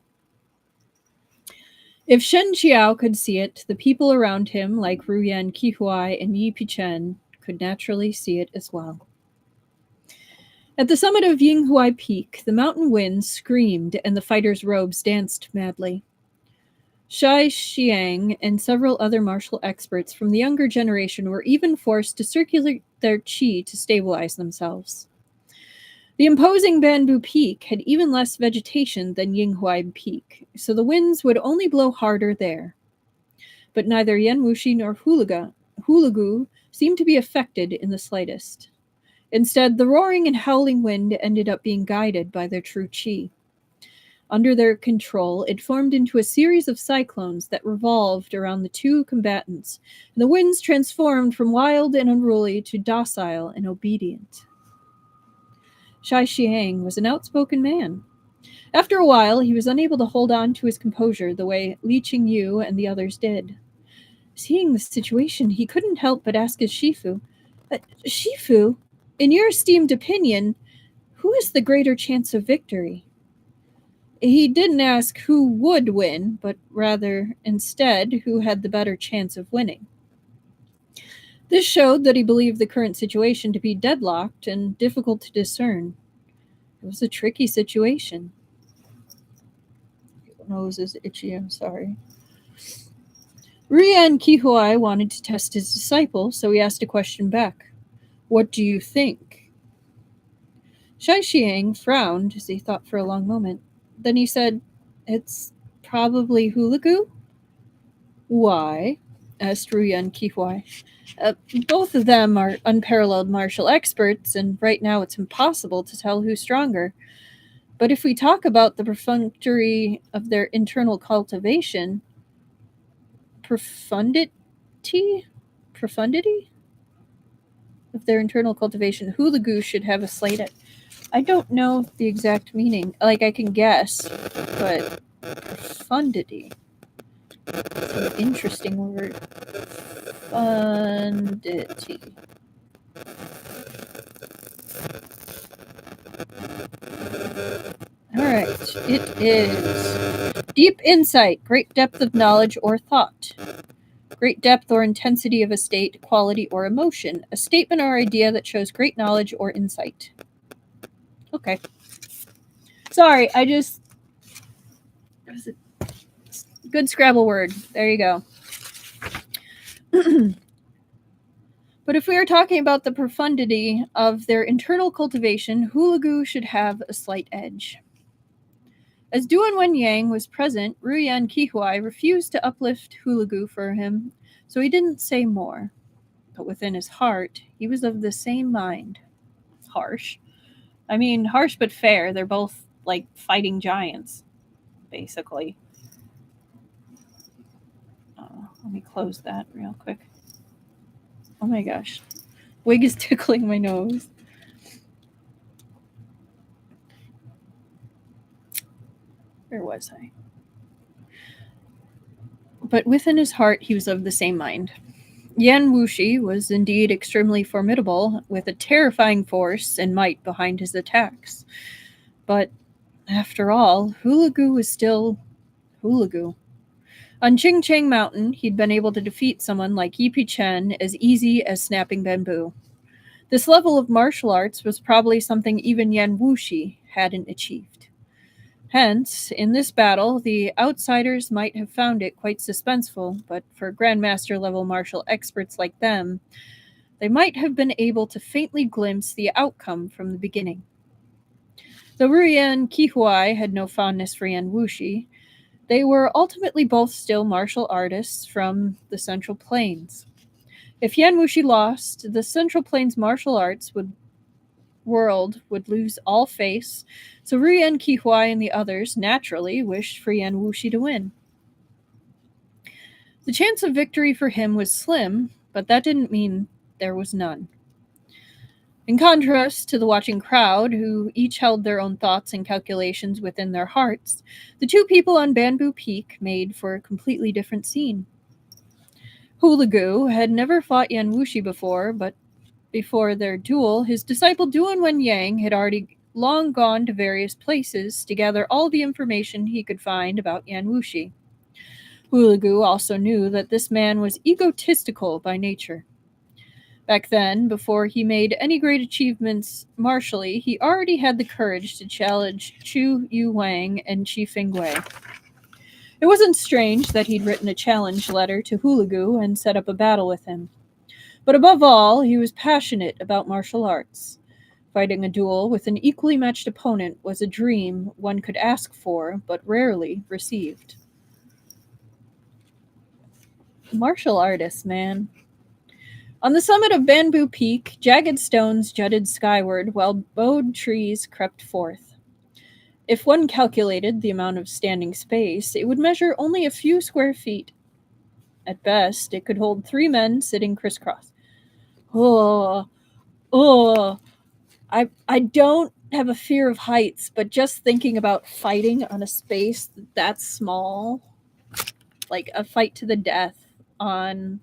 If Shen Qiao could see it, the people around him, like Ruyan Qihuai and Yi Pichen, could naturally see it as well. At the summit of Yinghuai Peak, the mountain winds screamed and the fighters' robes danced madly. Shai Xiang and several other martial experts from the younger generation were even forced to circulate their qi to stabilize themselves. The imposing bamboo peak had even less vegetation than Yinghuai Peak, so the winds would only blow harder there. But neither Yan Wushi nor Hulugu seemed to be affected in the slightest. Instead, the roaring and howling wind ended up being guided by their true qi. Under their control, it formed into a series of cyclones that revolved around the two combatants, and the winds transformed from wild and unruly to docile and obedient. Shai Xiang was an outspoken man. After a while, he was unable to hold on to his composure the way Li Qingyu and the others did. Seeing the situation, he couldn't help but ask his Shifu, Shifu, in your esteemed opinion, who has the greater chance of victory? He didn't ask who would win, but rather, instead, who had the better chance of winning. This showed that he believed the current situation to be deadlocked and difficult to discern. It was a tricky situation. My nose is itchy, I'm sorry. Ruyan Qihuai wanted to test his disciple, so he asked a question back. What do you think? Shai Xiang frowned as he thought for a long moment. Then he said, It's probably Hulugu? Why? Asked Ruyan Qihuai. Both of them are unparalleled martial experts, and right now it's impossible to tell who's stronger. But if we talk about the profundity of their internal cultivation, profundity of their internal cultivation, Hulugu should have a slight edge. I don't know the exact meaning. Like, I can guess, but profundity. It's an interesting word. Profundity. Alright, it is deep insight, great depth of knowledge or thought. Great depth or intensity of a state, quality, or emotion. A statement or idea that shows great knowledge or insight. Okay. Sorry, it was a good Scrabble word. There you go. But if we are talking about the profundity of their internal cultivation, Hulugu should have a slight edge. As Duan Ying was present, Ruyan Qihuai refused to uplift Hulugu for him, so he didn't say more. But within his heart, he was of the same mind. Harsh. I mean, harsh but fair. They're both, like, fighting giants, basically. Let me close that real quick. Oh my gosh. Wig is tickling my nose. Where was I? But within his heart, he was of the same mind. Yan Wushi was indeed extremely formidable, with a terrifying force and might behind his attacks. But, after all, Hulugu was still Hulugu. On Qingcheng Mountain, he'd been able to defeat someone like Yi Pichen as easy as snapping bamboo. This level of martial arts was probably something even Yan Wushi hadn't achieved. Hence, in this battle, the outsiders might have found it quite suspenseful, but for Grandmaster-level martial experts like them, they might have been able to faintly glimpse the outcome from the beginning. Though Yan Qihuai had no fondness for Yan Wushi, they were ultimately both still martial artists from the Central Plains. If Yan Wushi lost, the Central Plains martial arts world would lose all face, so Yan Qihuai and the others naturally wished for Yan Wushi to win. The chance of victory for him was slim, but that didn't mean there was none. In contrast to the watching crowd, who each held their own thoughts and calculations within their hearts, the two people on Bamboo Peak made for a completely different scene. Hulugu had never fought Yan Wushi before, but before their duel, his disciple Duan Ying had already long gone to various places to gather all the information he could find about Yan Wushi. Hulugu also knew that this man was egotistical by nature. Back then, before he made any great achievements martially, he already had the courage to challenge Chu Yu Wang and Qi Fingwei. It wasn't strange that he'd written a challenge letter to Hulugu and set up a battle with him. But above all, he was passionate about martial arts. Fighting a duel with an equally matched opponent was a dream one could ask for, but rarely received. Martial artists, man. On the summit of Bamboo Peak, jagged stones jutted skyward while bowed trees crept forth. If one calculated the amount of standing space, it would measure only a few square feet. At best, it could hold 3 men sitting crisscross. I don't have a fear of heights, but just thinking about fighting on a space that's small, like a fight to the death on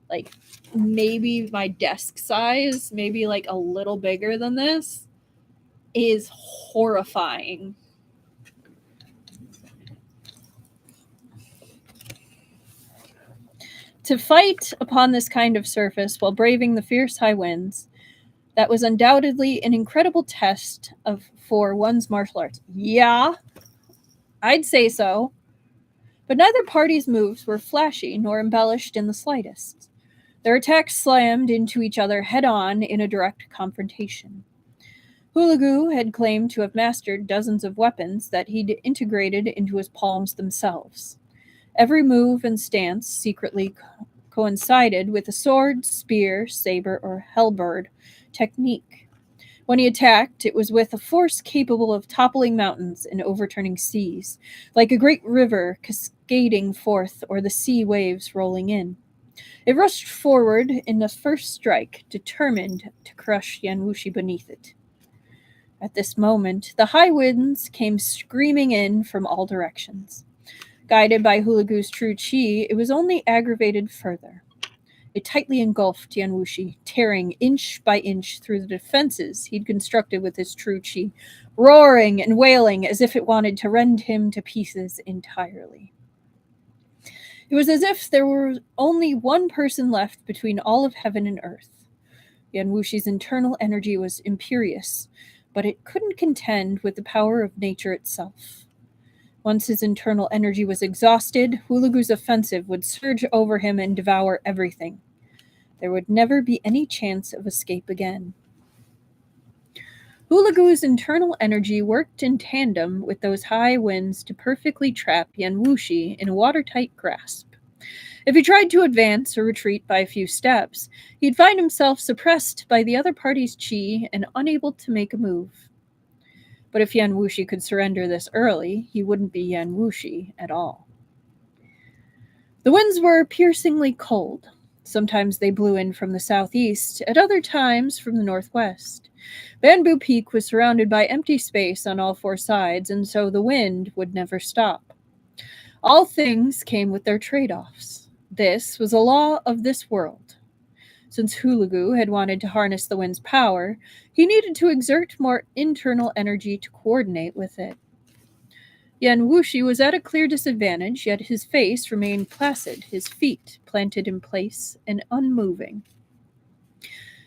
like maybe my desk size, maybe like a little bigger than this, is horrifying. To fight upon this kind of surface while braving the fierce high winds, that was undoubtedly an incredible test for one's martial arts. Yeah, I'd say so. But neither party's moves were flashy nor embellished in the slightest. Their attacks slammed into each other head-on in a direct confrontation. Hulugu had claimed to have mastered dozens of weapons that he'd integrated into his palms themselves. Every move and stance secretly coincided with a sword, spear, saber, or halberd technique. When he attacked, it was with a force capable of toppling mountains and overturning seas, like a great river cascading forth or the sea waves rolling in. It rushed forward in the first strike, determined to crush Yan Wushi beneath it. At this moment, the high winds came screaming in from all directions. Guided by Hulugu's true chi, it was only aggravated further. It tightly engulfed Yan Wushi, tearing inch by inch through the defenses he'd constructed with his true chi, roaring and wailing as if it wanted to rend him to pieces entirely. It was as if there were only one person left between all of heaven and earth. Yan Wushi's internal energy was imperious, but it couldn't contend with the power of nature itself. Once his internal energy was exhausted, Hulugu's offensive would surge over him and devour everything. There would never be any chance of escape again. Hulugu's internal energy worked in tandem with those high winds to perfectly trap Yan Wushi in a watertight grasp. If he tried to advance or retreat by a few steps, he'd find himself suppressed by the other party's chi and unable to make a move. But if Yan Wushi could surrender this early, he wouldn't be Yan Wushi at all. The winds were piercingly cold. Sometimes they blew in from the southeast, at other times from the northwest. Bamboo Peak was surrounded by empty space on all 4 sides, and so the wind would never stop. All things came with their trade-offs. This was a law of this world. Since Hulugu had wanted to harness the wind's power, he needed to exert more internal energy to coordinate with it. Yan Wushi was at a clear disadvantage, yet his face remained placid, his feet planted in place and unmoving.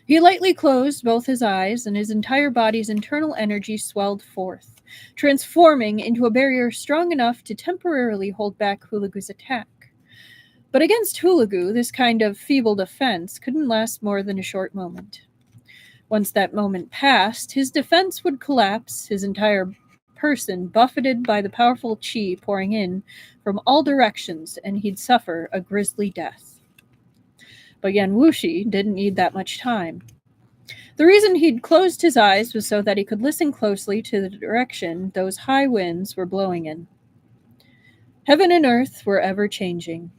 He lightly closed both his eyes, and his entire body's internal energy swelled forth, transforming into a barrier strong enough to temporarily hold back Hulugu's attack. But against Hulugu, this kind of feeble defense couldn't last more than a short moment. Once that moment passed, his defense would collapse, his entire person buffeted by the powerful qi pouring in from all directions, and he'd suffer a grisly death. But Yan Wushi didn't need that much time. The reason he'd closed his eyes was so that he could listen closely to the direction those high winds were blowing in. Heaven and earth were ever changing.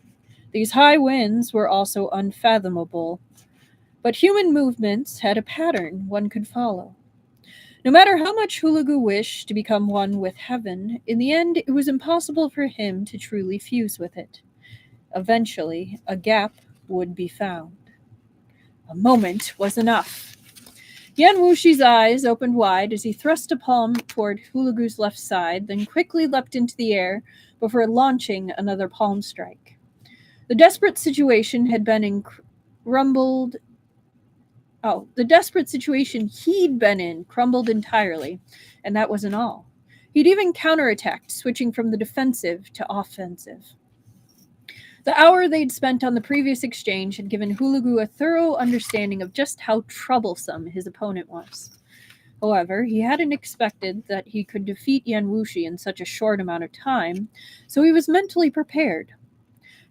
These high winds were also unfathomable, but human movements had a pattern one could follow. No matter how much Hulugu wished to become one with heaven, in the end it was impossible for him to truly fuse with it. Eventually, a gap would be found. A moment was enough. Yan Wushi's eyes opened wide as he thrust a palm toward Hulugu's left side, then quickly leapt into the air before launching another palm strike. The desperate situation he'd been in crumbled entirely, and that wasn't all. He'd even counterattacked, switching from the defensive to offensive. The hour they'd spent on the previous exchange had given Hulugu a thorough understanding of just how troublesome his opponent was. However, he hadn't expected that he could defeat Yan Wushi in such a short amount of time, so he was mentally prepared.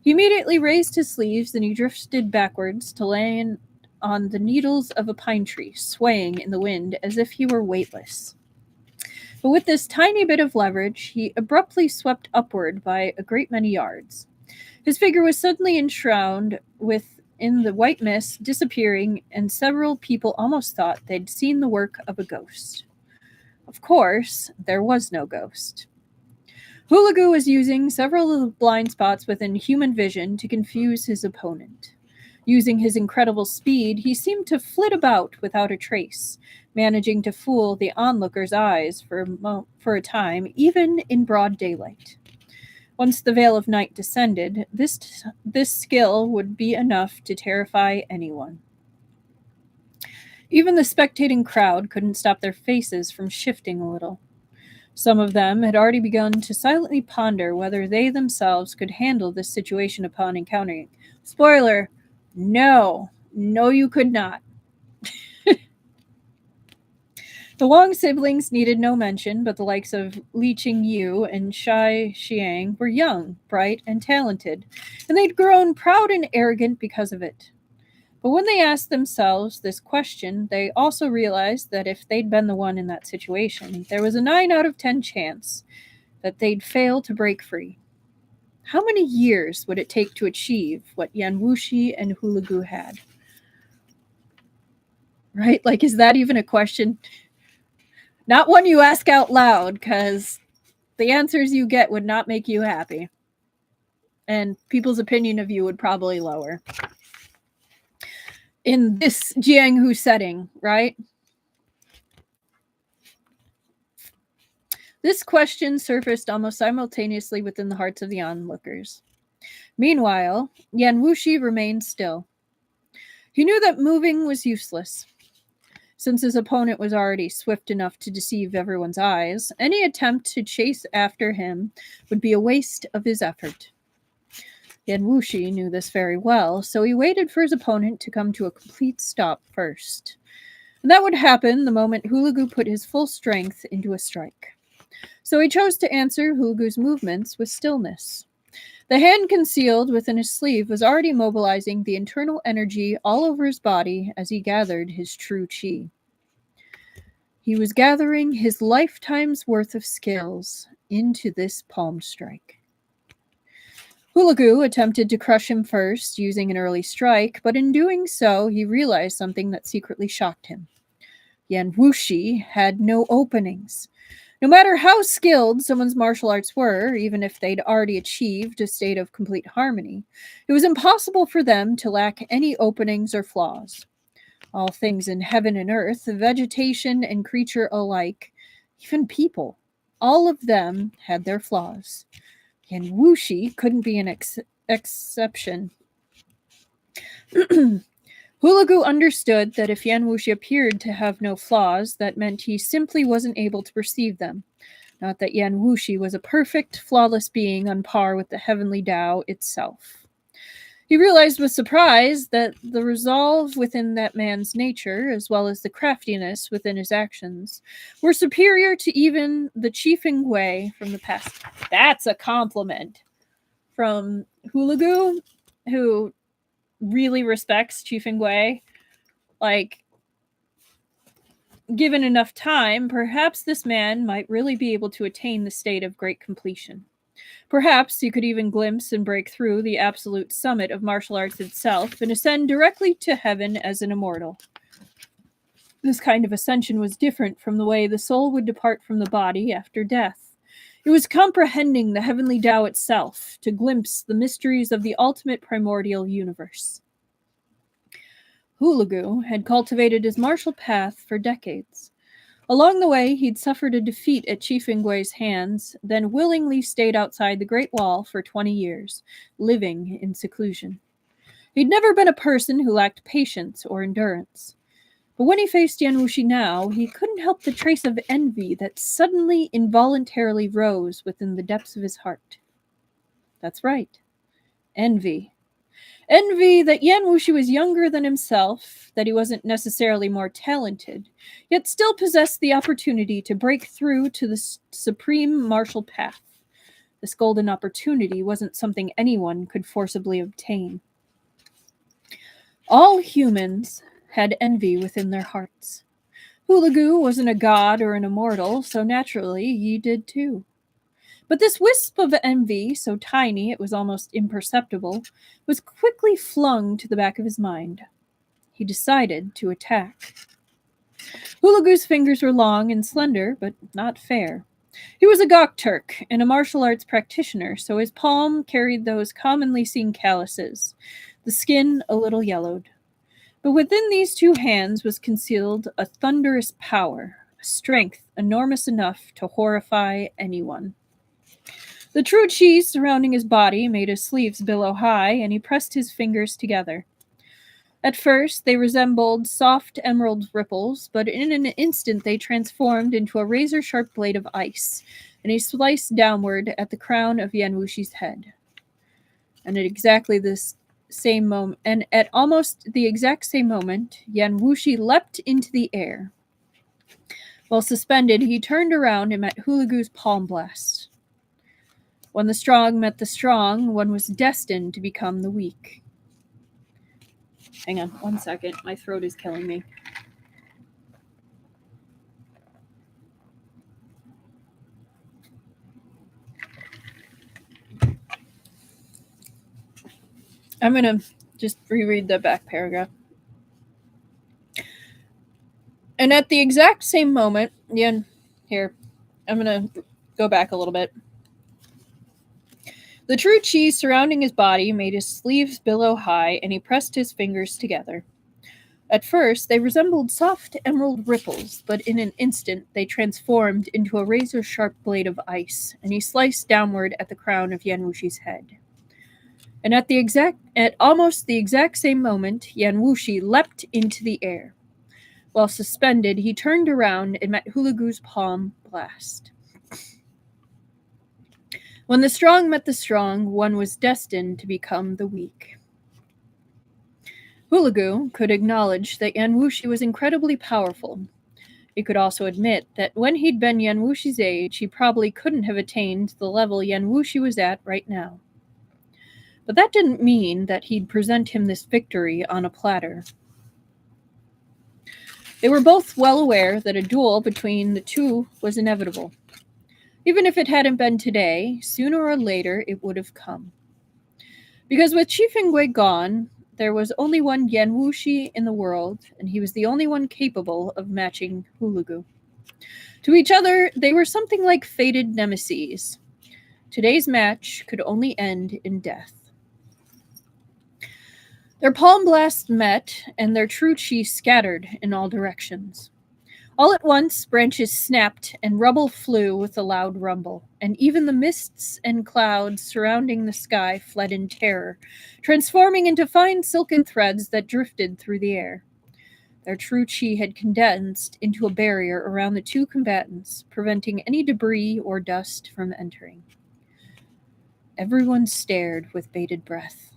He immediately raised his sleeves and he drifted backwards to land on the needles of a pine tree, swaying in the wind as if he were weightless. But with this tiny bit of leverage, he abruptly swept upward by a great many yards. His figure was suddenly enshrouded within the white mist, disappearing, and several people almost thought they'd seen the work of a ghost. Of course, there was no ghost. Hulugu was using several of the blind spots within human vision to confuse his opponent. Using his incredible speed, he seemed to flit about without a trace, managing to fool the onlookers' eyes for a time, even in broad daylight. Once the veil of night descended, this skill would be enough to terrify anyone. Even the spectating crowd couldn't stop their faces from shifting a little. Some of them had already begun to silently ponder whether they themselves could handle this situation upon encountering. Spoiler, no, you could not. The Wang siblings needed no mention, but the likes of Li Qingyu and Shai Xiang were young, bright, and talented, and they'd grown proud and arrogant because of it. But when they asked themselves this question, they also realized that if they'd been the one in that situation, there was a 9 out of 10 chance that they'd fail to break free. How many years would it take to achieve what Yan Wushi and Hulugu had? Right? Like, is that even a question? Not one you ask out loud, because the answers you get would not make you happy. And people's opinion of you would probably lower. In this Jianghu setting, right? This question surfaced almost simultaneously within the hearts of the onlookers. Meanwhile, Yan Wushi remained still. He knew that moving was useless. Since his opponent was already swift enough to deceive everyone's eyes, any attempt to chase after him would be a waste of his effort. Yan Wushi knew this very well, so he waited for his opponent to come to a complete stop first. And that would happen the moment Hulugu put his full strength into a strike. So he chose to answer Hulugu's movements with stillness. The hand concealed within his sleeve was already mobilizing the internal energy all over his body as he gathered his true qi. He was gathering his lifetime's worth of skills into this palm strike. Hulugu attempted to crush him first, using an early strike, but in doing so, he realized something that secretly shocked him. Yan Wushi had no openings. No matter how skilled someone's martial arts were, even if they'd already achieved a state of complete harmony, it was impossible for them to lack any openings or flaws. All things in heaven and earth, vegetation and creature alike, even people, all of them had their flaws. Yan Wushi couldn't be an exception. Hulugu understood that if Yan Wushi appeared to have no flaws, that meant he simply wasn't able to perceive them. Not that Yan Wushi was a perfect, flawless being on par with the heavenly Tao itself. He realized with surprise that the resolve within that man's nature, as well as the craftiness within his actions, were superior to even the Chiefing Wei from the past. That's a compliment from Hulugu, who really respects Chiefing Wei. Like, given enough time, perhaps this man might really be able to attain the state of great completion. Perhaps he could even glimpse and break through the absolute summit of martial arts itself and ascend directly to heaven as an immortal. This kind of ascension was different from the way the soul would depart from the body after death. It was comprehending the heavenly Tao itself, to glimpse the mysteries of the ultimate primordial universe. Hulugu had cultivated his martial path for decades. Along the way, he'd suffered a defeat at Chief Ingwe's hands, then willingly stayed outside the Great Wall for 20 years, living in seclusion. He'd never been a person who lacked patience or endurance. But when he faced Yan Wushi now, he couldn't help the trace of envy that suddenly, involuntarily rose within the depths of his heart. That's right. Envy. Envy that Yan Wushi was younger than himself, that he wasn't necessarily more talented, yet still possessed the opportunity to break through to the supreme martial path. This golden opportunity wasn't something anyone could forcibly obtain. All humans had envy within their hearts. Hulugu wasn't a god or an immortal, so naturally he did too. But this wisp of envy, so tiny it was almost imperceptible, was quickly flung to the back of his mind. He decided to attack. Hulugu's fingers were long and slender, but not fair. He was a Gokturk and a martial arts practitioner, so his palm carried those commonly seen calluses, the skin a little yellowed. But within these two hands was concealed a thunderous power, a strength enormous enough to horrify anyone. The true chi surrounding his body made his sleeves billow high, and he pressed his fingers together. At first, they resembled soft emerald ripples, but in an instant they transformed into a razor-sharp blade of ice, and he sliced downward at the crown of Yan Wushi's head. And at almost the exact same moment, Yan Wushi leapt into the air. While suspended, he turned around and met Hulugu's palm blast. When the strong met the strong, one was destined to become the weak. Hang on 1 second. My throat is killing me. I'm going to just reread the back paragraph. And at the exact same moment, I'm going to go back a little bit. The true chi surrounding his body made his sleeves billow high, and he pressed his fingers together. At first, they resembled soft emerald ripples, but in an instant they transformed into a razor-sharp blade of ice, and he sliced downward at the crown of Yan Wushi's head. And at almost the exact same moment, Yan Wushi leapt into the air. While suspended, he turned around and met Hulugu's palm blast. When the strong met the strong, one was destined to become the weak. Hulugu could acknowledge that Yan Wushi was incredibly powerful. He could also admit that when he'd been Yan Wushi's age, he probably couldn't have attained the level Yan Wushi was at right now. But that didn't mean that he'd present him this victory on a platter. They were both well aware that a duel between the two was inevitable. Even if it hadn't been today, sooner or later it would have come. Because with Chief Ingwe gone, there was only one Yan Wushi in the world, and he was the only one capable of matching Hulugu. To each other, they were something like fated nemeses. Today's match could only end in death. Their palm blasts met, and their true chi scattered in all directions. All at once, branches snapped, and rubble flew with a loud rumble, and even the mists and clouds surrounding the sky fled in terror, transforming into fine silken threads that drifted through the air. Their true chi had condensed into a barrier around the two combatants, preventing any debris or dust from entering. Everyone stared with bated breath.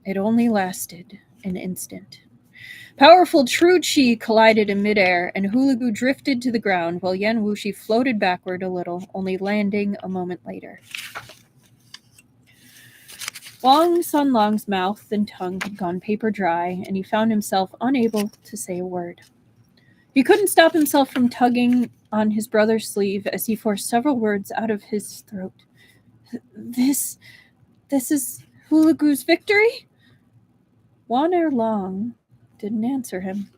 It only lasted an instant. Powerful true qi collided in midair, and Hulugu drifted to the ground while Yan Wushi floated backward a little, only landing a moment later. Wang Sunlong's mouth and tongue had gone paper dry, and he found himself unable to say a word. He couldn't stop himself from tugging on his brother's sleeve as he forced several words out of his throat. This is Hulugu's victory? Wan Erlong didn't answer him.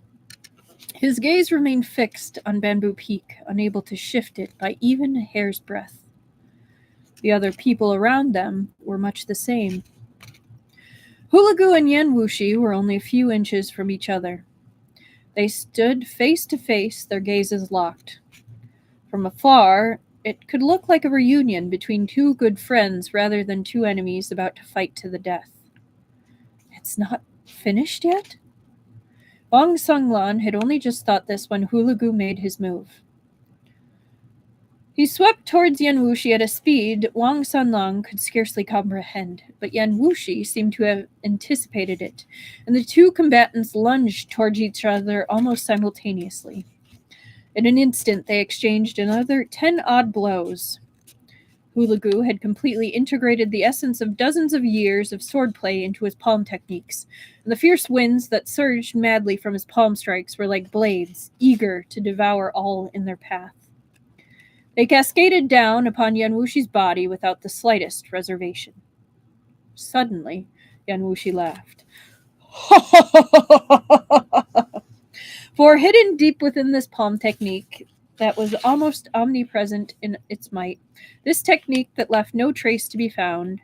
His gaze remained fixed on Bamboo Peak, unable to shift it by even a hair's breadth. The other people around them were much the same. Hulugu and Yan Wushi were only a few inches from each other. They stood face to face, their gazes locked. From afar, it could look like a reunion between two good friends rather than two enemies about to fight to the death. It's not finished yet? Wang Sunglan had only just thought this when Hulugu made his move. He swept towards Yan Wushi at a speed Wang Sunlang could scarcely comprehend, but Yan Wushi seemed to have anticipated it, and the two combatants lunged towards each other almost simultaneously. In an instant, they exchanged another 10 odd blows. Hulugu had completely integrated the essence of dozens of years of swordplay into his palm techniques, and the fierce winds that surged madly from his palm strikes were like blades, eager to devour all in their path. They cascaded down upon Yan Wushi's body without the slightest reservation. Suddenly, Yan Wushi laughed. For hidden deep within this palm technique that was almost omnipresent in its might, this technique that left no trace to be found,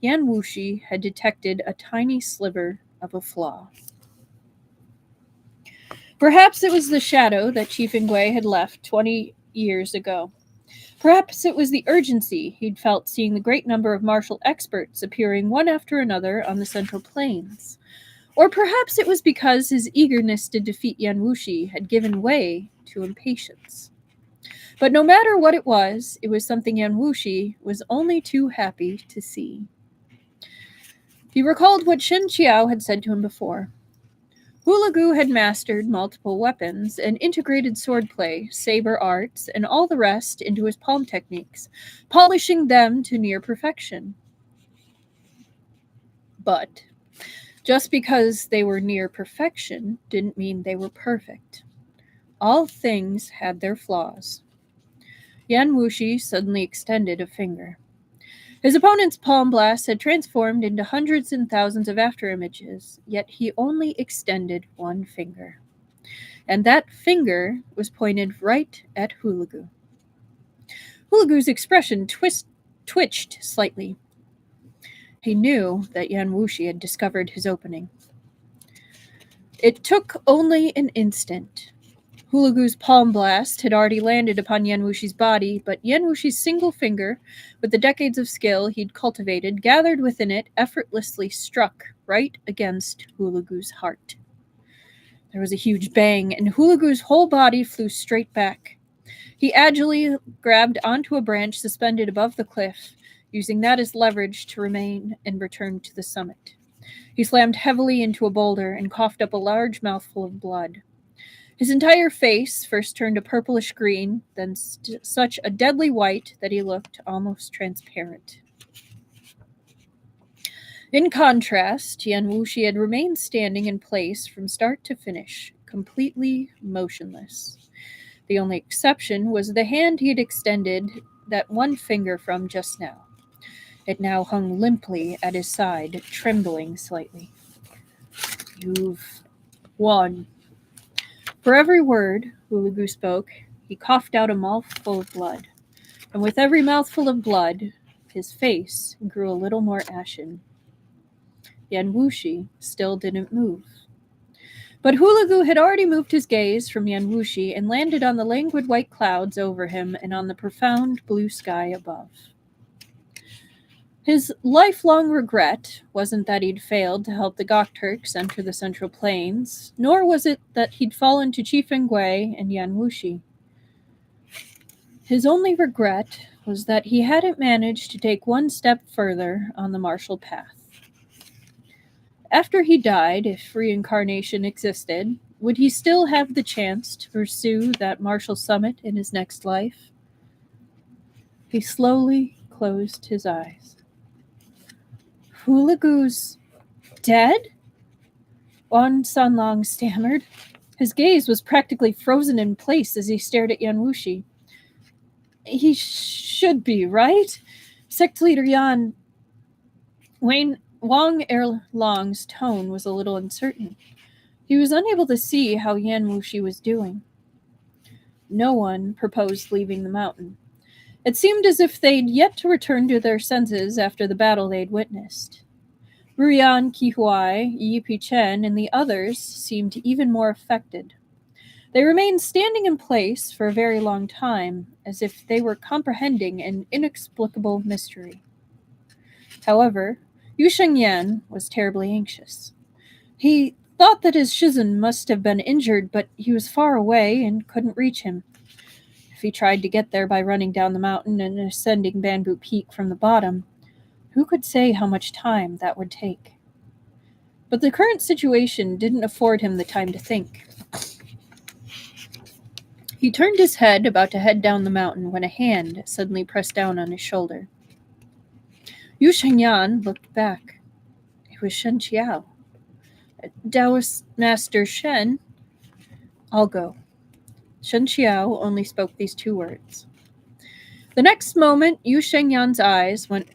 Yan Wushi had detected a tiny sliver of a flaw. Perhaps it was the shadow that Chief Ingui had left 20 years ago. Perhaps it was the urgency he'd felt seeing the great number of martial experts appearing one after another on the Central Plains. Or perhaps it was because his eagerness to defeat Yan Wushi had given way to impatience. But no matter what it was something Yan Wushi was only too happy to see. He recalled what Shen Qiao had said to him before. Hulugu had mastered multiple weapons and integrated swordplay, saber arts, and all the rest into his palm techniques, polishing them to near perfection. But just because they were near perfection didn't mean they were perfect. All things had their flaws. Yan Wushi suddenly extended a finger. His opponent's palm blast had transformed into hundreds and thousands of afterimages, yet he only extended one finger. And that finger was pointed right at Hulugu. Hulugu's expression twitched slightly. He knew that Yan Wushi had discovered his opening. It took only an instant. Hulugu's palm blast had already landed upon Yan Wushi's body, but Yan Wushi's single finger, with the decades of skill he'd cultivated, gathered within it, effortlessly struck right against Hulugu's heart. There was a huge bang, and Hulugu's whole body flew straight back. He agilely grabbed onto a branch suspended above the cliff, using that as leverage to remain and return to the summit. He slammed heavily into a boulder and coughed up a large mouthful of blood. His entire face first turned a purplish green, then such a deadly white that he looked almost transparent. In contrast, Yan Wushi had remained standing in place from start to finish, completely motionless. The only exception was the hand he had extended that one finger from just now. It now hung limply at his side, trembling slightly. "You've won." For every word Hulugu spoke, he coughed out a mouthful of blood. And with every mouthful of blood, his face grew a little more ashen. Yan Wushi still didn't move. But Hulugu had already moved his gaze from Yan Wushi and landed on the languid white clouds over him and on the profound blue sky above. His lifelong regret wasn't that he'd failed to help the Gokturks enter the Central Plains, nor was it that he'd fallen to Chief Ingui and Yan Wushi. His only regret was that he hadn't managed to take one step further on the martial path. After he died, if reincarnation existed, would he still have the chance to pursue that martial summit in his next life? He slowly closed his eyes. Hulugu's dead? Wan Sanlong stammered. His gaze was practically frozen in place as he stared at Yan Wushi. He should be, right? Sect leader Yan... Wang Erlong's tone was a little uncertain. He was unable to see how Yan Wushi was doing. No one proposed leaving the mountain. It seemed as if they'd yet to return to their senses after the battle they'd witnessed. Ruyan, Qihuai, Yi Chen, and the others seemed even more affected. They remained standing in place for a very long time, as if they were comprehending an inexplicable mystery. However, Yu Shengyan was terribly anxious. He thought that his Shizun must have been injured, but he was far away and couldn't reach him. If he tried to get there by running down the mountain and ascending Bamboo Peak from the bottom, who could say how much time that would take? But the current situation didn't afford him the time to think. He turned his head, about to head down the mountain, when a hand suddenly pressed down on his shoulder. Yu Shengyan looked back. It was Shen Qiao. Taoist Master Shen, I'll go. Shen Qiao only spoke these 2 words. The next moment, Yu Shengyan's eyes went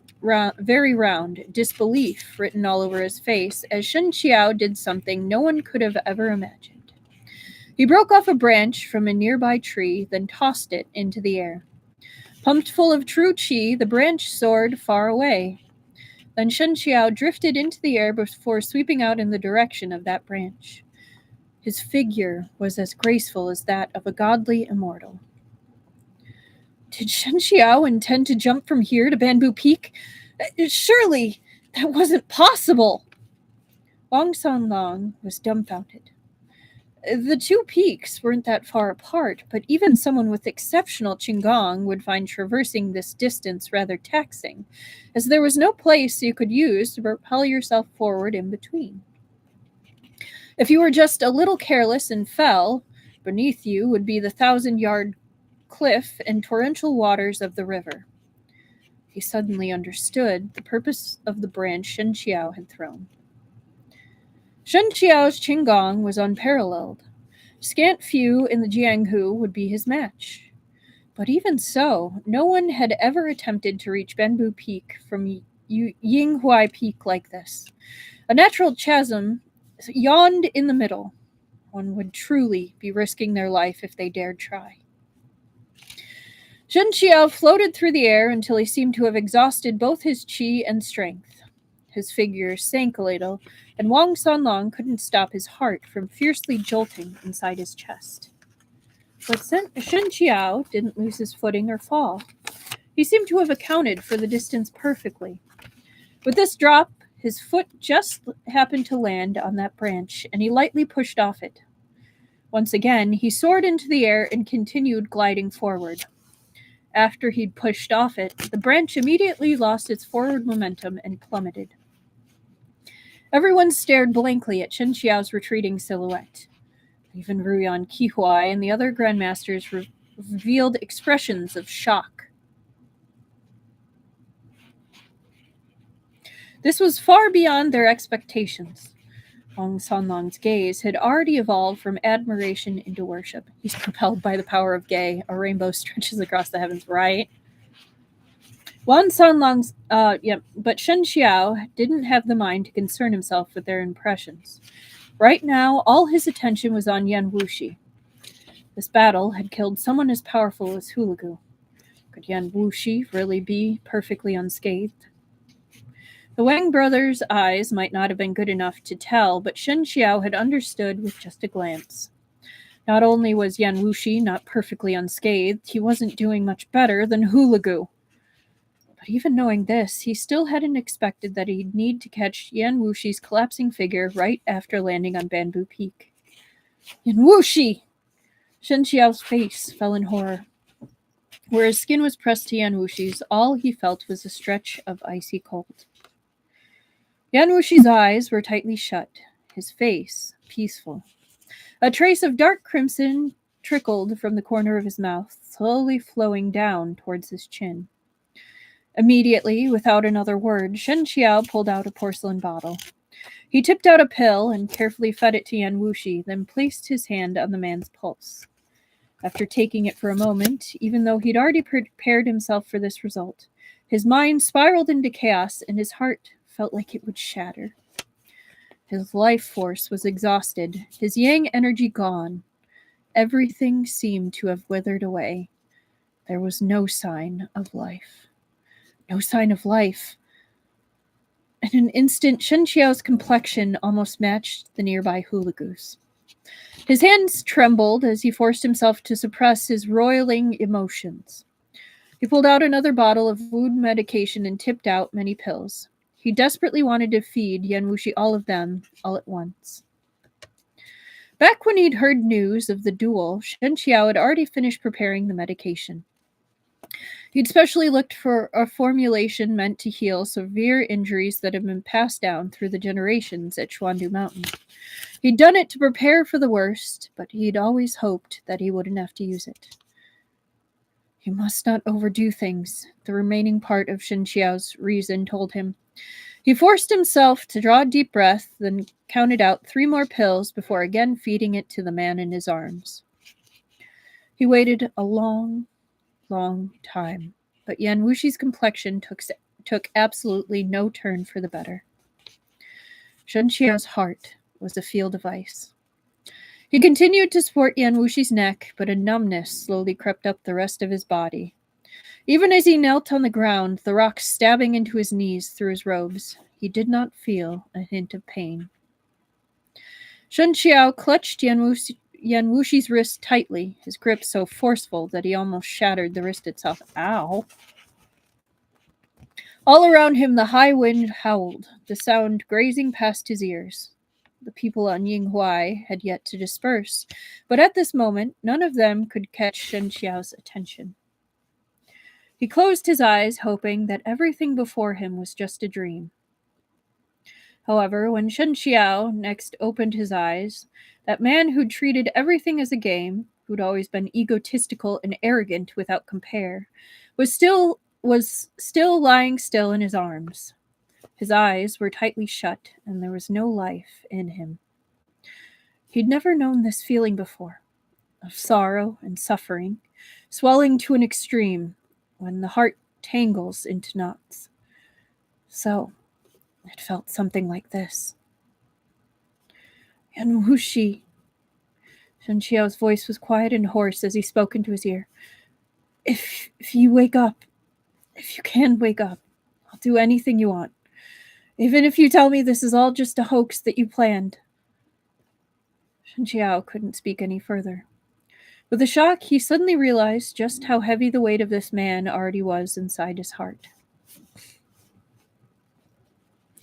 very round, disbelief written all over his face, as Shen Qiao did something no one could have ever imagined. He broke off a branch from a nearby tree, then tossed it into the air. Pumped full of true qi, the branch soared far away. Then Shen Qiao drifted into the air before sweeping out in the direction of that branch. His figure was as graceful as that of a godly immortal. Did Shen Qiao intend to jump from here to Bamboo Peak? Surely that wasn't possible. Wang Sanlong was dumbfounded. The 2 peaks weren't that far apart, but even someone with exceptional qigong would find traversing this distance rather taxing, as there was no place you could use to propel yourself forward in between. If you were just a little careless and fell, beneath you would be the 1,000-yard cliff and torrential waters of the river. He suddenly understood the purpose of the branch Shen Qiao had thrown. Shen Qiao's qigong was unparalleled. Scant few in the Jianghu would be his match. But even so, no one had ever attempted to reach Bamboo Peak from Yinghuai Peak like this. A natural chasm yawned in the middle. One would truly be risking their life if they dared try. Shen Qiao floated through the air until he seemed to have exhausted both his qi and strength. His figure sank a little, and Wang Sanlong couldn't stop his heart from fiercely jolting inside his chest. But Shen Qiao didn't lose his footing or fall. He seemed to have accounted for the distance perfectly. With this drop, his foot just happened to land on that branch, and he lightly pushed off it. Once again, he soared into the air and continued gliding forward. After he'd pushed off it, the branch immediately lost its forward momentum and plummeted. Everyone stared blankly at Shen Qiao's retreating silhouette. Even Ruyan Qihuai and the other grandmasters revealed expressions of shock. This was far beyond their expectations. Wang Sanlong's gaze had already evolved from admiration into worship. He's propelled by the power of Gay. A rainbow stretches across the heavens, right? Wang Sanlong's, but Shen Qiao didn't have the mind to concern himself with their impressions. Right now, all his attention was on Yan Wushi. This battle had killed someone as powerful as Hulugu. Could Yan Wushi really be perfectly unscathed? The Wang brothers' eyes might not have been good enough to tell, but Shen Qiao had understood with just a glance. Not only was Yan Wushi not perfectly unscathed, he wasn't doing much better than Hulugu. But even knowing this, he still hadn't expected that he'd need to catch Yan Wushi's collapsing figure right after landing on Bamboo Peak. Yan Wushi! Shen Qiao's face fell in horror. Where his skin was pressed to Yan Wushi's, all he felt was a stretch of icy cold. Yan Wushi's eyes were tightly shut, his face peaceful. A trace of dark crimson trickled from the corner of his mouth, slowly flowing down towards his chin. Immediately, without another word, Shen Qiao pulled out a porcelain bottle. He tipped out a pill and carefully fed it to Yan Wushi, then placed his hand on the man's pulse. After taking it for a moment, even though he'd already prepared himself for this result, his mind spiraled into chaos and his heart felt like it would shatter. His life force was exhausted, his yang energy gone. Everything seemed to have withered away. There was no sign of life. No sign of life. In an instant, Shen Qiao's complexion almost matched the nearby Hulugu's. His hands trembled as he forced himself to suppress his roiling emotions. He pulled out another bottle of wound medication and tipped out many pills. He desperately wanted to feed Yan Wushi all of them, all at once. Back when he'd heard news of the duel, Shen Qiao had already finished preparing the medication. He'd specially looked for a formulation meant to heal severe injuries that had been passed down through the generations at Xuandu Mountain. He'd done it to prepare for the worst, but he'd always hoped that he wouldn't have to use it. You must not overdo things, the remaining part of Shen Qiao's reason told him. He forced himself to draw a deep breath, then counted out 3 more pills before again feeding it to the man in his arms. He waited a long time, but Yan Wushi's complexion took absolutely no turn for the better. Shen Qiao's heart was a field of ice. He continued to support Yan Wushi's neck, but a numbness slowly crept up the rest of his body. Even as he knelt on the ground, the rocks stabbing into his knees through his robes, he did not feel a hint of pain. Shen Qiao clutched Yan Wushi's wrist tightly, his grip so forceful that he almost shattered the wrist itself. Ow! All around him the high wind howled, the sound grazing past his ears. The people on Yinghuai had yet to disperse, but at this moment none of them could catch Shen Qiao's attention. He closed his eyes, hoping that everything before him was just a dream. However, when Shen Qiao next opened his eyes, that man who'd treated everything as a game, who'd always been egotistical and arrogant without compare, was still lying still in his arms. His eyes were tightly shut, and there was no life in him. He'd never known this feeling before, of sorrow and suffering, swelling to an extreme, when the heart tangles into knots. So, it felt something like this. Yan Wushi. Shen Qiao's voice was quiet and hoarse as he spoke into his ear. If you wake up, if you can wake up, I'll do anything you want. Even if you tell me this is all just a hoax that you planned. Shen Qiao couldn't speak any further. With a shock, he suddenly realized just how heavy the weight of this man already was inside his heart.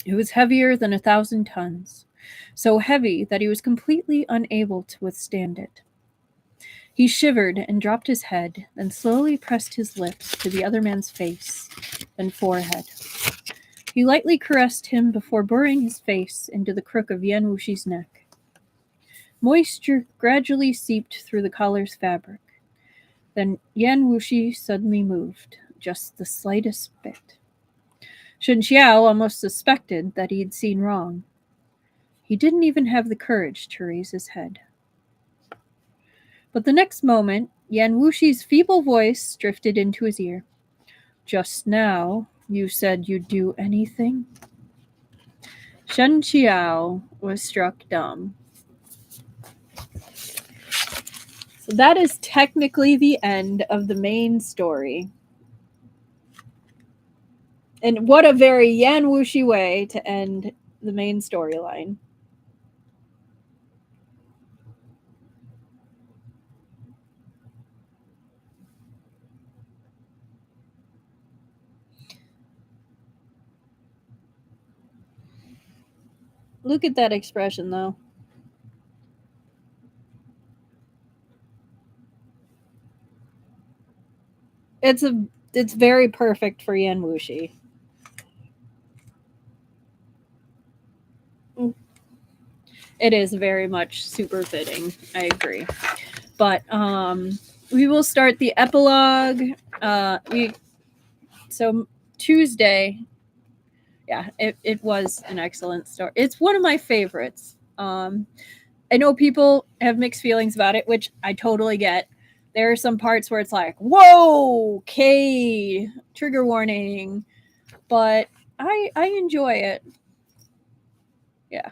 It was heavier than 1,000 tons, so heavy that he was completely unable to withstand it. He shivered and dropped his head, then slowly pressed his lips to the other man's face, then forehead. He lightly caressed him before burying his face into the crook of Yan Wushi's neck. Moisture gradually seeped through the collar's fabric. Then Yan Wushi suddenly moved, just the slightest bit. Shen Qiao almost suspected that he'd seen wrong. He didn't even have the courage to raise his head. But the next moment, Yan Wushi's feeble voice drifted into his ear. Just now, you said you'd do anything? Shen Qiao was struck dumb. So that is technically the end of the main story. And what a very Yan Wushi way to end the main storyline. Look at that expression, though. It's very perfect for Yan Wushi. It is very much super fitting. I agree. But we will start the epilogue. So Tuesday, yeah, it was an excellent story. It's one of my favorites. I know people have mixed feelings about it, which I totally get. There are some parts where it's like, whoa, okay, trigger warning, but I enjoy it. Yeah.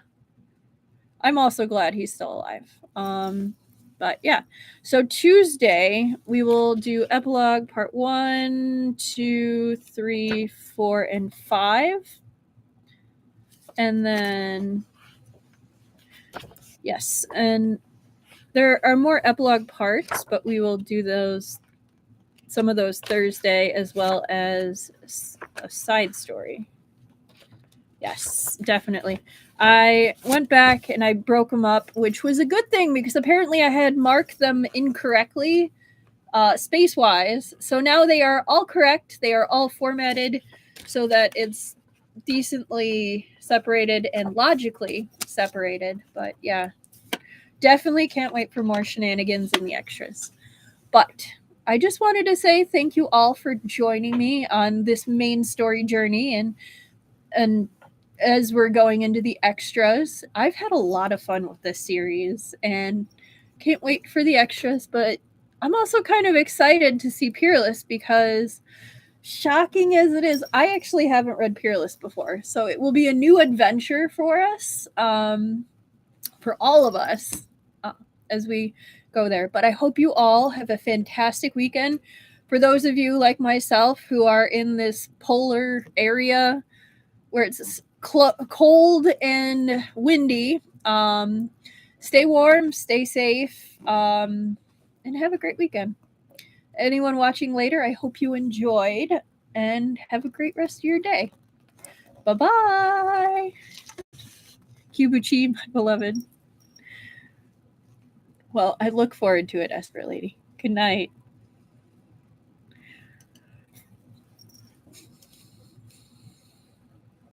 I'm also glad he's still alive. But yeah. So Tuesday we will do epilogue part 1, 2, 3, 4, and 5. And then yes, and there are more epilogue parts, but we will do some of those Thursday, as well as a side story. Yes, definitely. I went back and I broke them up, which was a good thing because apparently I had marked them incorrectly, space-wise. So now they are all correct. They are all formatted so that it's decently separated and logically separated. But yeah, definitely can't wait for more shenanigans in the extras. But I just wanted to say thank you all for joining me on this main story journey, and as we're going into the extras, I've had a lot of fun with this series and can't wait for the extras, but I'm also kind of excited to see Peerless because, shocking as it is, I actually haven't read Peerless before. So it will be a new adventure for us, for all of us, as we go there. But I hope you all have a fantastic weekend. For those of you like myself who are in this polar area where it's cold and windy, stay warm, stay safe, and have a great weekend. Anyone watching later, I hope you enjoyed and have a great rest of your day. Bye-bye. Kibuchi, my beloved. Well, I look forward to it, Esper Lady. Good night.